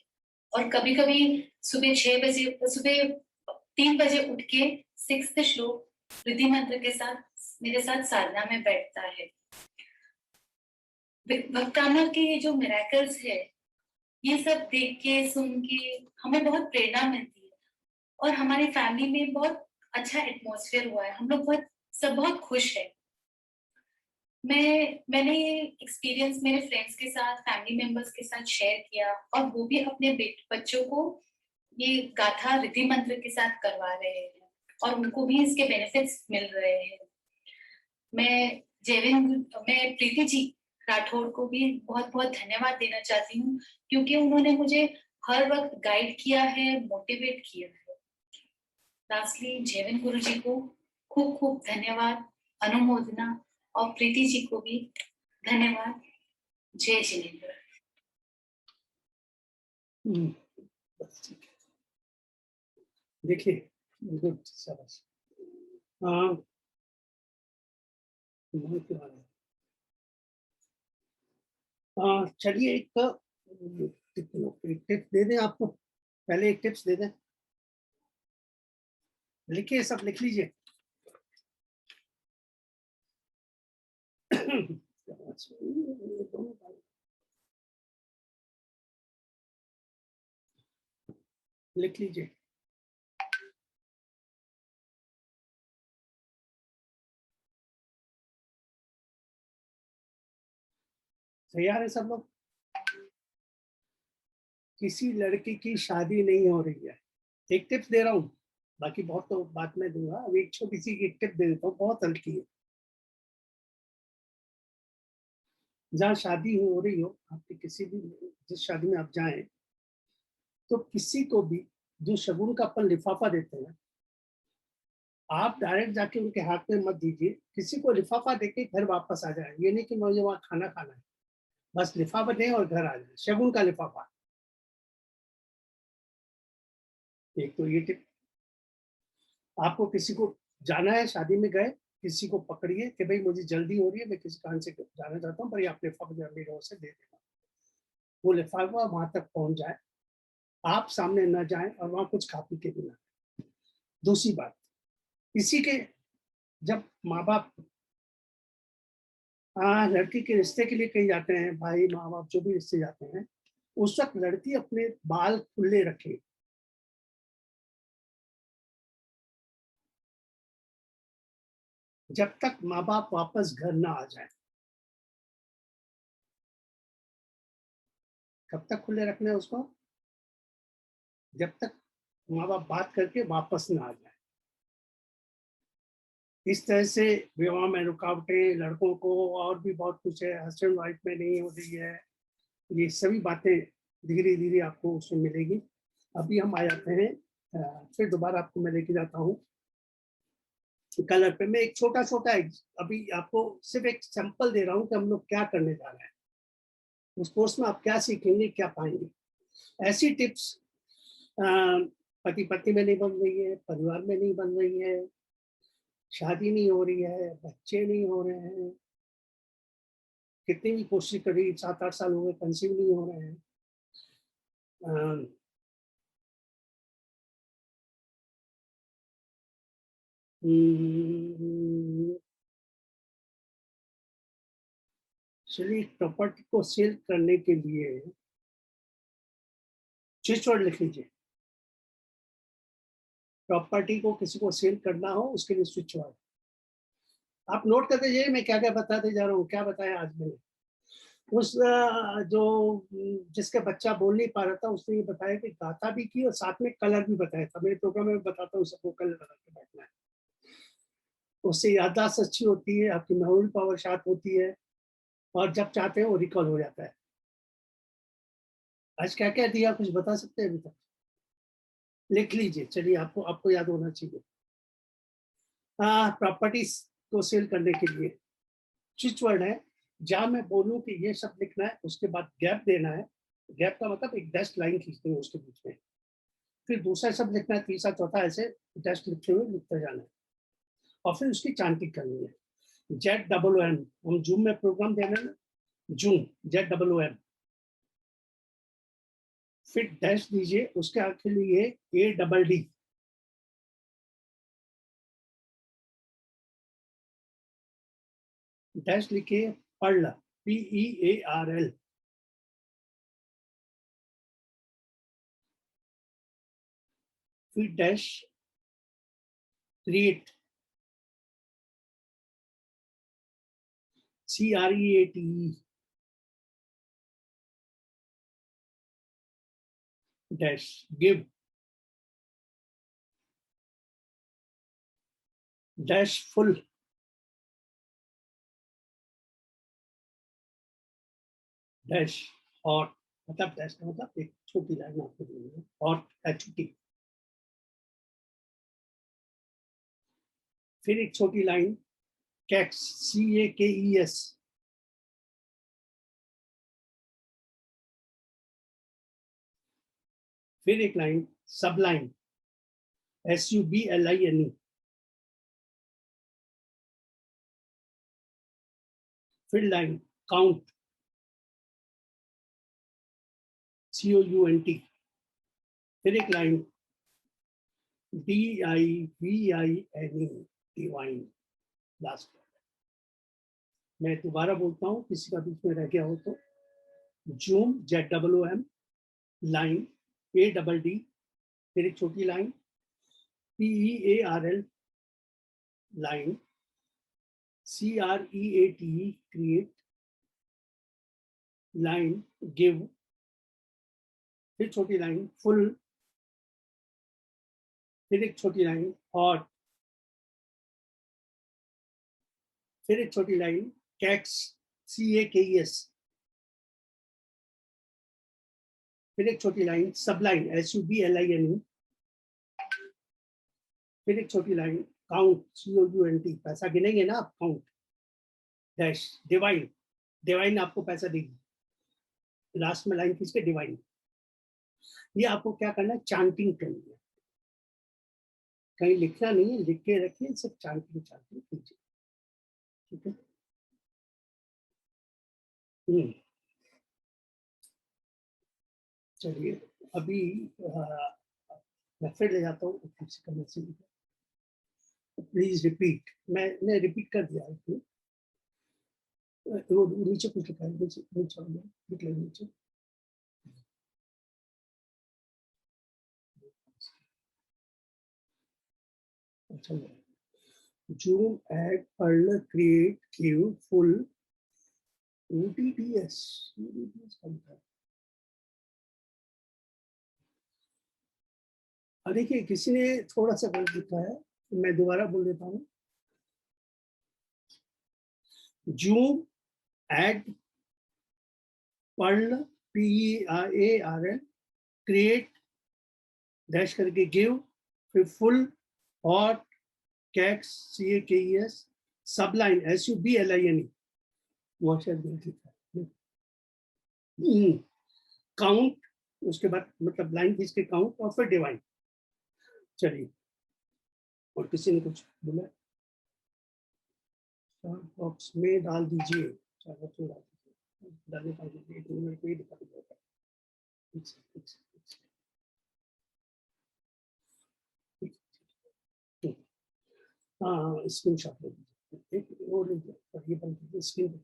और कभी कभी सुबह 3 बजे उठ के 6th श्लोक रिद्धि मंत्र के साथ मेरे साथ साधना में बैठता है। भक्तामर के ये जो मिरेकल्स है ये सब देख के सुन के हमें बहुत प्रेरणा मिलती है और हमारी फैमिली में बहुत अच्छा एटमॉस्फेयर हुआ है। हम लोग बहुत खुश है। मैंने ये एक्सपीरियंस मेरे फ्रेंड्स के साथ, फैमिली मेंबर्स के साथ शेयर किया और वो भी अपने बच्चों को ये गाथा रिद्धि मंत्र के साथ करवा रहे हैं और उनको भी इसके बेनिफिट्स मिल रहे हैं। मैं प्रीति जी राठौड़ को भी बहुत बहुत धन्यवाद देना चाहती हूँ क्योंकि उन्होंने मुझे हर वक्त गाइड किया है, मोटिवेट किया है। लास्टली जयविन गुरु जी को खूब खूब धन्यवाद, अनुमोदना और प्रीति जी को भी धन्यवाद। जय जिनेंद्र। देखिए गुड शाबाश। चलिए एक टिप्स दे दें आपको। पहले एक टिप्स दे दें, लिखिए, सब लिख लीजिए। लिख लीजिए। तैयार है सब लोग? किसी लड़की की शादी नहीं हो रही है, एक टिप्स दे रहा हूँ, बाकी बहुत तो बात मैं दूंगा। अभी एक छोटी सी एक टिप दे देता हूँ, बहुत हल्की है। जहाँ शादी हो रही हो आपकी, किसी भी जिस शादी में आप जाएं, तो किसी को भी जो शगुन का अपन लिफाफा देते हैं, आप डायरेक्ट जाके उनके हाथ में मत दीजिए। किसी को लिफाफा देके घर वापस आ जाए। ये नहीं कि मुझे वहाँ खाना खाना है, बस लिफाफा दें और घर आ जाए। शगुन का लिफाफा। एक तो ये टिप। आपको किसी को जाना है, शादी में गए, किसी को पकड़िए कि भाई मुझे जल्दी हो रही है, मैं किसी कारण से जाना चाहता हूँ, पर ये आप लिफाफा मेरे ओर से दे देना। वो लिफाफा वहां तक पहुंच जाए, आप सामने न जाएं और वहां कुछ खा पी के भी ना। दूसरी बात, इसी के जब माँ बाप लड़की के रिश्ते के लिए कहीं जाते हैं, भाई माँ बाप जो भी रिश्ते जाते हैं, उस वक्त लड़की अपने बाल खुले रखे। जब तक माँ बाप वापस घर ना आ जाए। कब तक खुले रखना है उसको? जब तक माँ बाप बात करके वापस ना आ जाए। इस तरह से विवाह में रुकावटें लड़कों को और भी बहुत कुछ है, हस्बैंड वाइफ में नहीं हो रही है, ये सभी बातें धीरे धीरे आपको उसमें मिलेगी। अभी हम आ जाते हैं, फिर दोबारा आपको मैं लेके जाता हूँ कलर पे। मैं एक छोटा अभी आपको सिर्फ एक सैंपल दे रहा हूँ कि हम लोग क्या करने जा रहे हैं। उस कोर्स में आप क्या सीखेंगे, क्या पाएंगे। ऐसी टिप्स पति पत्नी में नहीं बन रही है, परिवार में नहीं बन रही है, शादी नहीं हो रही है, बच्चे नहीं हो रहे हैं, कितनी भी कोशिश करी, 7-8 साल हो गए, कंसीव नहीं हो रहे हैं। चलिए, प्रॉपर्टी को सेल करने के लिए स्विच वर्ड लिख लीजिए। प्रॉपर्टी को किसी को सेल करना हो उसके लिए स्विच वर्ड आप नोट करते जाइए। मैं क्या क्या बताते जा रहा हूँ, क्या बताया आज मैंने। उस जो जिसका बच्चा बोल नहीं पा रहा था उसने ये बताया कि गाथा भी की और साथ में कलर भी बताया था। मेरे प्रोग्राम में बताता हूँ सबको कलर बता के बैठना है। उससे याददाश्त अच्छी होती है, आपकी मेमोरी पावर शार्प होती है और जब चाहते हैं वो रिकॉल हो जाता है। आज क्या क्या दिया, कुछ बता सकते हैं अभी तक? लिख लीजिए, चलिए आपको याद होना चाहिए। प्रॉपर्टीज को सेल करने के लिए स्विच वर्ड है, जहां मैं बोलूं कि ये सब लिखना है, उसके बाद गैप देना है। गैप का मतलब एक डैश लाइन खींचते हैं उसके बीच में, फिर दूसरा सब लिखना है, तीसरा चौथा ऐसे डैश लिखते हुए लिखते जाना है और फिर उसकी चांटिंग करनी है। ZOOM, हम जूम में प्रोग्राम देना है, जूम ZOOM, फिर डैश दीजिए, उसके आखिर लिए ADD, डैश लिखिए पर्ल, PEARL, फिर dash create, CREATE, dash give, dash full, dash hot, मतलब डैश का मतलब एक छोटी लाइन आपको देनी है, हॉट HOT, फिर एक छोटी लाइन कैक्स, CAKES, फिर एक लाइन सबलाइन, SUBLINE, फिर लाइन काउंट, COUNT, फिर एक लाइन DIVINE, डिवाइन, लास्ट। मैं दोबारा बोलता हूँ, किसी का बीच में रह गया हो तो। जूम ZOOM, लाइन ADD, फिर एक छोटी line PEARL, line CREATE, create, line give, फिर छोटी लाइन फुल, फिर एक छोटी लाइन हॉट, फिर एक छोटी लाइन कैक्स, CAKES, फिर एक छोटी लाइन सबलाइन, SUBLINE, फिर एक छोटी लाइन काउंट, COUNT, पैसा गिनेंगे ना आप, काउंट, डैश डिवाइन, डिवाइन आपको पैसा देगी, लास्ट में लाइन खींच के डिवाइन। ये आपको क्या करना है, चांटिंग करनी है, कहीं लिखना नहीं है, लिख के रखिए, सिर्फ चांटिंग कीजिए, ठीक है। चलिए अभी मैं फिर ले जाता हूँ प्लीज रिपीट। मैंने रिपीट कर दिया है, वो नीचे कुछ लिखा है, नीचे लिख ले नीचे। अच्छा, zoom add pearl create give full UTTS देखिए किसी ने थोड़ा सा गलत लिखा है, मैं दोबारा बोल देता हूँ। Zoom add pearl PEARL, create dash करके गिव, फिर full hot cakes CAKES, subline SUBLINE, वो शायद गलत लिखा है, काउंट, उसके बाद मतलब लाइन खींच के काउंट और फिर डिवाइन। चलिए, और किसी ने कुछ बोला? बॉक्स में डाल दीजिए, चार बॉक्स में डाल दीजिए, डालने का एक मिनट को ही दिखा दीजिएगा। हाँ, स्क्रीन शॉट ले लीजिए, एक वो लीजिए और ये बंद कीजिए स्क्रीन।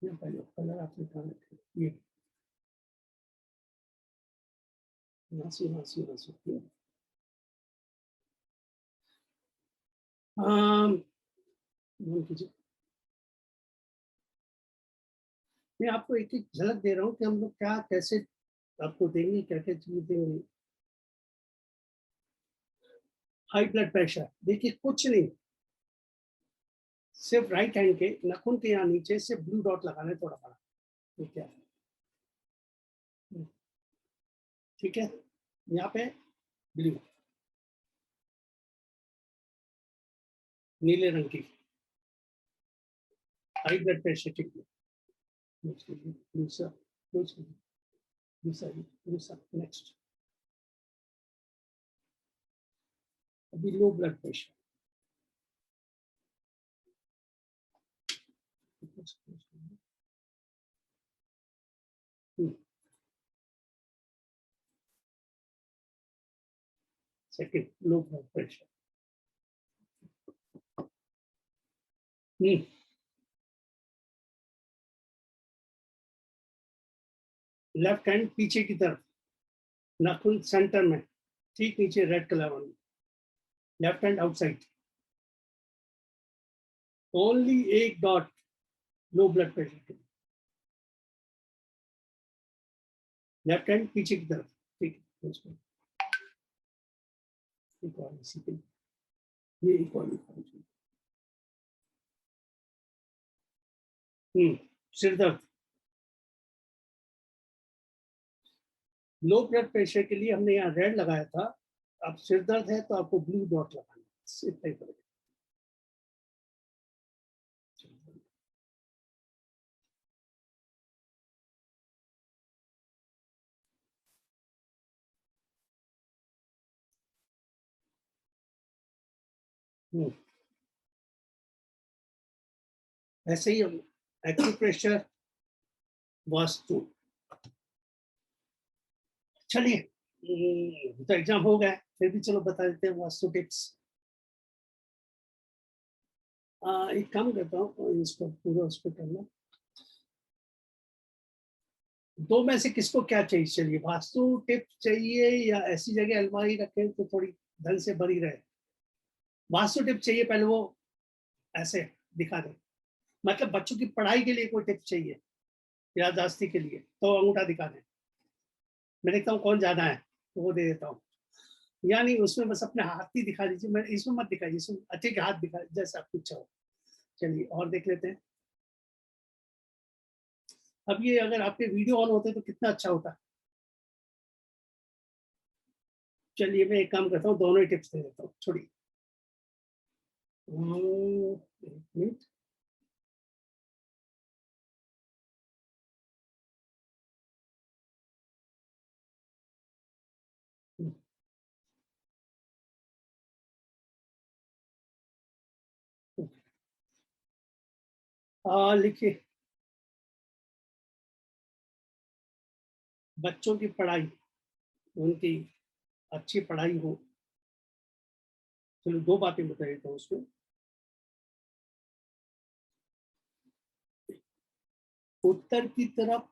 पहले कलर आपने ध्यान रखें, ये नासी नासी नासी बंद कीजिए। मैं आपको एक एक झलक दे रहा हूँ कि हम लोग क्या कैसे आपको देंगे, क्या क्या चीज देंगे। हाई ब्लड प्रेशर, देखिए कुछ नहीं, सिर्फ राइट हैंड के नाखून के यहाँ नीचे से ब्लू डॉट लगाना है थोड़ा बड़ा, ठीक है? ठीक है, यहाँ पे ब्लू, नीले रंग की हाई ब्लड प्रेशर, ठीक है? दूसरा दूसरा दूसरा दूसरा नेक्स्ट, अभी low blood pressure, second low blood pressure, left hand पीछे की तरफ, नाखून सेंटर में, ठीक नीचे रेड कलर वाली, लेफ्ट हैंड आउटसाइड, ओनली एक डॉट लो ब्लड प्रेशर के, लेफ्ट हैंड पीछे की तरफ, ठीक है? ये सिर दर्द, लो ब्लड प्रेशर के लिए हमने यहाँ रेड लगाया था, अब सिर दर्द है तो आपको ब्लू डॉट लगाना है, इतना ही फर्क है। ऐसे ही हम एक्यूप्रेशर, वास्तु, चलिए तो एग्जाम हो गया, फिर भी चलो बता देते हैं वास्तु टिप्स। एक काम करता हूँ, इसको पूरा उस पर करना, दो में से किसको क्या चाहिए? चलिए, वास्तु टिप चाहिए या ऐसी जगह अलमारी रखें तो थोड़ी धन से भरी रहे? वास्तु टिप चाहिए, पहले वो ऐसे दिखा दें, मतलब बच्चों की पढ़ाई के लिए कोई टिप चाहिए, याददाश्ती के लिए, तो अंगूठा दिखा दें, मैं देखता हूँ कौन ज्यादा है तो वो दे देता हूँ, या नहीं उसमें बस अपने हाथ ही दिखा दीजिए, मैं इसमें मत दिखाइए, इसमें अच्छे के हाथ दिखा, जैसा आपको इच्छा हो। चलिए और देख लेते हैं। अब ये अगर आपके वीडियो ऑन होते तो कितना अच्छा होता। चलिए मैं एक काम करता हूँ, दोनों ही टिप्स दे देता हूँ, छोड़िए। एक मिनट, लिखिए, बच्चों की पढ़ाई, उनकी अच्छी पढ़ाई हो। चलो दो बातें बता देता हूँ उसमें। उत्तर की तरफ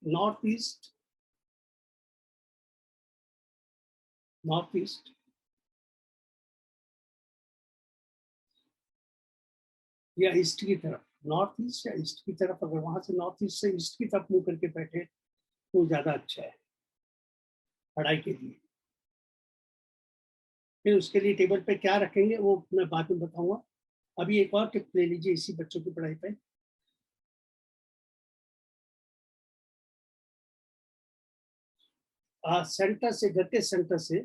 नॉर्थ ईस्ट, नॉर्थ ईस्ट, या ईस्ट की तरफ, नॉर्थ ईस्ट या ईस्ट की तरफ, अगर वहां से नॉर्थ ईस्ट से ईस्ट की तरफ मुंह करके बैठे तो ज्यादा अच्छा है पढ़ाई के लिए। फिर उसके लिए टेबल पे क्या रखेंगे वो मैं बाद में बताऊंगा। अभी एक और टिप ले लीजिए इसी बच्चों की पढ़ाई पे। सेंटर से, घर के सेंटर से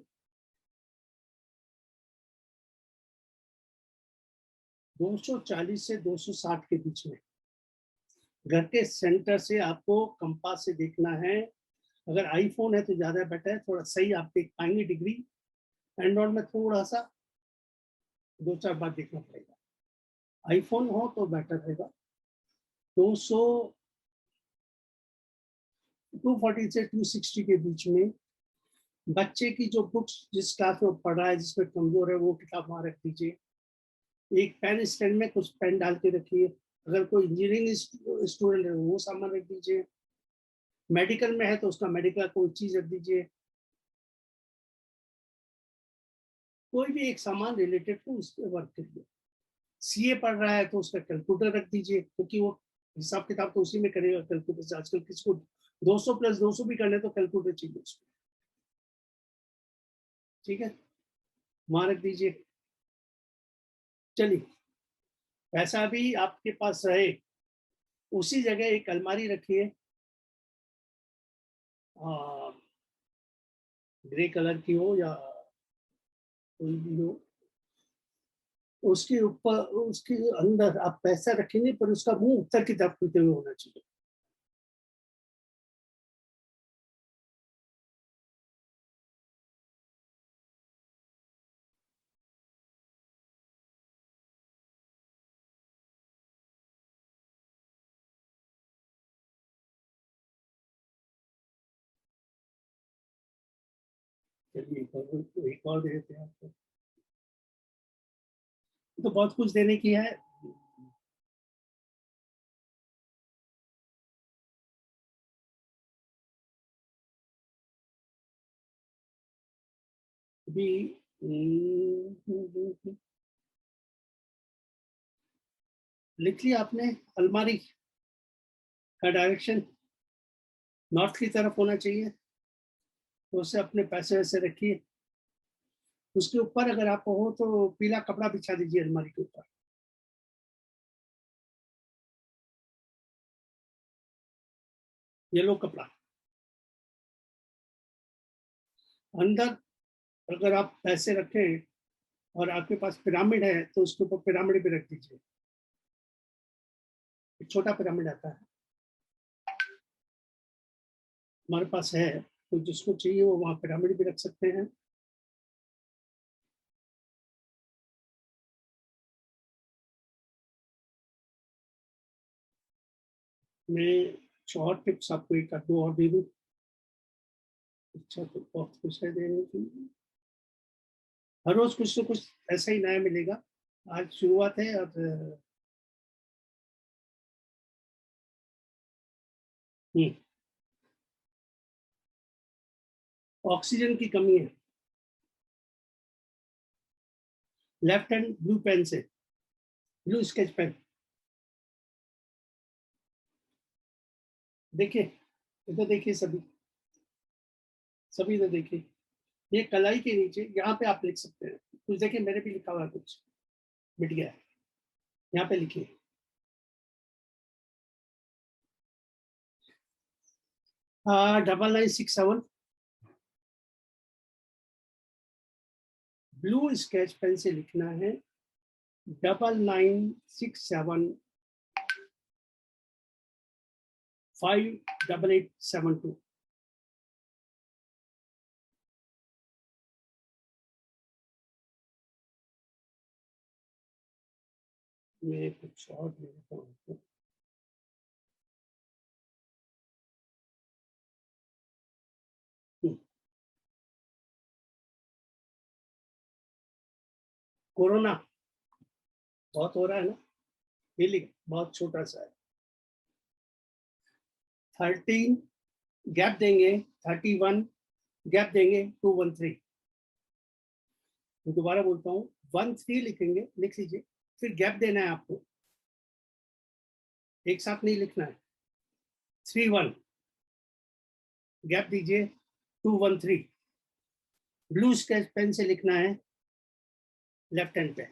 240 से 260 के बीच में, घर के सेंटर से आपको कंपास से देखना है। अगर आईफोन है तो ज्यादा बेटर है, थोड़ा सही आप देख पाएंगे डिग्री। एंड्रॉइड में थोड़ा सा 2-4 बार देखना पड़ेगा। आईफोन हो तो बेटर रहेगा। 240 से 260 के बीच में बच्चे की जो बुक्स जिस क्लास में पढ़ रहा है, जिसमें कमजोर है, वो किताब वहां रख दीजिए। एक पेन स्टैंड में कुछ पेन डाल के रखिए। अगर कोई इंजीनियरिंग स्टूडेंट है वो सामान रख दीजिए। मेडिकल में है तो उसका मेडिकल कोई चीज रख दीजिए। कोई भी एक सामान रिलेटेड तो उस पर वर्क करिए। सीए पढ़ रहा है तो उसका कैलकुलेटर रख दीजिए, क्योंकि वो हिसाब किताब तो उसी में करेगा कैलकुलेटर से। आजकल किसको 200 + 200 भी करने तो कैलकुलेटर चाहिए उसको, ठीक है, वहां रख दीजिए। चलिए, पैसा भी आपके पास रहे, उसी जगह एक अलमारी रखिए, ग्रे कलर की हो या कोई भी हो। उसके ऊपर, उसके अंदर आप पैसा रखेंगे पर उसका मुंह उत्तर की तरफ खुलते हुए होना चाहिए। चलिए एक और दे देते हैं आपको। तो बहुत कुछ देने की है। अभी लिख लिया आपने। अलमारी का डायरेक्शन नॉर्थ की तरफ होना चाहिए, तो उससे अपने पैसे वैसे रखिए। उसके ऊपर अगर आप हो तो पीला कपड़ा बिछा दीजिए अलमारी के ऊपर। येलो कपड़ा। अंदर अगर आप पैसे रखें और आपके पास पिरामिड है तो उसके ऊपर पिरामिड भी रख दीजिए। एक छोटा पिरामिड आता है, हमारे पास है, तो जिसको चाहिए वो वहां पिरामिड भी रख सकते हैं। मैं कुछ और टिप्स आपको एक दो और दे दूं। अच्छा, तो बहुत कुछ है देने की। हर रोज कुछ तो कुछ ऐसा ही नया मिलेगा। आज शुरुआत है और ऑक्सीजन की कमी है। लेफ्ट हैंड ब्लू पेन से, ब्लू स्केच पेन, देखिए, ये तो देखिए, सभी सभी तो देखिए, ये कलाई के नीचे यहाँ पे आप लिख सकते हैं कुछ। देखिए मेरे भी लिखा हुआ है, कुछ मिट गया है, यहाँ पे लिखिए 9967। ब्लू स्केच पेन से लिखना है 9967 58872। मैं कुछ और दे देता हूँ आपको। कोरोना बहुत हो रहा है ना, ये लिख, बहुत छोटा सा है। 13 गैप देंगे, 31 गैप देंगे, 213। मैं दोबारा बोलता हूँ, 13 लिखेंगे, लिख लीजिए, फिर गैप देना है आपको, एक साथ नहीं लिखना है। 31 गैप दीजिए, 213। ब्लू स्केच पेन से लिखना है लेफ्ट हैंड पे।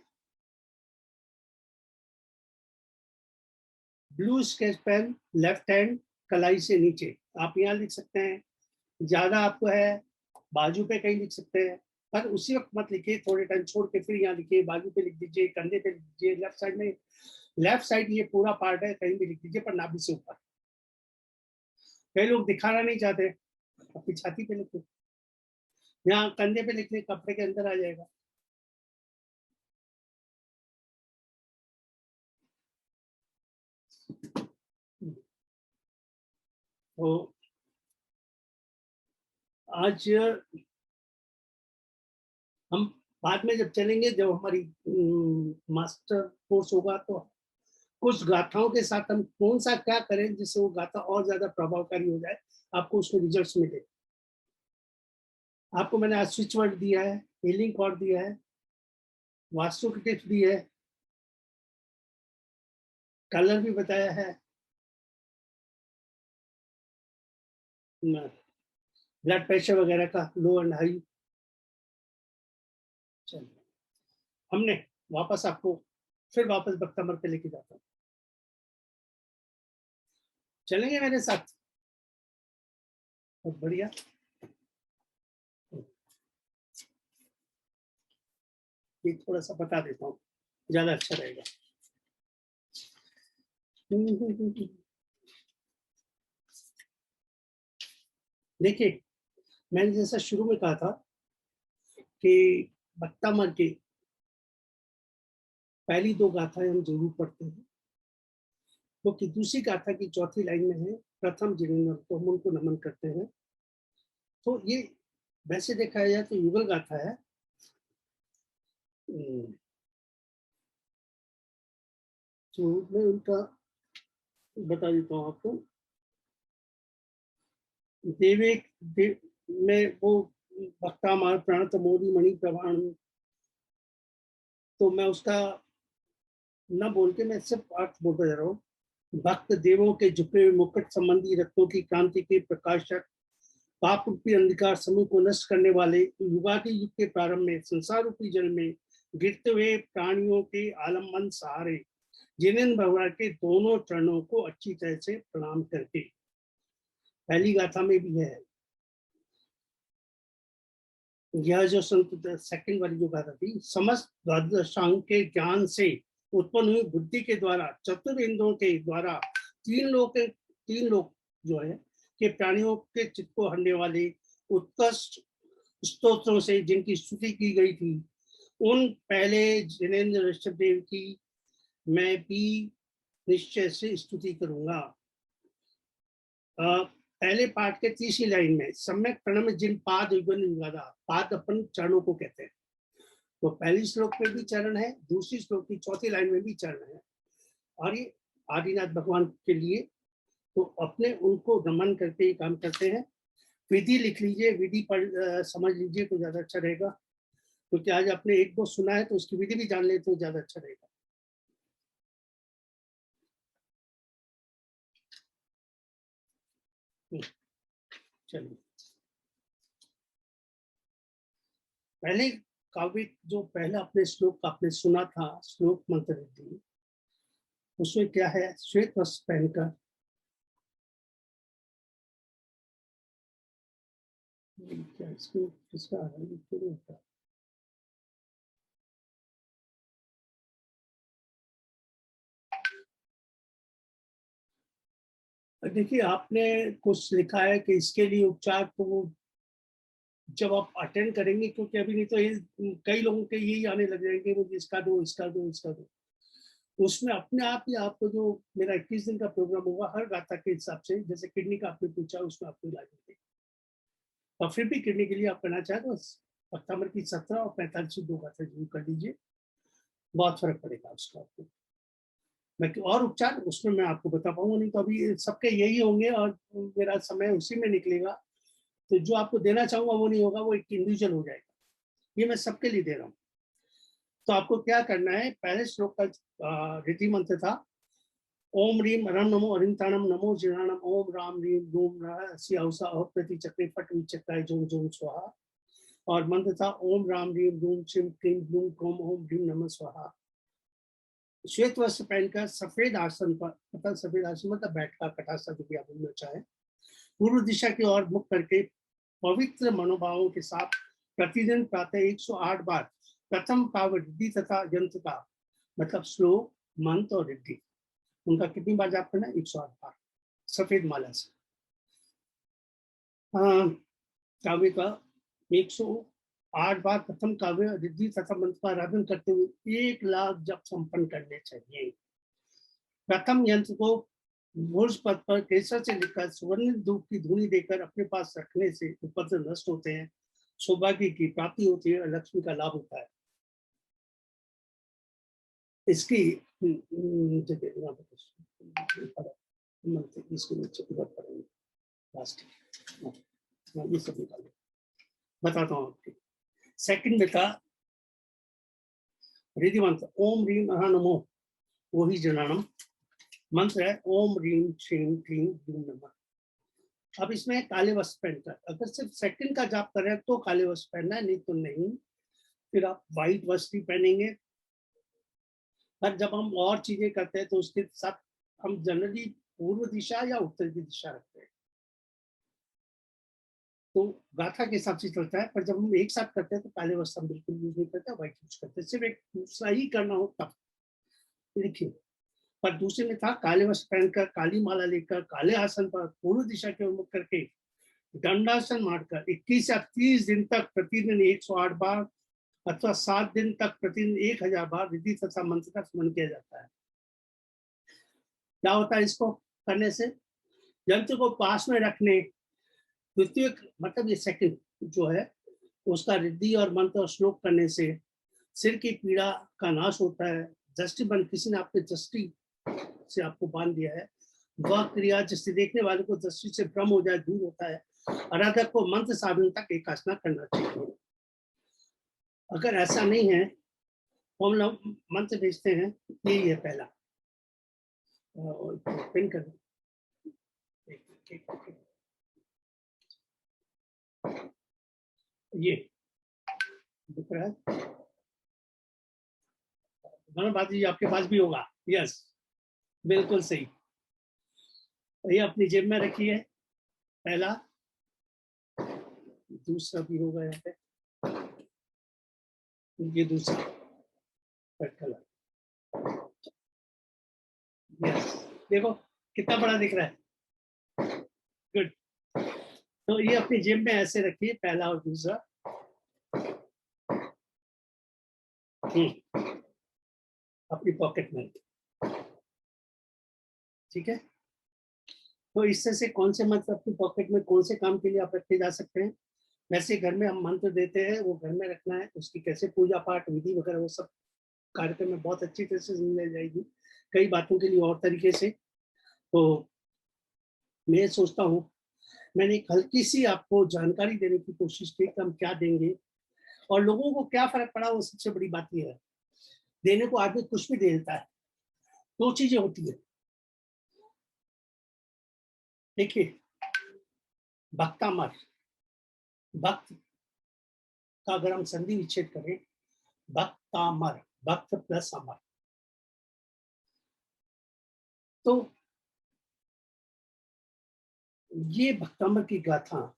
Blue sketch pen left hand, कलाई से नीचे। आप यहाँ लिख सकते हैं ज्यादा आपको है बाजू पे कहीं लिख सकते हैं, पर उसी वक्त मत लिखिए, थोड़े टाइम छोड़ के फिर यहाँ लिखिए, बाजू पे लिख दीजिए, कंधे पे लिख दीजिए, लेफ्ट साइड में, लेफ्ट साइड ये पूरा पार्ट है, कहीं भी लिख दीजिए, पर नाभि से ऊपर। कई लोग दिखाना नहीं चाहते, अपनी छाती पे लिखो, यहाँ कंधे पे लिखने कपड़े के अंदर आ जाएगा। तो आज हम बाद में जब चलेंगे, जब हमारी मास्टर कोर्स होगा, तो कुछ गाथाओं के साथ हम कौन सा क्या करें जिससे वो गाथा और ज्यादा प्रभावकारी हो जाए, आपको उसमें रिजल्ट्स मिले। आपको मैंने आज स्विच वर्ड दिया है, हीलिंग कॉर्ड दिया है, वास्तु की टिप्स दी है, कलर भी बताया है, ब्लड प्रेशर वगैरह का लो एंड हाई। चलिए, हमने वापस आपको फिर वापस बख्तामर पे लेके जाता हूँ, चलेंगे मेरे साथ? बहुत बढ़िया। ये थोड़ा सा बता देता हूँ, ज्यादा अच्छा रहेगा। देखिए, मैंने जैसा शुरू में कहा था कि बख्तामर की पहली दो गाथाएं हम जरूर पढ़ते हैं, क्योंकि दूसरी गाथा की चौथी लाइन में है प्रथम जिनेन्द्र, तो हम उनको नमन करते हैं। तो ये वैसे देखा जाए तो युगल गाथा है। तो मैं उनका बता देता हूँ आपको। में वो भक्तामार प्रणत मोदी मणि प्रवाण, तो मैं उसका न बोल के मैं सिर्फ अर्थ बोलता जा रहा हूँ। भक्त देवों के झुके हुए मुकुट संबंधी रत्नों की क्रांति के प्रकाशक, पाप रूपी अंधकार समूह को नष्ट करने वाले, युगादि युग के प्रारंभ में संसार रूपी जल में गिरते हुए प्राणियों के आलम्बन सहारे जिनेन्द्र भगवान के दोनों चरणों को अच्छी तरह से प्रणाम करके, पहली गाथा में भी है यह जो संत सेकंड वाली जो गाथा थी, समस्त द्वादशांग के ज्ञान से उत्पन्न हुई बुद्धि के द्वारा चतुर इंद्रों के द्वारा तीन लोग जो है के प्राणियों के चित्त को हरने वाले उत्कृष्ट स्तोत्रों से जिनकी स्तुति की गई थी, उन पहले जिनेन्द्र ऋषभ देव की मैं भी निश्चय से स्तुति करूंगा। पहले पाठ के तीसरी लाइन में सम्यक प्रणम जिन पाद युगन युगादा, पाद अपन चरणों को कहते हैं। तो पहली श्लोक में भी चरण है, दूसरी श्लोक की चौथी लाइन में भी चरण है, और ये आदिनाथ भगवान के लिए, तो अपने उनको नमन करके ही काम करते हैं। विधि लिख लीजिए, विधि पर समझ लीजिए तो ज्यादा अच्छा रहेगा, क्योंकि आज आपने एक दो सुना है तो उसकी विधि भी जान ले तो ज्यादा अच्छा रहेगा। चलिए, पहले काव्य जो पहला अपने श्लोक आपने सुना था, श्लोक मंत्र थी, उसमें क्या है, श्वेत वस्त्र पहनकर क्या इसको किसका है, देखिए आपने कुछ लिखा है कि इसके लिए उपचार, तो जब आप अटेंड करेंगे, क्योंकि अभी नहीं तो ये कई लोगों के यही आने लग जाएंगे, मुझे इसका दो इसका दो इसका दो, उसमें अपने आप ही आपको जो मेरा 21 दिन का प्रोग्राम होगा, हर गाथा के हिसाब से, जैसे किडनी का आपने पूछा उसमें आपको इलाज मिलेगा। और फिर भी किडनी के लिए आप करना चाहे तो बख्तामर की 17 और 45 दो गाथा जरूर कर लीजिए, बहुत फर्क पड़ेगा उसका आपको। मैं और उपचार उसमें मैं आपको बता पाऊंगा नहीं, तो अभी सबके यही होंगे और मेरा समय उसी में निकलेगा, तो जो आपको देना चाहूंगा वो नहीं होगा, वो एक इंडिविजुअल हो जाएगा। ये मैं सबके लिए दे रहा हूँ। तो आपको क्या करना है, पहले श्लोक का रिद्धि मंत्र था ओम रीम रम नमो अरिंताणम नमो जिनाणम ओम राम रीम डूम सियाउसा और प्रति चक्रे फट विचक्राय जोम जोम स्वाहा, और मंत्र था ओम राम रीम डूम शिव क्लीम ब्लूम कोम ओम ह्रीम नमः स्वाहा। श्वेत वस्त्र पहनकर सफेद आसन पर, मतलब सफेद आसन मतलब बैठ का कटासा जो भी आप बोलना चाहे, पूर्व दिशा की ओर मुख करके पवित्र मनोभावों के साथ प्रतिदिन प्रातः 108 बार प्रथम काव्य रिद्धि तथा यंत्र का मतलब श्लोक मंत्र और रिद्धि उनका कितनी बार जाप करना है? 108 बार सफेद माला से। काव्य का 108 बार प्रथम काव्य रिद्धि तथा मंत्र का आराधन करते हुए 1 लाख जप संपन्न करने चाहिए। प्रथम यंत्र को भोज पद पर केसर से लिखकर सुवर्ण धूप की धूनी देकर अपने पास रखने से उपद्रव नष्ट होते हैं, सौभाग्य की प्राप्ति होती है और लक्ष्मी का लाभ होता है। इसकी ये सब निकालो, बताता हूँ आपको। सेकंड में था रिद्धि मंत्र ओम ह्रीम अहा नमो वही जनानम मंत्र है ओम ह्रीम श्रीम क्लीम ह्रीम नमः। अब इसमें काले वस्त्र पहनकर, अगर सिर्फ सेकंड का जाप कर रहे हैं तो काले वस्त्र पहनना है, नहीं तो नहीं। फिर आप व्हाइट वस्त्र ही पहनेंगे। पर जब हम और चीजें करते हैं तो उसके साथ हम जनरली पूर्व दिशा या उत्तर की दिशा रखते हैं, तो गाथा के हिसाब से चलता है। पर जब हम एक साथ करते हैं तो काले वस्त्र हम बिल्कुल यूज नहीं करते, व्हाइट यूज करते हैं। सिर्फ एक दूसरा ही करना हो तब लिखिए। पर दूसरे में था काले वस्त्र पहनकर, काली माला लेकर, काले आसन पर पूर्व दिशा के उन्मुख करके दंडासन मारकर 21 या 30 दिन तक प्रतिदिन 108 बार अथवा 7 दिन तक प्रतिदिन 1000 बार रिद्धि तथा मंत्र का स्मरण किया जाता है। क्या होता है इसको करने से? यंत्र को पास में रखने, द्वितीय मतलब ये सेकंड जो है उसका रिद्धि और मंत्र और श्लोक करने से सिर की पीड़ा का नाश होता है। दृष्टि बंद, किसी ने आपके दृष्टि से आपको बांध दिया है, वह क्रिया जिससे देखने वाले को दृष्टि से भ्रम हो जाए दूर होता है। आराधक को मंत्र साधन तक एकासना करना चाहिए। अगर ऐसा नहीं है तो हम लोग मंत्र भेजते हैं, यही है पहला। पिन कर ये दिख रहा है बाजी, आपके पास भी होगा। यस, बिल्कुल सही। ये अपनी जेब में रखिए, पहला। दूसरा भी होगा यहाँ पे, ये दूसरा रेड कलर। यस, देखो कितना बड़ा दिख रहा है। गुड। तो ये अपनी जेब में ऐसे रखिए, पहला और दूसरा। अपनी पॉकेट में, ठीक है। तो इससे से कौन से मंत्र अपनी पॉकेट में कौन से काम के लिए आप रखे जा सकते हैं? वैसे घर में हम मंत्र देते हैं, वो घर में रखना है। उसकी कैसे पूजा पाठ विधि वगैरह वो सब कार्यक्रम में बहुत अच्छी तरह से समझाई जाएगी, कई बातों के लिए और तरीके से। तो मैं सोचता हूँ मैंने एक हल्की सी आपको जानकारी देने की कोशिश की कि हम क्या देंगे और लोगों को क्या फर्क पड़ा, वो सबसे बड़ी बात यह है। देने को आदमी कुछ भी दे देता है। दो चीजें होती है, देखिए, भक्तामर, भक्त का अगर हम संधि विच्छेद करें, भक्तामर, भक्त प्लस अमर, तो ये भक्तामर की गाथा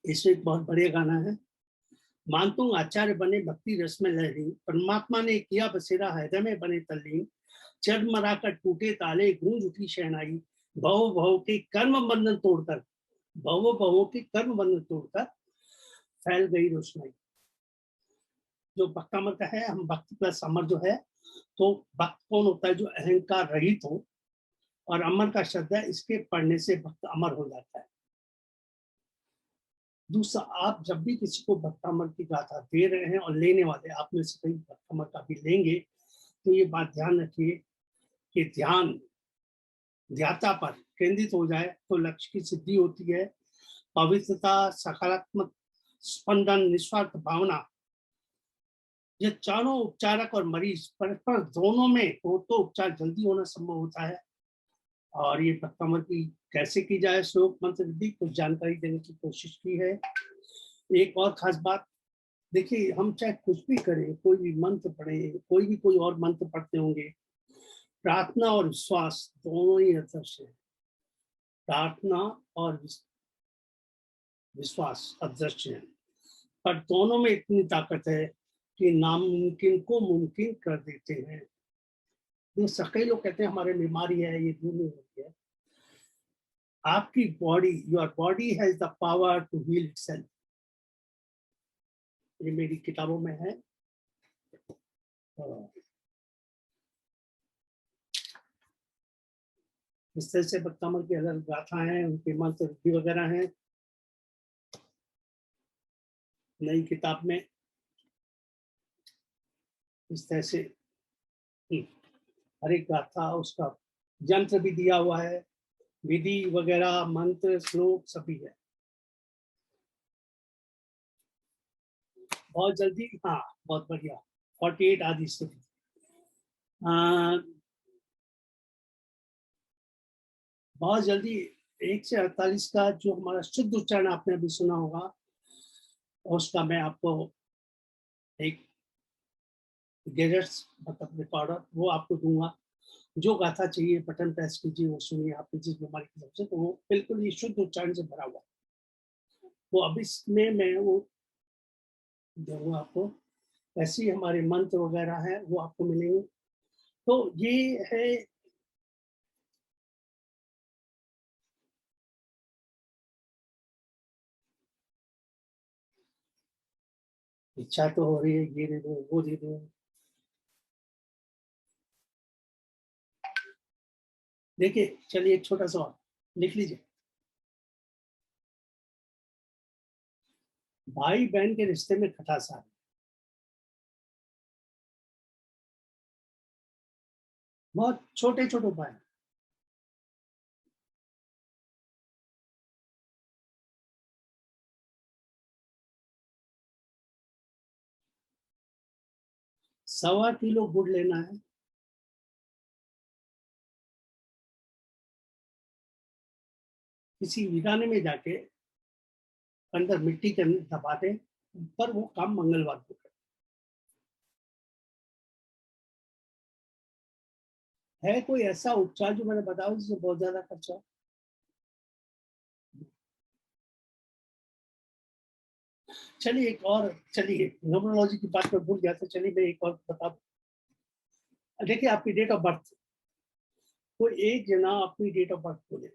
इसमें एक बहुत बढ़िया गाना है। मानतू आचार्य बने भक्ति रस में लहरी, परमात्मा ने किया बसेरा हृदय में बने तल्लीन, चढ़ मरा कर टूटे ताले गूंज उठी शहनाई, भव भव के कर्म बंधन तोड़कर, भव भवों के कर्म बंधन तोड़कर फैल गई रोशनाई। जो भक्तामर का है, हम भक्त प्लस अमर जो है, तो भक्त कौन होता है? जो अहंकार रहित हो, और अमर का शब्द है, इसके पढ़ने से भक्त अमर हो जाता है। दूसरा, आप जब भी किसी को भक्तामर की गाथा दे रहे हैं और लेने वाले आप में से कई भक्तामर का भी लेंगे, तो ये बात ध्यान रखिए कि ध्यान ध्याता पर केंद्रित हो जाए तो लक्ष्य की सिद्धि होती है। पवित्रता, सकारात्मक स्पंदन, निस्वार्थ भावना, ये चारों उपचारक और मरीज परस्पर दोनों में हो तो उपचार जल्दी होना संभव होता है। और ये भक्तामर की कैसे की जाए श्लोक मंत्र विधि कुछ जानकारी देने की कोशिश की है। एक और खास बात, देखिए हम चाहे कुछ भी करें, कोई भी मंत्र पढ़े, कोई और मंत्र पढ़ते होंगे, प्रार्थना और विश्वास दोनों ही अदृश्य है। प्रार्थना और विश्वास अदृश्य है, पर दोनों में इतनी ताकत है कि नामुमकिन को मुमकिन कर देते हैं। ये कई लोग कहते हैं हमारे बीमारी है, ये दूर नहीं होती है। आपकी body, your body has the power to heal itself. ये मेरी किताबों में है। इस तरह से भक्तामल की अलग गाथा है, उनके मंत्र वगैरह हैं नई किताब में। इस तरह से हर एक गाथा उसका यंत्र भी दिया हुआ है, विधि वगैरह, मंत्र, श्लोक सभी है। बहुत जल्दी, हाँ बहुत बढ़िया, 48 आदि स्तुति। बहुत जल्दी 1 से 48 का जो हमारा शुद्ध उच्चारण आपने अभी सुना होगा, और उसका मैं आपको एक गैजेट्स मतलब रिकॉर्डर वो आपको दूंगा। जो गाथा चाहिए बटन प्रेस कीजिए, वो सुनिए आपकी जिस बीमारी की सबसे, तो वो बिल्कुल ये शुद्ध उच्चारण से भरा हुआ है। वो अब इसमें मैं वो दूंगा आपको। ऐसे ही हमारे मंत्र वगैरह हैं वो आपको मिलेंगे। तो ये है इच्छा तो हो रही है, ये दे दो वो दे दो। देखिए चलिए एक छोटा सा और लिख लीजिए। भाई बहन के रिश्ते में खटास आ रही है। बहुत छोटे छोटे उपाय। सवा किलो गुड़ लेना है, किसी वीराने में जाके अंदर मिट्टी के अंदर दबा दें, पर वो काम मंगलवार को करें। है कोई ऐसा उपचार जो मैंने बताया जिसमें बहुत ज्यादा खर्चा? चलिए एक और, चलिए न्यूमरोलॉजी की बात में भूल गया था, चलिए मैं एक और बता दूं। देखिए आपकी डेट ऑफ बर्थ, कोई एक जना अपनी डेट ऑफ बर्थ बोले।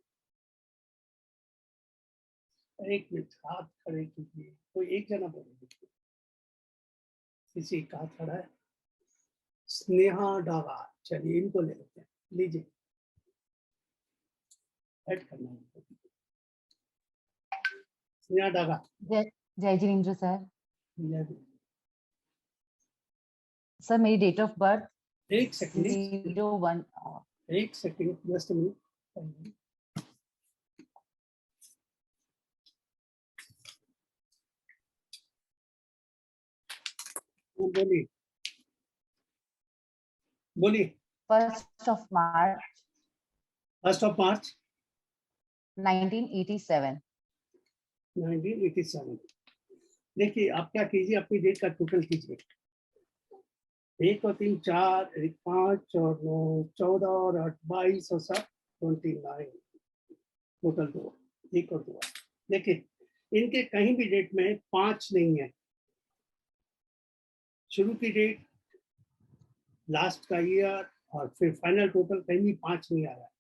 एक मिनट हाथ खड़े कीजिए, कोई एक जना बोले। किसी का हाथ खड़ा है, स्नेहा डागा। चलिए इनको ले लेते हैं, लीजिए ऐड करना है। स्नेहा डागा। जय जिनेंद्र सर। जय। सर मेरी डेट ऑफ बर्थ एक सेकंड, 01 एक सेकंड, जस्ट मिनट। बोलिए बोलिए। 1st of March 1st of March 1987। 1987। देखिए आप क्या कीजिए, अपनी डेट का टोटल कीजिए। 1 और 3 4, 1 5 और 9 14 और 8 22 और 7 29, टोटल 2, 1 और 2। देखिए इनके कहीं भी डेट में 5 नहीं है। शुरू की डेट, लास्ट का ईयर और फिर फाइनल टोटल कहीं भी 5 नहीं आ रहा है।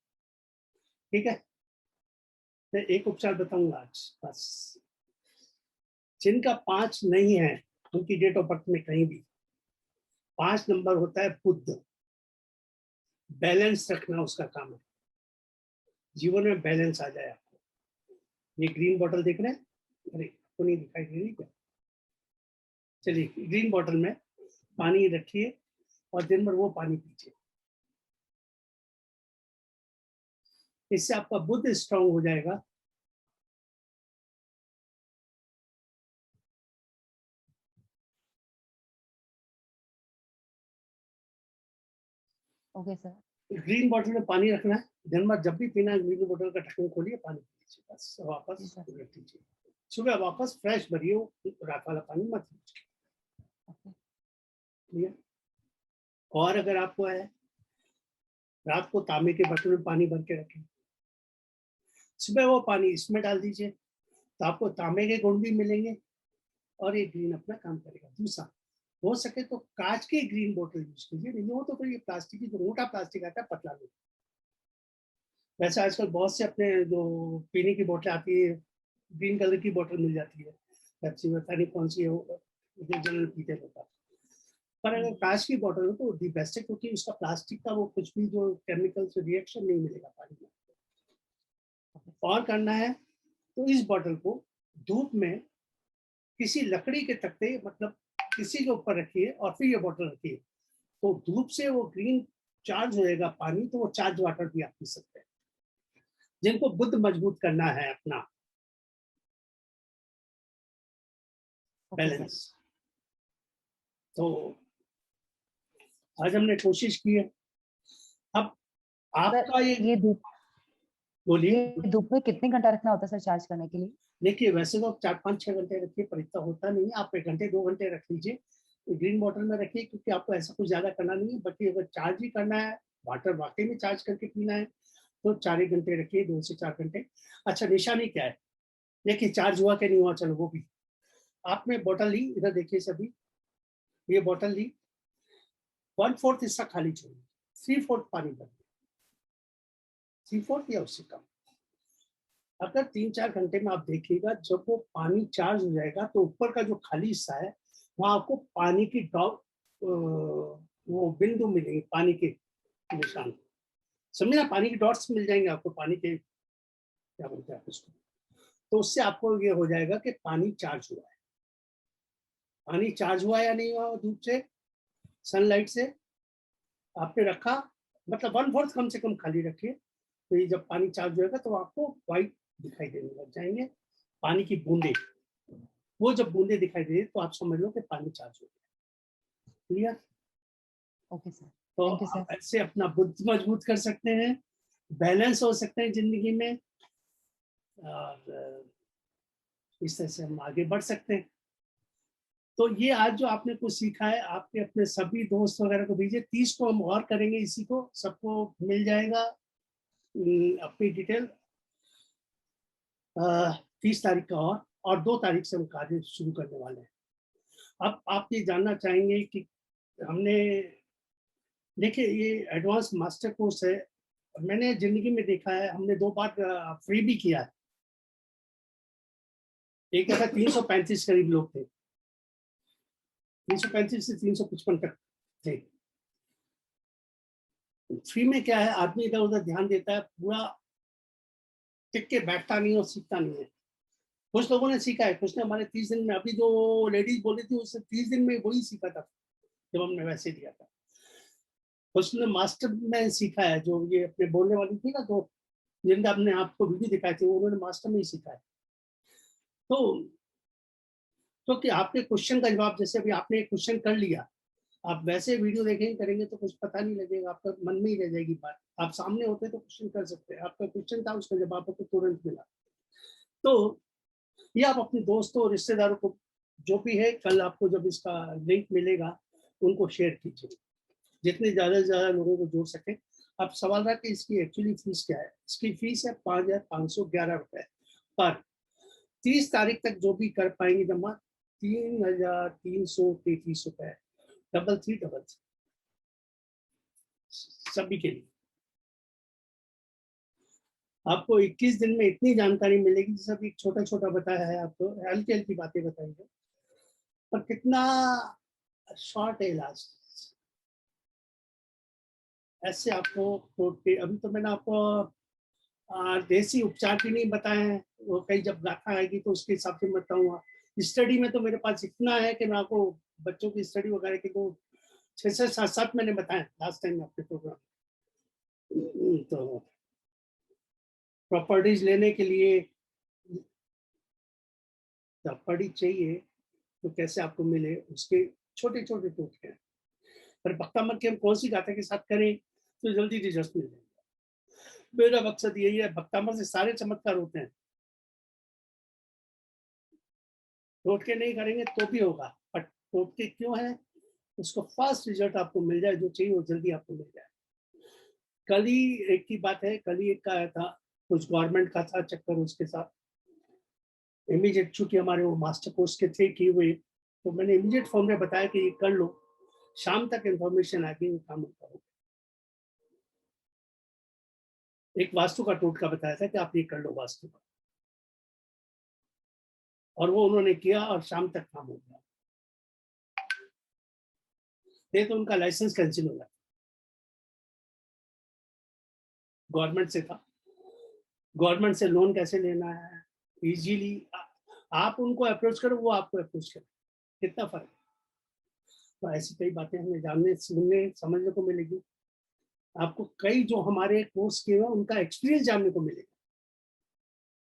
ठीक है, मैं एक उपचार बताऊंगा आज बस। जिनका 5 नहीं है उनकी डेट ऑफ बर्थ में कहीं भी 5 नंबर होता है बुध। बैलेंस रखना उसका काम है, जीवन में बैलेंस आ जाए आपको। ये ग्रीन बॉटल देख रहे हैं, अरे आपको नहीं दिखाई दे रही क्या? चलिए ग्रीन बॉटल में पानी रखिए और दिन भर वो पानी पीजिए। इससे आपका बुध स्ट्रांग हो जाएगा। Okay sir. ग्रीन बॉटल में पानी रखना है, दिन भर जब भी पीना है ग्रीन बॉटल का ढक्कन खोलिए, पानी पीजिए, बस वापस रख दीजिए। सुबह वापस फ्रेश भरिए, रात वाला पानी मत पीजिए। क्लियर। और अगर आपको है रात को तांबे के बर्तन में पानी भर के रखें, सुबह वो पानी इसमें डाल दीजिए, तो आपको तांबे के गुण भी मिलेंगे और ये ग्रीन अपना काम करेगा। दूसरा, हो सके तो कांच की ग्रीन बोतल यूज कीजिए, नहीं हो तो फिर ये प्लास्टिक की जो मोटा प्लास्टिक आता है पतला नहीं। वैसे आजकल बहुत से अपने जो पीने की बोतल आती है, ग्रीन कलर की बोतल मिल जाती है, पेप्सी में, पता नहीं कौन सी है वो, जो जनरल पीते रहता है। पर अगर कांच की बोतल हो तो दी बेस्ट है, क्योंकि उसका प्लास्टिक का वो कुछ भी जो केमिकल से रिएक्शन नहीं मिलेगा पानी में। और करना है तो इस बोतल को धूप में किसी लकड़ी के तख्ते, मतलब किसी के ऊपर रखिए और फिर ये बोतल रखिए, तो धूप से वो ग्रीन चार्ज होएगा पानी, तो वो चार्ज वाटर भी आप पी सकते हैं। जिनको बुद्ध मजबूत करना है अपना बैलेंस, तो आज हमने कोशिश की है। अब आपका ये धूप बोलिए। धूप में कितने घंटा रखना होता है सर चार्ज करने के लिए? देखिए वैसे तो 4-5-6 घंटे रखिए, पर इतना होता नहीं है, आप 1 घंटे 2 घंटे रख लीजिए, ग्रीन बॉटल में रखिए, क्योंकि आपको ऐसा कुछ ज्यादा करना नहीं है। बाकी अगर चार्ज ही करना है, वाटर वाकई में चार्ज करके पीना है, तो 4 घंटे रखिए, 2 से 4 घंटे। अच्छा, निशानी क्या है? देखिए चार्ज हुआ कि नहीं हुआ, चलो वो भी। आपने बोतल ली, इधर देखिए सभी, ये बोतल ली, 1/4 हिस्सा खाली छोड़िए, 3/4 पानी भर, 3/4 या उससे कम। अगर 3-4 घंटे में आप देखिएगा, जब वो पानी चार्ज हो जाएगा तो ऊपर का जो खाली हिस्सा है वहां आपको पानी की डॉट, वो बिंदु मिलेंगे, पानी के निशान, समझे ना, पानी की डॉट्स मिल जाएंगे आपको, पानी के क्या बोलते हैं उसको, तो उससे आपको ये हो जाएगा कि पानी चार्ज हुआ है। पानी चार्ज हुआ या नहीं हुआ धूप से, सनलाइट से आपने रखा, मतलब 1/4 कम से कम खाली रखिए, तो ये जब पानी चार्ज होगा तो आपको व्हाइट दिखाई देने लग जाएंगे, पानी की बूंदे। वो जब बूंदे दिखाई दे तो आप समझ लो कि पानी चार्ज हो गया। क्लियर? ओके सर, तो थैंक यू सर। आप ऐसे अपना बुद्ध मजबूत कर सकते हैं, बैलेंस हो सकते हैं जिंदगी में, और इस तरह से हम आगे बढ़ सकते हैं। तो ये आज जो आपने कुछ सीखा है, आपके अपने सभी दोस्त वगैरह को दीजिए। 30 को हम और करेंगे, इसी को सबको मिल जाएगा अपनी डिटेल। 30 तारीख का और 2 तारीख से हम कार्य शुरू करने वाले हैं। अब आप ये जानना चाहेंगे कि हमने, देखिए ये एडवांस मास्टर कोर्स है, मैंने जिंदगी में देखा है, हमने 2 बार फ्री भी किया है। एक दफा 335 करीब लोग थे, 335 से 355 तक थे। फ्री में क्या है, आदमी इधर उधर ध्यान देता है, पूरा टिक के बैठता नहीं और सीखता नहीं है। कुछ लोगों ने सीखा है, कुछ ने हमारे 30 दिन में, अभी जो लेडीज बोली थी उससे 30 दिन में वही सीखा था जब हमने वैसे दिया था। कुछ ने मास्टर में सीखा है, जो ये अपने बोलने वाली थी ना, तो जिनका हमने आपको वीडियो दिखाई थी, उन्होंने मास्टर में ही सीखा है। तो कि आपके क्वेश्चन का जवाब, जैसे अभी आपने एक क्वेश्चन कर लिया, आप वैसे वीडियो देखेंगे करेंगे तो कुछ पता नहीं लगेगा, आपका मन में ही रह जाएगी बात। आप सामने होते तो क्वेश्चन कर सकते हैं, आपका क्वेश्चन था, उसका जवाब आपको तुरंत मिला। तो ये आप अपने दोस्तों रिश्तेदारों को, जो भी है, कल आपको जब इसका लिंक मिलेगा उनको शेयर कीजिए, जितने ज्यादा से ज्यादा लोगों को जोड़ सके। अब सवाल रहा कि इसकी एक्चुअली फीस क्या है। इसकी फीस है 5,511 रुपए पर। 30 तारीख तक जो भी कर पाएंगे जमा, 3,333 रुपए, 333 सभी के लिए। आपको 21 दिन में इतनी जानकारी मिलेगी, जैसे अभी छोटा छोटा बताया है, आपको हल्की हल्की बातें बताई है, पर कितना शॉर्ट है इलाज। ऐसे आपको अभी तो मैंने आपको देसी उपचार भी नहीं बताए हैं, वो कहीं जब गाथा आएगी तो उसके हिसाब से मैं बताऊंगा। स्टडी में तो मेरे पास इतना है कि मैं आपको बच्चों की स्टडी वगैरह की तो 6 से 7 मैंने बताया लास्ट टाइम आपके प्रोग्राम। तो प्रॉपर्टीज लेने के लिए प्रॉपर्टी चाहिए तो कैसे आपको मिले, उसके छोटे छोटे टोटके हैं। पर पक्का मत कि हम कौन सी गाथा के साथ करें तो जल्दी रिजल्ट मिल जाएगा। मेरा मकसद यही है, भक्तामर से सारे चमत्कार होते हैं, टोटके नहीं करेंगे तो भी होगा, पर टोटके क्यों है, उसको फास्ट रिजल्ट आपको मिल जाए, जो चाहिए वो जल्दी आपको मिल जाए। कल ही एक की बात है, कल ही एक का आया था, कुछ गवर्नमेंट का था चक्कर उसके साथ। इमीडिएट चूंकि हमारे वो मास्टर कोर्स के थे किए हुए, तो मैंने इमीडिएट फॉर्म में बताया कि ये कर लो, शाम तक इंफॉर्मेशन आ गई, वो काम होता हो। एक वास्तु का टोटका बताया था कि आप ये कर लो वास्तु का, और वो उन्होंने किया और शाम तक काम हो गया। ये तो उनका लाइसेंस कैंसिल हो गया, गवर्नमेंट से था। गवर्नमेंट से लोन कैसे लेना है इजीली, आप उनको अप्रोच करो, वो आपको अप्रोच करो, कितना फर्क है। तो ऐसी कई बातें हमें जानने, सुनने, समझने को मिलेगी। आपको कई जो हमारे कोर्स किए हुए उनका एक्सपीरियंस जानने को मिलेगा,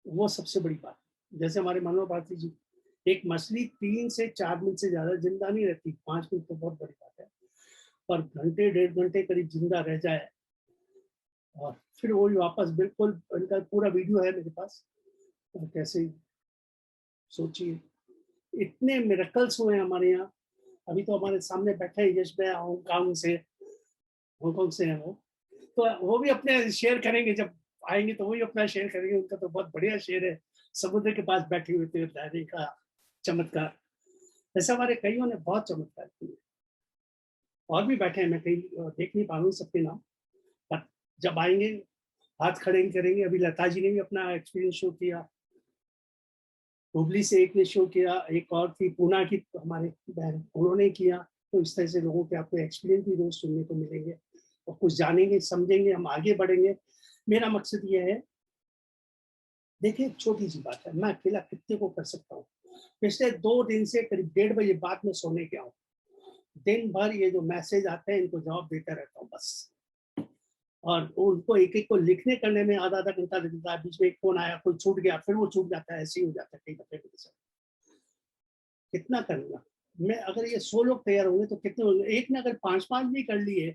वो सबसे बड़ी बात। जैसे हमारे मनोहर भारती जी, एक मछली 3 से 4 मिनट से ज्यादा जिंदा नहीं रहती, 5 मिनट तो बहुत बड़ी बात है, पर घंटे 1.5 घंटे करीब जिंदा रह जाए और फिर वो वापस, बिल्कुल उनका पूरा वीडियो है मेरे पास। और कैसे, सोचिए, इतने मिरेकल्स हुए हमारे यहाँ। अभी तो हमारे सामने बैठे हैं यश भाई, हांगकांग से है वो, तो वो भी अपने शेयर करेंगे, जब आएंगे तो वही अपना शेयर करेंगे। उनका तो बहुत बढ़िया शेयर है, समुद्र के पास बैठे हुए थे, रहने का चमत्कार। ऐसे हमारे कईयों ने बहुत चमत्कार किए, और भी बैठे हैं, मैं कहीं देख नहीं पा रहा हूँ सबके नाम, पर जब आएंगे हाथ खड़े करेंगे। अभी लता जी ने भी अपना एक्सपीरियंस शो किया, हुबली से एक ने शो किया, एक और थी पूना की हमारे बहन, उन्होंने किया। तो इस तरह से लोगों के आपको एक्सपीरियंस भी रोज सुनने को मिलेंगे और कुछ जानेंगे, समझेंगे, हम आगे बढ़ेंगे। मेरा मकसद ये है, देखिए छोटी सी बात है, मैं अकेला कितने को कर सकता हूँ। पिछले 2 दिन से करीब 1:30 बजे बाद में सोने गया हूँ, दिन भर ये जो मैसेज आते हैं इनको जवाब देता रहता हूँ बस। और उनको एक एक को लिखने करने में आधा आधा घंटा लगता है, बीच में एक फोन आया, कोई छूट गया, फिर वो छूट जाता है, ऐसे ही हो जाता है कई दफे मेरे साथ। कितना करूंगा मैं, अगर ये 100 लोग तैयार होंगे तो कितने होंगे। एक ने अगर 5-5 भी कर लिए,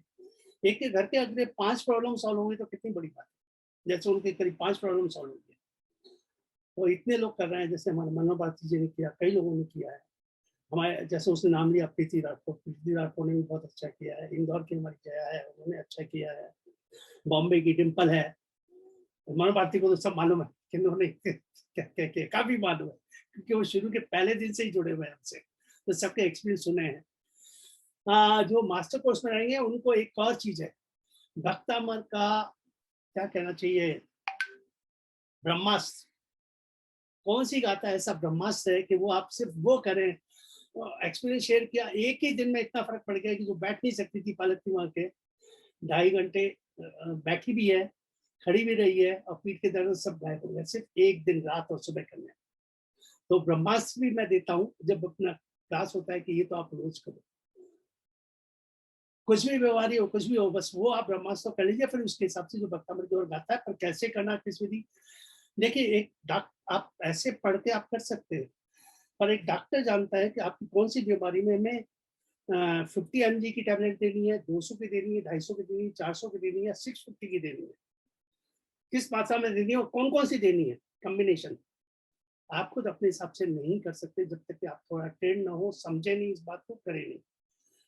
एक के घर के अगर 5 प्रॉब्लम सॉल्व होंगे तो कितनी बड़ी बात है। जैसे उनके करीब 5 प्रॉब्लम सॉल्व होंगे, वो इतने लोग कर रहे हैं। जैसे हमारे मनोहर भारती जी ने किया, कई लोगों ने किया है। हमारे जैसे उसने नाम लिया प्रीति राठौर ने भी बहुत अच्छा किया है। इंदौर की हमारी जया है, उन्होंने अच्छा किया है। बॉम्बे की डिम्पल है। मनोहर भारती को तो सब मालूम है कि उन्होंने क्या काफी मालूम है, क्योंकि वो शुरू के पहले दिन से ही जुड़े हुए हैं हमसे, तो सबके एक्सपीरियंस सुने हैं। जो मास्टर कोर्स में रहेंगे उनको एक और चीज है, भक्तामर का क्या कहना चाहिए, ब्रह्मास्त्र। कौन सी गाता है ऐसा ब्रह्मास्त्र है कि वो आप सिर्फ वो करें। एक्सपीरियंस शेयर किया, एक ही दिन में इतना फर्क पड़ गया कि जो बैठ नहीं सकती थी पालक की वहां के 2.5 घंटे बैठी भी है, खड़ी भी रही है, और पीठ के दर्द सब गायब हो गया, सिर्फ एक दिन रात और सुबह करने। तो ब्रह्मास्त्र भी मैं देता हूँ जब अपना क्लास होता है कि ये तो आप रोज करो, कुछ भी बीमारी हो, कुछ भी हो, बस वो आप ब्रह्मास्त्र कर लीजिए। फिर उसके हिसाब से जो भक्तामृत की ओर गाता है, पर कैसे करना, किस विधि। देखिए, एक आप ऐसे पढ़ के आप कर सकते हैं, पर एक डॉक्टर जानता है कि आपकी कौन सी बीमारी में हमें 50 mg की टैबलेट देनी है, 200 की देनी है, 250 की देनी है, 400 की देनी है, 650 की देनी है, किस मात्रा में देनी है और कौन कौन सी देनी है, कॉम्बिनेशन आप खुद अपने हिसाब से नहीं कर सकते जब तक कि आप थोड़ा ट्रेन ना हो, समझे नहीं, इस बात को करें नहीं।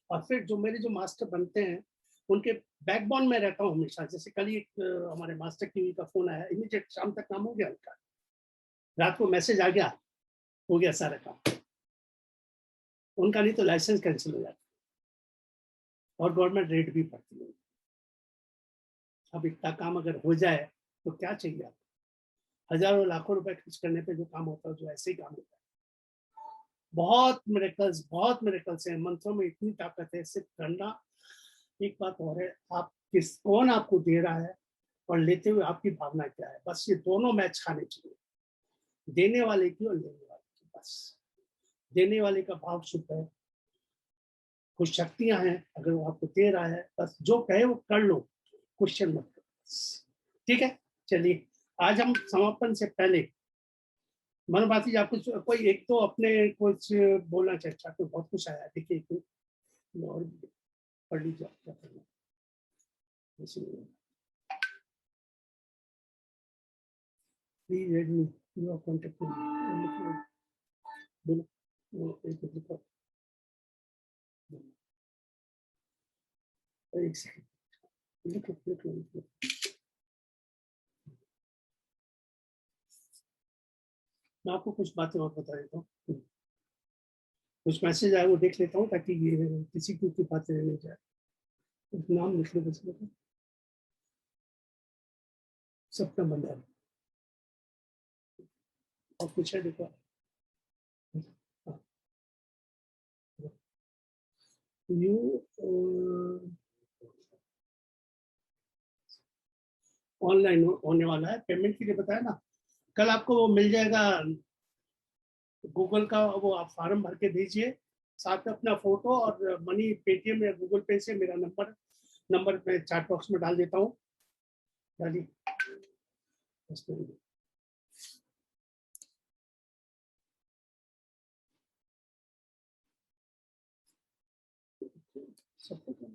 और फिर जो मेरे जो मास्टर बनते हैं उनके बैकबोन में रहता हूँ हमेशा। जैसे कल ही एक हमारे मास्टर की का फोन आया, इमीडिएट शाम तक काम हो गया उनका, रात को मैसेज आ गया, हो गया सारा काम उनका। नहीं तो लाइसेंस कैंसिल हो जाता और गवर्नमेंट रेट भी पड़ती है। अब इतना काम अगर हो जाए तो क्या चाहिए आप, हजारों लाखों रुपए खर्च करने पे जो काम होता है, जो ऐसे ही काम होता है। बहुत मिरेकल्स हैं, मंत्रों में इतनी ताकत है, सिर्फ करना। एक बात और है, आप कौन आपको दे रहा है और लेते हुए आपकी भावना क्या है, बस ये दोनों मैच खाने चाहिए, देने वाले की और लेने वाले की। बस देने वाले का भाव शुद्ध है, कुछ शक्तियां हैं, अगर वो आपको दे रहा है, बस जो कहे वो कर लो, क्वेश्चन मत करो। ठीक है, चलिए आज हम समापन से पहले मनोभाती जी, आपको कोई एक तो अपने कुछ बोलना चाहिए। अच्छा, तो बहुत कुछ आया, देखिए और पढ़ लीजिए आप क्या करना। Please red me your contact बोलो, एक एक सेकंड, लिखो। मैं आपको कुछ बातें और बता देता हूँ। कुछ मैसेज आए वो देख लेता हूँ ताकि ये किसी की बातें नहीं जाए। नाम लिख लो बस, सपना भंडारी और कुछ है देखो। यू ऑनलाइन होने वाला है, पेमेंट के लिए बताया ना, कल आपको वो मिल जाएगा गूगल का, वो आप फॉर्म भर के दीजिए, साथ में अपना फोटो और मनी पेटीएम या गूगल पे से मेरा नंबर मैं चैट बॉक्स में डाल देता हूँ। डालिए सबको।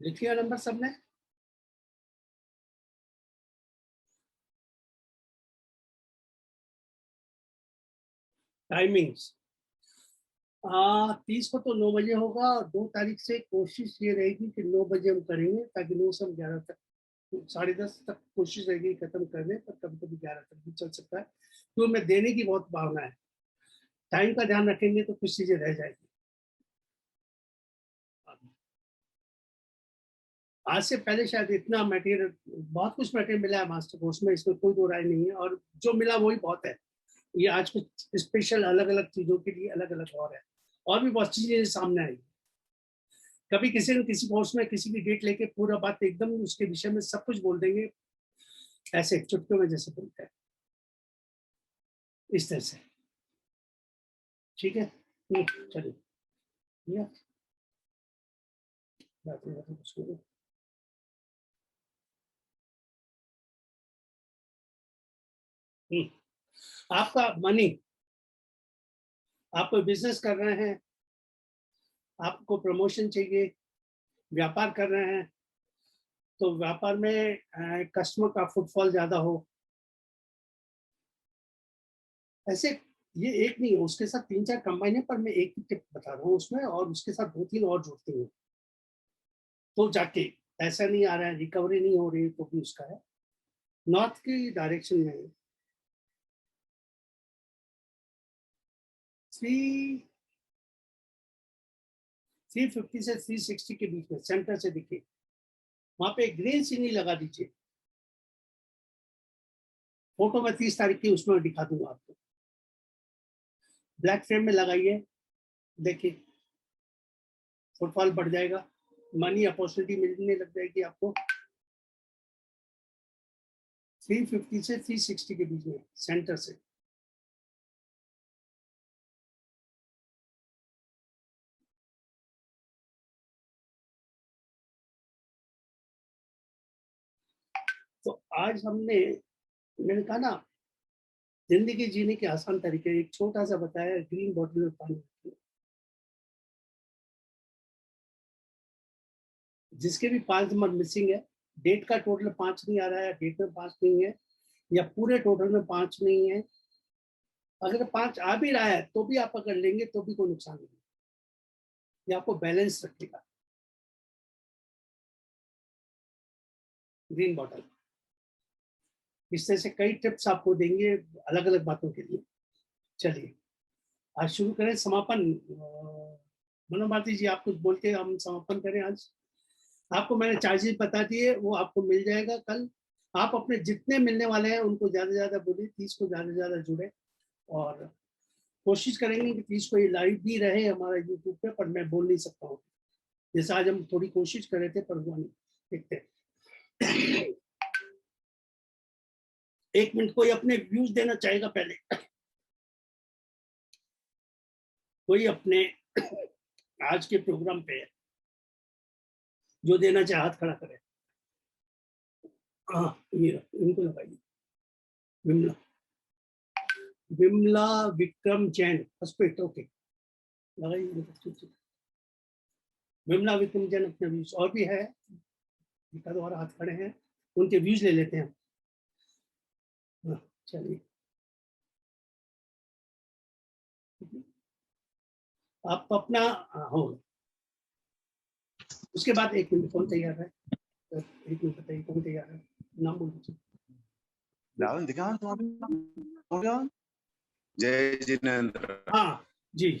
लिख लिया नंबर सबने? टाइमिंग्स 30 को तो 9 बजे होगा और 2 तारीख से कोशिश ये रहेगी कि 9 बजे हम करेंगे ताकि 9 से 11 तक, 10:30 तक कोशिश रहेगी खत्म करने पर, कभी कभी 11 तक भी चल सकता है, तो मैं देने की बहुत भावना है। टाइम का ध्यान रखेंगे तो कुछ चीजें रह जाएगी। आज से पहले शायद इतना मटेरियल, बहुत कुछ मटेरियल मिला है मास्टर कोर्स में, इसमें कोई दो राय नहीं है, और जो मिला वही बहुत है। ये आज कुछ स्पेशल अलग अलग चीजों के लिए अलग अलग और है, और भी बहुत चीजें सामने आई। कभी किसी न किसी कोर्स में किसी की डेट लेके पूरा बात एकदम उसके विषय में सब कुछ बोल देंगे, ऐसे चुटकियों में जैसे बोलते हैं, इस तरह से। ठीक है, चलिए आपका मनी, आप कोई बिजनेस कर रहे हैं, आपको प्रमोशन चाहिए, व्यापार कर रहे हैं, तो व्यापार में कस्टमर का फुटफॉल ज्यादा हो, ऐसे ये एक नहीं है, उसके साथ 3-4 कंबाइन है, पर मैं एक ही टिप बता रहा हूँ उसमें, और उसके साथ 2-3 और जुड़ती हैं, तो जाके ऐसा नहीं आ रहा है, रिकवरी नहीं हो रही, तो भी उसका है। नॉर्थ की डायरेक्शन में 350 से 360 के बीच में सेंटर से दिखे, वहां पे ग्रीन सीनरी लगा दीजिए। फोटो में 30 तारीख की उसमें दिखा दूंगा आपको, ब्लैक फ्रेम में लगाइए, देखिए फुटफॉल बढ़ जाएगा, मनी अपॉर्चुनिटी मिलने लग जाएगी आपको। 350 से 360 के बीच में सेंटर से। तो आज मैंने कहा ना, जिंदगी जीने के आसान तरीके, एक छोटा सा बताया, ग्रीन बॉटल में पानी रखिए। जिसके भी 5 नंबर मिसिंग है, डेट का टोटल 5 नहीं आ रहा है, डेट में 5 नहीं है, या पूरे टोटल में 5 नहीं है, अगर 5 आ भी रहा है तो भी आप अगर लेंगे तो भी कोई नुकसान नहीं, ये आपको बैलेंस रखेगा। ग्रीन बॉटल इस तरह से कई टिप्स आपको देंगे अलग अलग बातों के लिए। चलिए आज शुरू करें समापन। मनोभारती जी आप कुछ बोल के हम समापन करें। आज आपको मैंने चार्जेस बता दिए, वो आपको मिल जाएगा कल। आप अपने जितने मिलने वाले हैं उनको ज्यादा से ज्यादा बोलिए, 30 को ज्यादा से ज्यादा जुड़े, और कोशिश करेंगे कि 30 को ये लाइव भी रहे हमारा यूट्यूब पे, पर मैं बोल नहीं सकता हूँ, जैसे आज हम थोड़ी कोशिश कर रहे थे पर हुआ नहीं। देखते 1 मिनट कोई अपने व्यूज देना चाहेगा पहले? कोई अपने आज के प्रोग्राम पे जो देना चाहे हाथ खड़ा करे। हाँ, ये इनको लगाइए। विमला विमला विक्रम जैन हॉस्पिटल, ओके लगाइए। विमला विक्रम जैन अपने व्यूज, और भी है एक और हाथ खड़े हैं, उनके व्यूज ले लेते हैं। हाँ, चलिए आप अपना हो, उसके बाद 1 मिनट कौन तैयार है, 1 मिनट बताइए कौन तैयार है, नाम बोल दीजिए। जय जिनेंद्र। हाँ जी,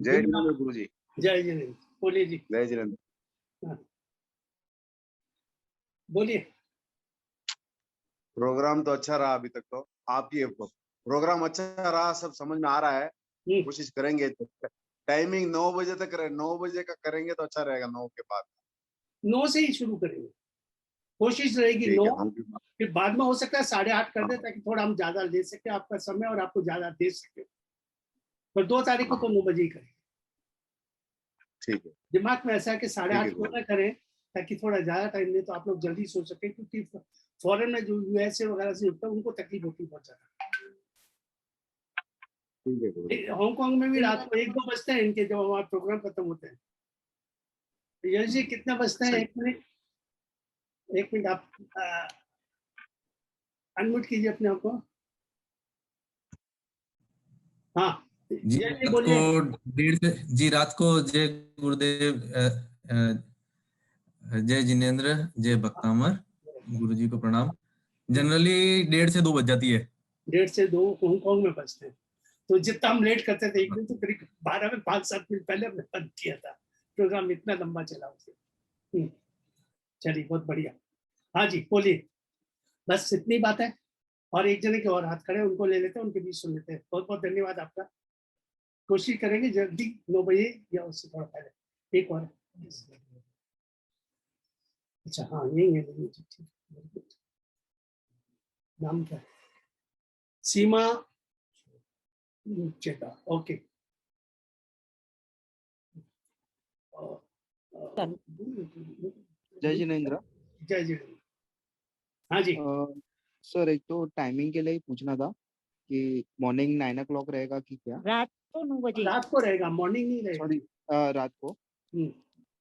जय जिनेंद्र गुरु जी। जय जिनेंद्र, बोलिए जी। जय जिनेंद्र। हाँ, बोलिए। प्रोग्राम तो अच्छा रहा अभी तक, तो आपकी प्रोग्राम अच्छा रहा, सब समझ में आ रहा है। कोशिश करेंगे तो टाइमिंग 9 बजे तक करें, 9 बजे का करेंगे तो अच्छा रहेगा। 9 के बाद 9 से ही शुरू करेंगे, कोशिश रहेगी 9, फिर बाद में हो सकता है 8:30 कर दे, ताकि थोड़ा हम ज्यादा ले सके आपका समय और आपको ज्यादा दे सके। पर 2 तारीख को तो 9 बजे ही करें। ठीक है, दिमाग में ऐसा है कि 8:30 को ना करें, ताकि थोड़ा ज्यादा टाइम दे तो आप लोग जल्दी सो सके, क्योंकि फॉरेन में जो यूएसए वगैरह से उठता है उनको तकलीफ होती है बहुत ज्यादा। हांगकांग में भी रात को 1-2 बजते हैं इनके, जब हमारा प्रोग्राम खत्म होते हैं। यश जी कितना बजता है? 1 मिनट, 1 मिनट आप अनम्यूट कीजिए अपने आप को। हाँ जी, रात को 1:30 से जी, रात को जय गुरुदेव, जय जिनेंद्र, जय भक्तामर, गुरु जी को प्रणाम। जनरली 1:30 से 2 बज जाती है। 1:30 से 2 हांगकांग में बजते हैं। तो जितना हम लेट करते थे, एक दिन तो करीब 12 में 5-7 मिनट पहले हमने बंद किया था, प्रोग्राम इतना लंबा चला उसे। चलिए बहुत बढ़िया। हाँ जी बोलिए, बस इतनी बात है। और एक जने के और हाथ खड़े, उनको ले लेते हैं, उनके बीच सुन लेते हैं। बहुत बहुत धन्यवाद आपका। कोशिश करेंगे जल्दी 9 बजे या उससे थोड़ा पहले। एक और, अच्छा हाँ यही है, नाम क्या है? सीमा चेता, ओके। जय जिनेंद्र। जय जिनेंद्र। हाँ जी सर, एक तो टाइमिंग के लिए पूछना था कि मॉर्निंग 9 o'clock रहेगा कि क्या? रात को 9 बजे। रात को रहेगा, मॉर्निंग नहीं रहेगा। सॉरी, रात को।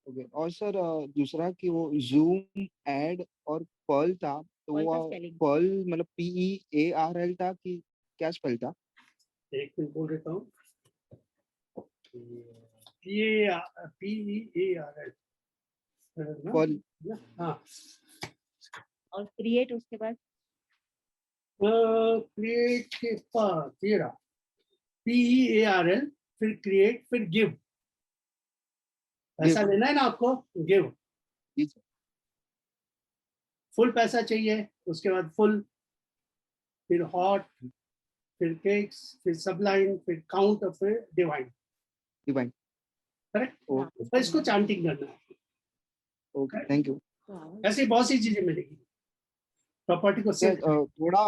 ओके। और सर दूसरा कि वो जूम एड और पर्ल था, तो वो पर्ल मतलब PEARL था कि क्या स्पेल था? एक मिनट बोल देता हूँ। PEARL pearl. हाँ, और क्रिएट उसके बाद क्रिएट के बाद तेरा PEARL, फिर क्रिएट, फिर गिव। पैसा लेना है ना आपको, गिव। फुल पैसा चाहिए, उसके बाद फुल, फिर हॉट, फिर केक्स, फिर सबलाइन, फिर काउंट और फिर डिवाइन। Divine, correct. तो इसको चांटिंग करना है। Okay, thank you. ऐसे बहुत सी चीजें मिलेगी। प्रॉपर्टी को सेव। थोड़ा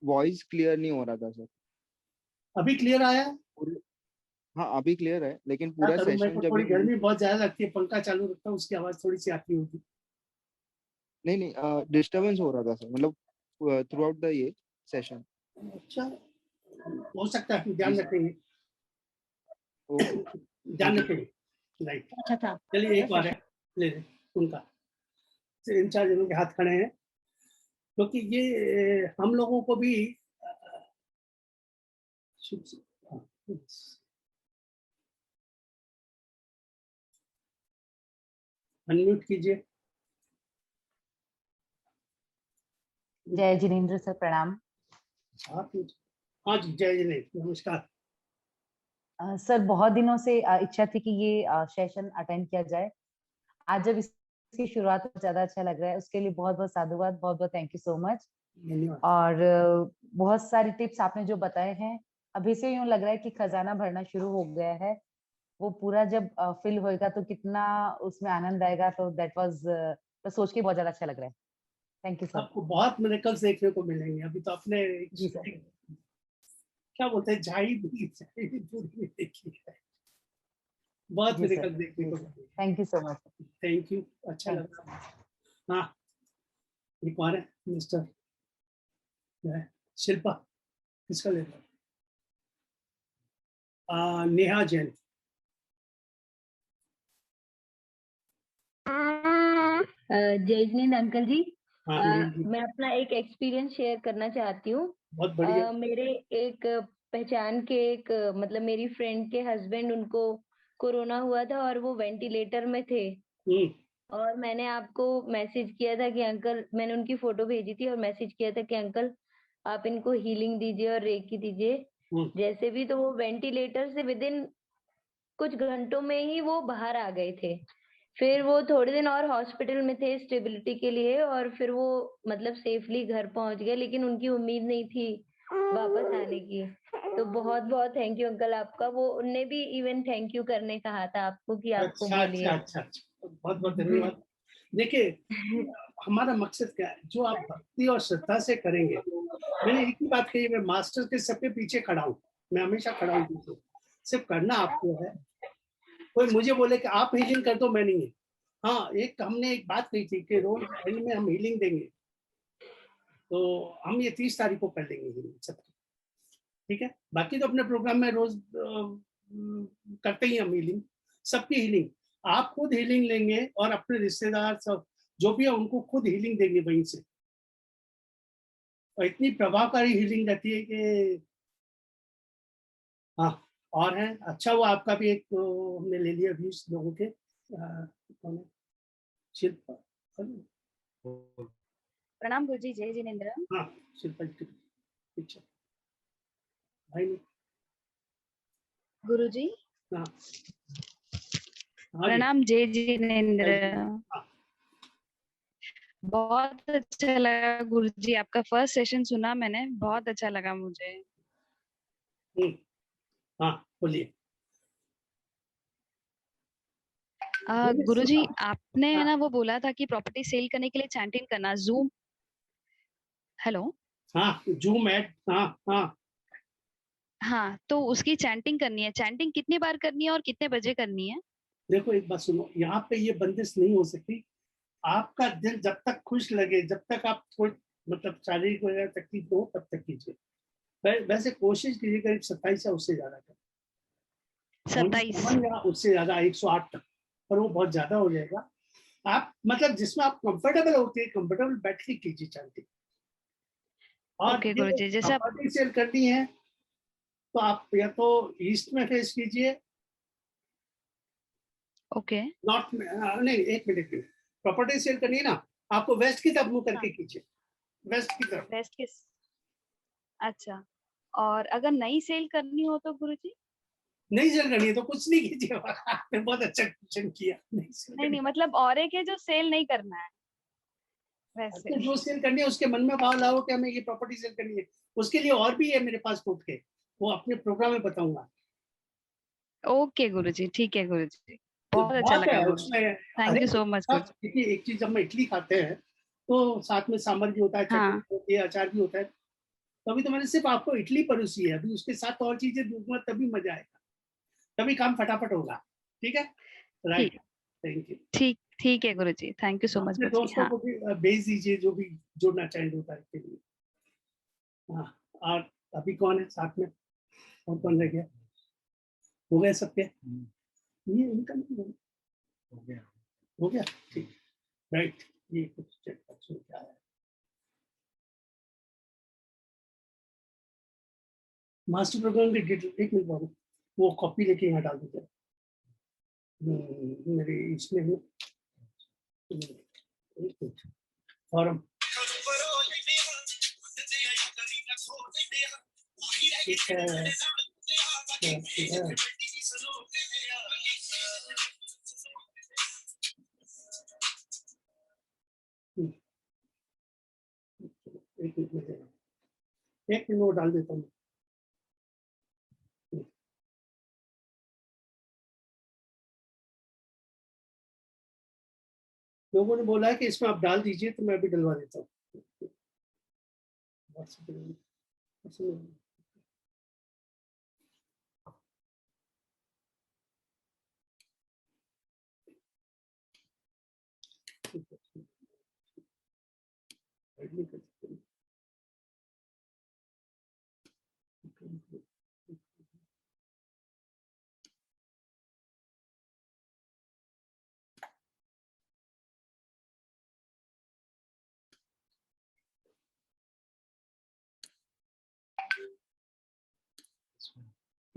वॉइस क्लियर नहीं हो रहा था सर। अभी क्लियर आया? हाँ अभी क्लियर है, लेकिन पूरा सेशन जब थोड़ी गर्मी बहुत ज्यादा लगती है, पंखा चालू रखता हूँ, उसकी आवाज थोड़ी सी आती होगी। नहीं, डिस्टर्बेंस हो रहा था सर, मतलब थ्रू आउट द ये सेशन। अच्छा, हो सकता है, ध्यान रखेंगे। ध्यान रखेंगे, राइट। अच्छा था। चलिए एक बार ले उनका, इन 4 जनों के हाथ खड़े हैं, क्योंकि ये हम लोगों को भी अनम्यूट कीजिए। जय जिनेंद्र सर, प्रणाम। हाँ जी, जय जिनेंद्र, नमस्कार। सर बहुत दिनों से इच्छा थी कि ये सेशन अटेंड किया जाए। आज जब इसकी शुरुआत हो, ज्यादा अच्छा लग रहा है। उसके लिए बहुत बहुत साधुवाद, बहुत बहुत थैंक यू सो मच। और बहुत सारी टिप्स आपने जो बताए हैं, अभी से यूं लग रहा है कि खजाना भरना शुरू हो गया है। वो पूरा जब फिल होएगा तो कितना उसमें आनंद आएगा। तो दैट वाज, तो सोच के बहुत ज्यादा अच्छा लग रहा है। Thank you sir. आपको बहुत मिरेकल्स देखने को मिलेंगे। अभी तो अपने जी सर, क्या बोलते हैं, झाई भी पूरी देखी है, बहुत मिरेकल्स देखने को मिलेंगे। Thank you so much. Thank you, अच्छा लगा। हाँ एक बार है, मिस्टर शिल्पा, किसका ले रहा? नेहा जैन। जय जिनेंद्र अंकल जी। हाँ, नील जी। मैं अपना एक एक्सपीरियंस शेयर करना चाहती हूँ। बहुत बढ़िया। मेरे एक पहचान के एक मतलब मेरी फ्रेंड के हस्बैंड, उनको कोरोना हुआ था और वो वेंटिलेटर में थे। और मैंने आपको मैसेज किया था कि अंकल, मैंने उनकी फोटो भेजी थी और मैसेज किया था कि अंकल आप इनको हीलिंग दीजिए और रेकी दीजिए जैसे भी। तो वो वेंटिलेटर से विदिन कुछ घंटों में ही वो बाहर आ गए थे। फिर वो थोड़े दिन और हॉस्पिटल में थे स्टेबिलिटी के लिए, और फिर वो मतलब सेफली घर पहुंच गए, लेकिन उनकी उम्मीद नहीं थी वापस आने की। तो बहुत बहुत थैंक यू अंकल आपका। वो उनने भी इवन थैंक यू करने कहा था आपको कि आपको अच्छा बोलिए। अच्छा अच्छा अच्छा, बहुत बहुत धन्यवाद। देखिए, हमारा मकसद क्या है, जो आप भक्ति और श्रद्धा से करेंगे। मैंने एक ही बात कही, मैं मास्टर के सबके पीछे खड़ा हूँ, मैं हमेशा खड़ा हूँ पीछे। सिर्फ करना आपको है। कोई मुझे बोले कि आप हीलिंग कर दो, मैं नहीं है। हाँ, हमने एक बात कही थी कि रोज एंड में हम हीलिंग देंगे, तो हम ये 30 तारीख को कर लेंगे हीलिंग सबकी, ठीक है। बाकी तो अपने प्रोग्राम में रोज करते ही हम हीलिंग, सबकी हीलिंग। आप खुद हीलिंग लेंगे और अपने रिश्तेदार सब जो भी है उनको खुद हीलिंग देंगे वहीं से। और इतनी प्रभावकारी हीलिंग रहती है कि हाँ। और है, अच्छा वो आपका भी एक हमने ले लिया व्यूज लोगों के। कौन है? शिल्पा। प्रणाम गुरुजी। जय जिनेंद्र। हाँ, शिल्पा जी पीछे भाई नहीं। गुरुजी हाँ, प्रणाम। जय जिनेंद्र। हाँ। बहुत अच्छा लगा गुरुजी, आपका फर्स्ट सेशन सुना मैंने, बहुत अच्छा लगा मुझे। हाँ, बोलिए। गुरुजी आपने ना वो बोला था कि प्रॉपर्टी सेल करने के लिए चैंटिंग करना, जूम। हेलो। हाँ, जूम ऐड। हाँ हाँ। हाँ, तो उसकी चैंटिंग करनी है। चैंटिंग कितनी बार करनी है और कितने बजे करनी है? देखो एक बात सुनो, यहाँ पे ये बंदिश नहीं हो सकती। आपका दिल जब तक खुश लगे, जब तक आप थोड़ी मतलब शारीरिक वगैरह तकलीफ हो, तब तक कीजिए। वैसे कोशिश कीजिए करीब 27 या उससे ज्यादा कर। 27 या उससे ज्यादा 108 तक, पर वो बहुत ज्यादा हो जाएगा। आप मतलब जिसमें आप कंफर्टेबल होते हैं, कंफर्टेबल बैठ के कीजिए चैंटिंग। और ओके ये गुरुजी। जैसे आप प्रॉपर्टी सेल करनी है तो आप या तो ईस्ट में फेस कीजिए। ओके। नॉर्थ में नहीं, एक मिनट में। प्रॉपर्टी सेल करनी है ना, आपको वेस्ट की तरफ मुंह करके कीजिए, वेस्ट की तरफ। बेस्ट किस? अच्छा, और अगर नई सेल करनी हो तो गुरुजी? नहीं सेल करनी है तो कुछ नहीं कीजिए। आपने बहुत अच्छा क्वेश्चन किया। नहीं सेल नहीं करनी नहीं, मतलब और के जो सेल नहीं करना है वैसे। तो जो सेल करनी है उसके मन में भाव लाओ कि हमें ये प्रॉपर्टी सेल करनी है। उसके लिए और भी है मेरे पास कोट के, वो अपने प्रोग्राम में बताऊंगा। ओके गुरुजी, ठीक है गुरुजी। बहुत अच्छा बहुत लगा है गुरुजी। उसमें। थैंक यू सो मच गुरुजी। देखिए एक चीज, जब हम इडली खाते हैं तो साथ में सांभर भी होता है, चटनी हाँ। भी होती है, अचार भी होता है। तभी तो मैंने सिर्फ आपको इडली परोसी है, अभी उसके साथ और चीजें दूंगा तभी मजा आएगा, तभी काम फटाफट होगा। ठीक है, राइट। ठीक थैंक यू। ठीक ठीक है गुरुजी, थैंक यू सो मच अपने गुरुजी। दोस्तों हाँ को भी भेज दीजिए जो भी जुड़ना चाहे 2 तारीख के लिए। हाँ, और अभी कौन है साथ में, और कौन रह गया? हो गए सबके? ये इनका नहीं हो गया, ठीक, राइट। ये कुछ चेक बॉक्स में क्या है? मास्टर प्रोग्राम की डिटेल, एक मिनट बाबू, वो कॉपी लेके यहाँ डाल दीजिए। मेरे इसमें है फॉर्म। एक मिनट वो डाल देता हूँ। लोगों ने बोला है कि इसमें आप डाल दीजिए, तो मैं भी डलवा देता हूँ।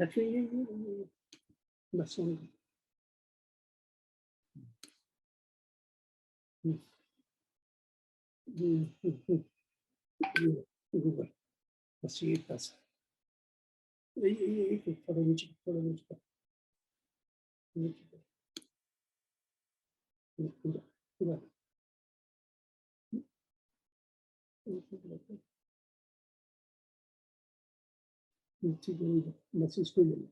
लक्ष्मी ये बस सुन। गूगल बस ये बस ये थोड़ा नीचे पूरा बस इसको ले लो।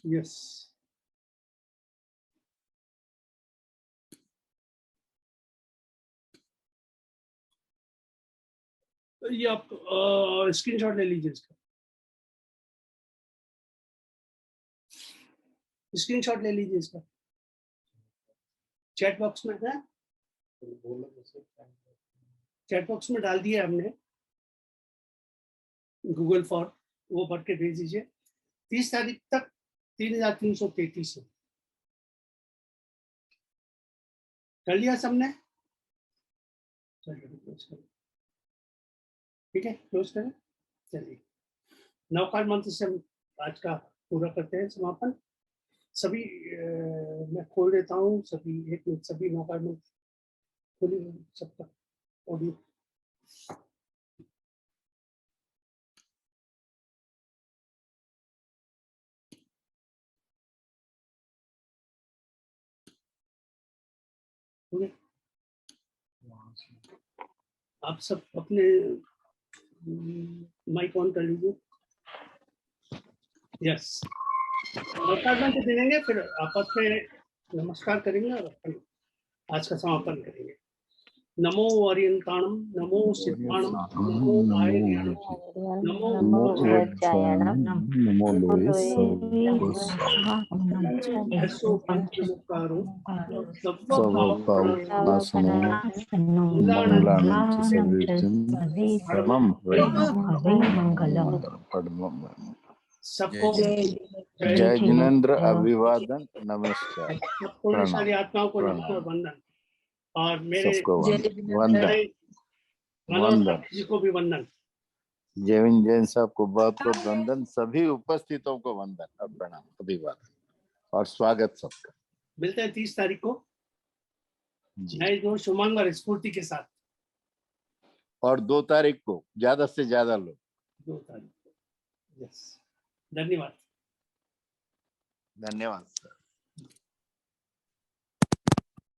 Yes. ये आप स्क्रीनशॉट ले लीजिए इसका, स्क्रीनशॉट ले लीजिए इसका, चैट बॉक्स में है, चैट बॉक्स में डाल दिया हमने गूगल फॉर्म, वो भर के भेज दीजिए। 30 तारीख तक 3333 है। कर लिया सबने? ठीक है, क्लोज करें। चलिए, नवकार मंत्र से हम आज का पूरा करते हैं समापन। सभी मैं खोल देता हूँ, सभी एक मिनट, सभी नवकार मंत्र खोलिए सबका ऑडियो। आप सब अपने माइक ऑन कर लीजिए। यस, नमस्कार मंत्र देंगे, फिर आपस में नमस्कार करेंगे और आज का समापन करेंगे। नमो अरियंताणम, नमो सिद्धाणम, नमो आयर्याणम, नमो वज्रायणम, नमो ऐसो पंचमुखारो सबको जय जिनेंद्र, अभिवादन, नमस्कार, सबको सारी आत्माओं को नमस्कार, वंदन। और मेरे वंदन जी को भी वंदन। जेविन जैन साहब को बहुत बहुत वंदन, सभी उपस्थितों को वंदन और प्रणाम, अभिवादन और स्वागत सबका। मिलते हैं 30 तारीख को नए जोश उमंग और स्फूर्ति के साथ, और 2 तारीख को ज्यादा से ज्यादा लोग। 2 तारीख को। यस, धन्यवाद। धन्यवाद सर।